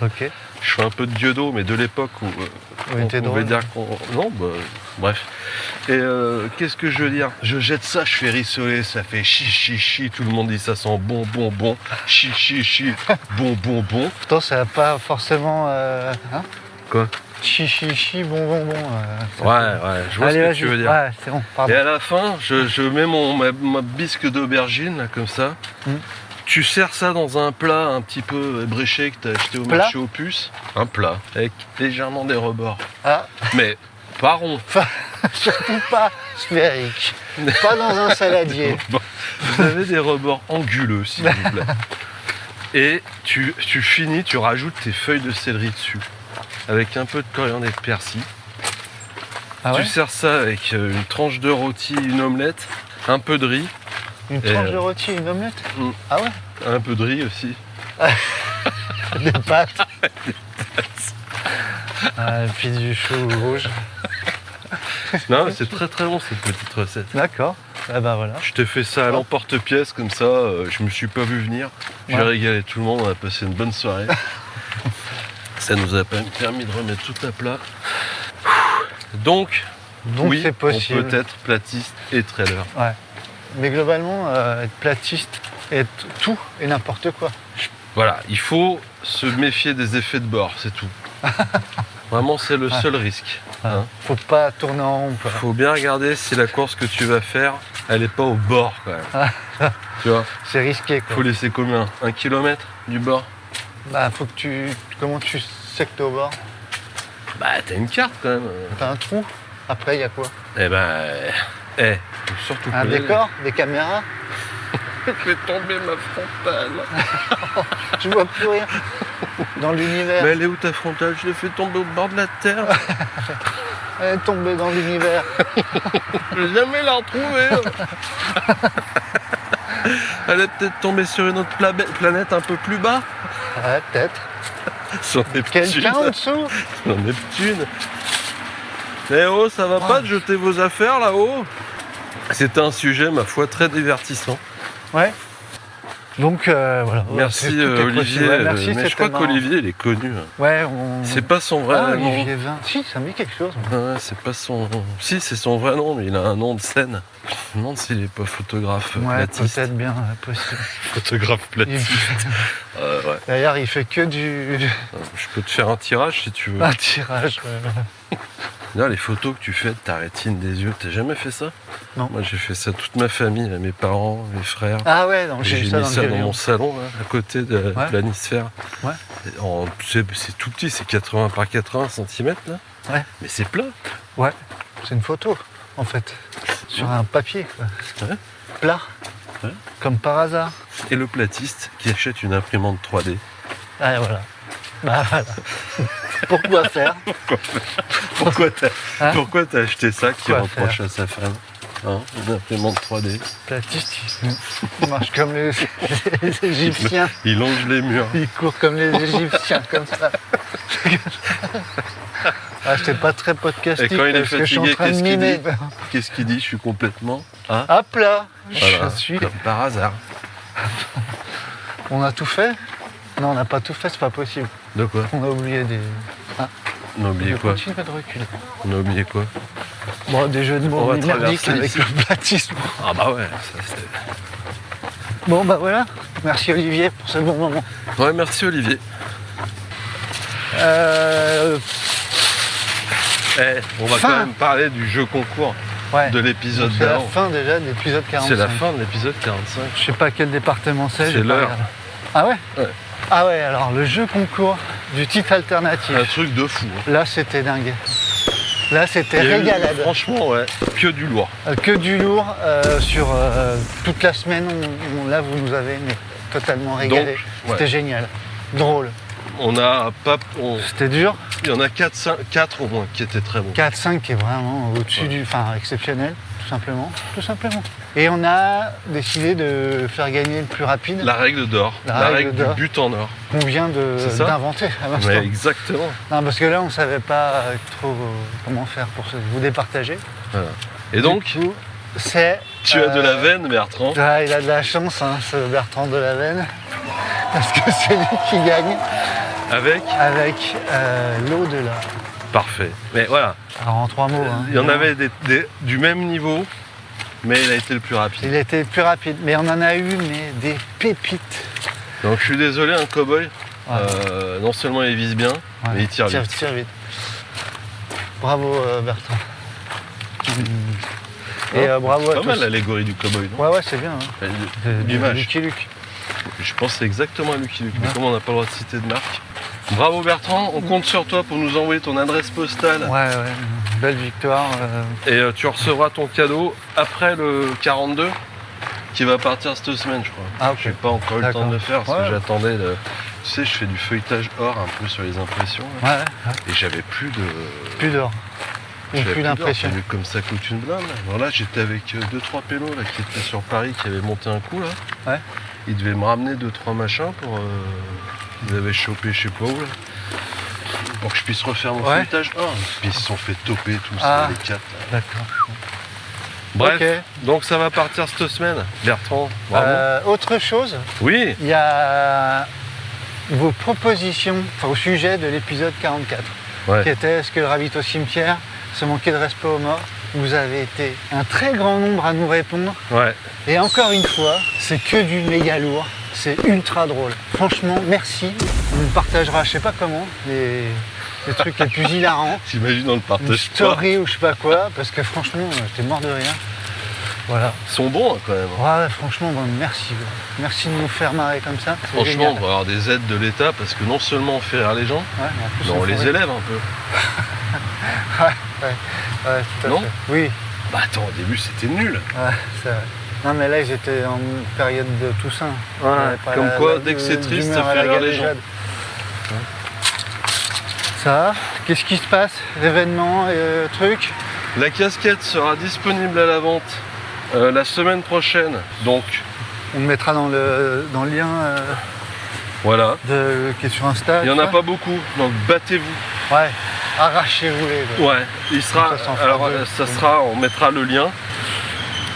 Ok. Je fais un peu de Dieudo, mais de l'époque où Oui, on t'es pouvait drôle. dire qu'on... Non, bah, bref. Et qu'est-ce que je veux dire? Je jette ça, je fais rissoler, ça fait chi, tout le monde dit ça sent bon, chi, bon. Pourtant, ça n'a pas forcément. Hein Quoi? Chi, bon. Ouais, je vois ce que tu veux dire. Ouais, c'est bon, pardon. Et à la fin, je mets ma bisque d'aubergine, là, comme ça. Mm. Tu sers ça dans un plat un petit peu ébréché que tu as acheté au Plat marché aux puces. Un plat, avec légèrement des rebords. Ah, Mais pas rond. surtout pas sphérique. Pas dans un saladier. Bon, vous avez des rebords anguleux, s'il vous plaît. Et tu finis, tu rajoutes tes feuilles de céleri dessus. Avec un peu de coriandre et de persil. Ah ouais Tu sers ça avec une tranche de rôti, une omelette, un peu de riz. Une Et, tranche de rôti, une omelette Mm. Ah ouais Un peu de riz aussi. Des pâtes. Et puis du chou rouge. Non, mais c'est très très bon cette petite recette. D'accord. Ah bah voilà. Je te fais ça à l'emporte-pièce comme ça, je me suis pas vu venir. J'ai Ouais. régalé tout le monde, on a passé une bonne soirée. Ça nous a permis de remettre tout à plat. Donc oui, c'est possible. on peut être platiste et trailer. Ouais. Mais globalement, être platiste, être tout et n'importe quoi. Voilà, il faut se méfier des effets de bord, c'est tout. Vraiment, c'est le seul risque. Hein. Faut pas tourner en rond. Quoi. Faut bien regarder si la course que tu vas faire, elle est pas au bord quand même. Tu vois, C'est risqué. Quoi. faut laisser combien 1 kilomètre du bord? Bah, faut que tu. Comment tu sais que t'es au bord? Bah, t'as une carte quand même. T'as un trou. Après, il y a quoi? Eh ben, faut surtout Un pas y aller. décor? Des caméras? Je vais tomber ma frontale. Tu vois plus rien dans l'univers. Mais elle est où ta frontale? Je l'ai fait tomber au bord de la terre. Elle est tombée dans l'univers. Je vais jamais la retrouver. Elle est peut-être tombée sur une autre planète un peu plus bas. Ouais, peut-être. Sur Neptune. Quelqu'un en dessous? Sur Neptune. Eh oh, ça va pas de jeter vos affaires là-haut? C'était un sujet, ma foi, très divertissant. Ouais. Donc voilà. Merci tout est Olivier. possible. Ouais, merci, mais je c'était crois marrant. qu'Olivier, il est connu. Ouais, on. C'est pas son vrai Ah, nom. Olivier 20. Si, ça me dit quelque chose. Ouais, c'est pas son. Si, c'est son vrai nom, mais il a un nom de scène. Je me demande s'il est pas photographe Ouais, platiste. peut-être bien, possible. Photographe platiste. Ouais. D'ailleurs, il fait que du. Je peux te faire un tirage si tu veux. Un tirage. Ouais. Là, les photos que tu fais de ta rétine des yeux, t'as jamais fait ça? Non. Moi, j'ai fait ça toute ma famille, là, mes parents, mes frères. Ah ouais, donc j'ai J'ai vu ça mis dans ça le dans camion. mon salon, là, à côté de Ouais. planisphère. Ouais. C'est tout petit, c'est 80 par 80 cm là. Ouais. Mais c'est plat. Ouais, c'est une photo, en fait. Sur un papier, quoi. Ouais. Plat. Ouais. Comme par hasard. Et le platiste qui achète une imprimante 3D. Ah, voilà. Bah voilà. Pourquoi faire? Pourquoi Hein t'as acheté ça qui Quoi reproche à sa femme? Hein, une imprimante 3D. Platiste, il marche comme les Égyptiens. Il longe les murs. Il court comme les Égyptiens, comme ça. Ah, j'étais pas très podcastique Et quand il est parce que je suis en fatigué, train de qu'est-ce qu'il miner. dit Qu'est-ce qu'il dit? Je suis complètement. Ah, Hop là, voilà, je suis. comme par hasard. On a tout fait? Non, on n'a pas tout fait, c'est pas possible. De quoi? On a oublié des. On a oublié Je quoi? continue de reculer. On a oublié quoi? Bon, des jeux de On mots va merdiques traverser avec ici. le platisme. Ah bah ouais, ça c'est. Bon, bah voilà. Merci Olivier pour ce bon moment. Ouais, merci Olivier. On va Fin. quand même parler du jeu concours Ouais. de l'épisode C'est la d'avant. fin déjà de l'épisode 45. C'est la fin de l'épisode 45. Je sais pas quel département c'est. C'est j'ai pas l'heure. regardé. Ah ouais? Ouais. Ah ouais, alors le jeu concours du titre alternatif. Un truc de fou. Hein. Là, c'était dingue. Là, c'était Il y a eu, régalade. franchement, ouais, que du lourd. Que du lourd sur toute la semaine. Là, vous nous avez mais, totalement régalé. Donc, C'était ouais. génial. Drôle. On a pas. C'était dur. Il y en a 4 au moins qui étaient très bons. 4-5 qui est vraiment au-dessus du. Enfin, exceptionnel, tout simplement. Tout simplement. Et on a décidé de faire gagner le plus rapide La règle d'or. La La règle règle d'or. du but en or. qu'on vient C'est ça d'inventer à l'instant. Mais exactement. Non, parce que là, on savait pas trop comment faire pour vous départager. Voilà. Et donc, Du coup, c'est. tu as de la veine, Bertrand. Ah, il a de la chance, hein, ce Bertrand de la Veine. Parce que c'est lui qui gagne Avec. avec l'au-delà. Parfait. Mais voilà. Alors en 3 mots. Hein, Il y en avait du même niveau, mais il a été le plus rapide. Il était plus rapide, mais on en a eu mais des pépites. Donc je suis désolé, un cow-boy, Ouais. non seulement il vise bien, Ouais. mais il tire vite. Tire vite. Bravo Bertrand. Et bravo à Pas tous. mal l'allégorie du cow-boy, non? Ouais, c'est bien. Hein. L'image. Lucky Luke. Je pense que c'est exactement à Lucky Luke, mais comme on n'a pas le droit de citer de marque. Bravo Bertrand, on compte sur toi pour nous envoyer ton adresse postale. Ouais, belle victoire. Et tu recevras ton cadeau après le 42. qui va partir cette semaine, je crois. Ah, ok. J'ai pas encore eu le temps D'accord. de le faire parce Ouais. que j'attendais. Tu sais, je fais du feuilletage or un peu sur les impressions là, Ouais, et j'avais plus de. plus d'or. Ou j'avais plus d'or. d'impression. T'as vu comme ça coûte une blinde. Là. Alors là, j'étais avec 2-3 pélos là qui étaient sur Paris, qui avaient monté un coup là. Ouais. Ils devaient me ramener 2-3 machins pour. Ils avaient chopé, je sais pas où là. Pour que je puisse refaire mon Ouais. feuilletage or. Puis ils se sont fait toper tous Ah. les 4. D'accord. Bref, Ok. donc ça va partir cette semaine. Bertrand, bravo. Autre chose, Oui, il y a vos propositions au sujet de l'épisode 44, ouais. qui était est-ce que le ravito cimetière se manquait de respect aux morts? Vous avez été un très grand nombre à nous répondre. Ouais. Et encore une fois, c'est que du méga lourd. C'est ultra drôle. Franchement, merci. On nous partagera, je sais pas comment, les trucs les plus hilarants. T'imagines dans le Une partage quoi. story ou je sais pas quoi, parce que franchement, j'étais mort de rire. Voilà. Ils sont bons hein, quand même. Ouais, franchement, bon, merci. Merci de nous faire marrer comme ça. C'est Franchement, génial. on va avoir des aides de l'État parce que non seulement on fait rire les gens, Ouais, mais en plus, mais on fait les rire. élève un peu. Ouais, tout à Non fait. Oui, Bah attends, au début c'était nul. ouais, c'est vrai. Non, mais là, ils étaient en période de Toussaint. Ouais, Il y avait pas comme quoi, dès que c'est d'humeur triste, à ça fait la rire les galéjade. Ça va? Qu'est-ce qui se passe? Événements, trucs? La casquette sera disponible à la vente la semaine prochaine. Donc On le mettra dans le lien voilà. qui est sur Insta. Il n'y en tout a ça. pas beaucoup, donc battez-vous. Ouais, arrachez-vous les gars. Ouais, il sera. Comme ça en fera Alors deux. ça sera, on mettra le lien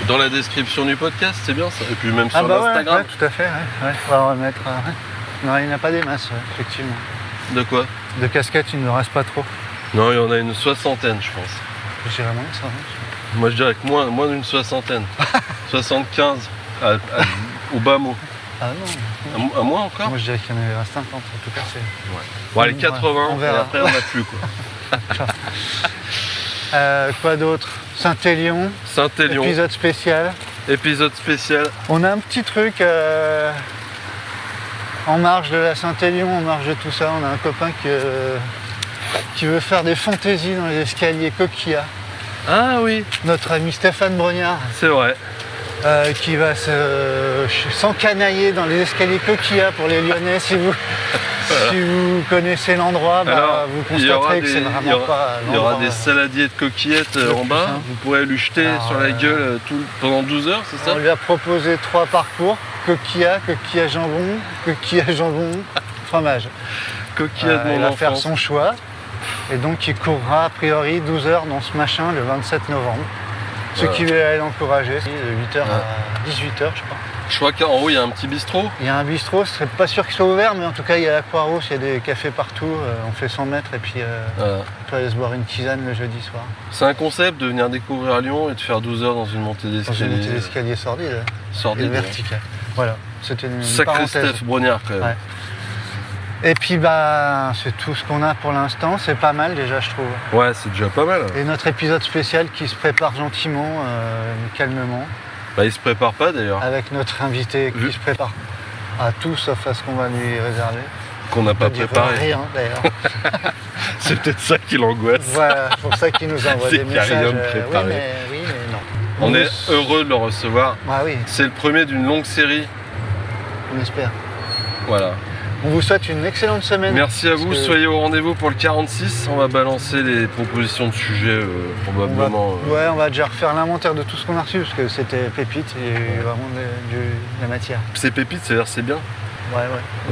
dans la description du podcast, c'est bien ça. Et puis même sur Ah bah ouais, Instagram. ouais, tout à fait. Ouais. On va remettre. Ouais. Non, il n'y en a pas des masses, ouais, effectivement. De quoi? De casquettes, il ne nous reste pas trop. Non, il y en a une soixantaine, je pense. J'irais moins que ça. Hein. Moi je dirais que moins d'une soixantaine. 75 au bas mot. Ah non, À moins encore? moi je dirais qu'il y en avait 50 en tout cas. C'est... Bon allez, Ouais, 80 on et verra. après on n'a plus quoi. Quoi d'autre? Saint-Élion, Saint-Élion, épisode spécial. spécial. On a un petit truc en marge de la Saint-Élion, en marge de tout ça. On a un copain qui veut faire des fantaisies dans les escaliers Coquilla. Ah oui, Notre ami Stéphane Brognard c'est vrai. qui va s'encanailler dans les escaliers Coquilla pour les Lyonnais. Si vous connaissez l'endroit, bah, Alors, vous il y aura constaterez que des- c'est vraiment pas Il y aura l'endroit, des saladiers de coquillettes le en plus bas. simple. Vous pourrez lui jeter Alors, sur la gueule pendant 12 heures, c'est ça? On lui a proposé 3 parcours, coquilla jambon, fromage. Coquillettes de Il mon va faire enfance. son choix. Et donc il courra a priori 12 heures dans ce machin le 27 novembre. Ceux Voilà. qui veulent l'encourager, c'est de 8h à 18h je crois. Je crois qu'en haut il y a un petit bistrot. Il y a un bistrot, ce serait pas sûr qu'il soit ouvert, mais en tout cas il y a la Croix-Rousse, il y a des cafés partout, on fait 100 mètres et puis Voilà. on peut aller se boire une tisane le jeudi soir. C'est un concept de venir découvrir Lyon et de faire 12 heures dans une montée Dans une d'escalier montée d'escalier sordide et sordide. verticale. Voilà, c'était une Sacré parenthèse. Steph Brognard quand même. Ouais. Et puis bah c'est tout ce qu'on a pour l'instant, c'est pas mal déjà je trouve. Ouais, c'est déjà pas mal. Et notre épisode spécial qui se prépare gentiment, calmement, Bah il se prépare pas d'ailleurs. avec notre invité qui Vu- se prépare à tout sauf à ce qu'on va lui réserver. Qu'on n'a pas On dira préparé. rien d'ailleurs. C'est peut-être ça qui l'angoisse. Voilà, c'est pour ça qu'il nous envoie C'est des qu'il y a messages. rien de préparé. Oui, mais non. On est heureux de le recevoir. Ah oui, C'est le premier d'une longue série. on espère. Voilà. On vous souhaite une excellente semaine. Merci à parce vous, que soyez au rendez-vous pour le 46. On va balancer les propositions de sujets on va, probablement. ouais, on va déjà refaire l'inventaire de tout ce qu'on a reçu parce que c'était pépite, il y a eu vraiment de la matière. C'est pépite, c'est-à-dire c'est bien. Ouais.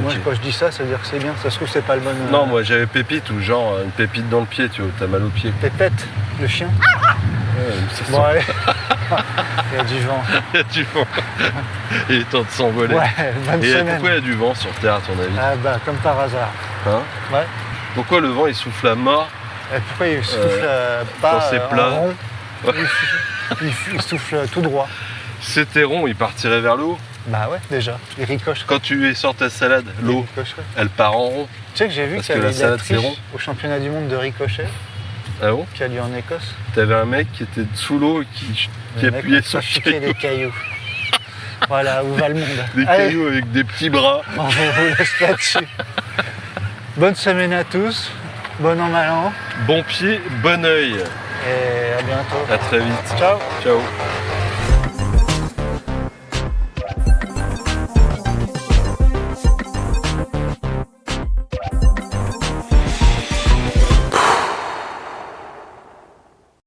Moi, Ok. quand je dis ça, ça veut dire que c'est bien. Ça se trouve, c'est pas le bon. Non, moi j'avais pépite ou genre une pépite dans le pied, tu vois, t'as mal au pied. Pépette, le chien. Ouais, ça Bon, sent- allez. Il y a du vent. Il y a du vent. Il est temps de s'envoler. Ouais, bonne Et semaine. pourquoi il y a du vent sur Terre à ton avis? Ah bah, comme par hasard. Hein Ouais. Pourquoi le vent il souffle à mort? Et pourquoi il souffle pas quand c'est plat. en rond Ouais. il souffle tout droit. C'était rond, il partirait vers le haut. Bah ouais, déjà. Il ricoche. Quand tu es sur ta salade, l'eau, Il ricocherait. elle part en rond. Tu sais que j'ai vu Parce qu'il y que avait la de la salade, c'est triche rond. au championnat du monde de ricochet Ah bon? qui a lieu en Écosse. T'avais un mec qui était sous l'eau et qui Le mec appuyait a sur trafiqué le des cailloux. Voilà, où va le monde. des Allez, cailloux avec des petits bras. on vous laisse là-dessus. Bonne semaine à tous. Bon an, mal an. Bon pied, bon oeil. Et à bientôt. À très vite. Ciao. Ciao.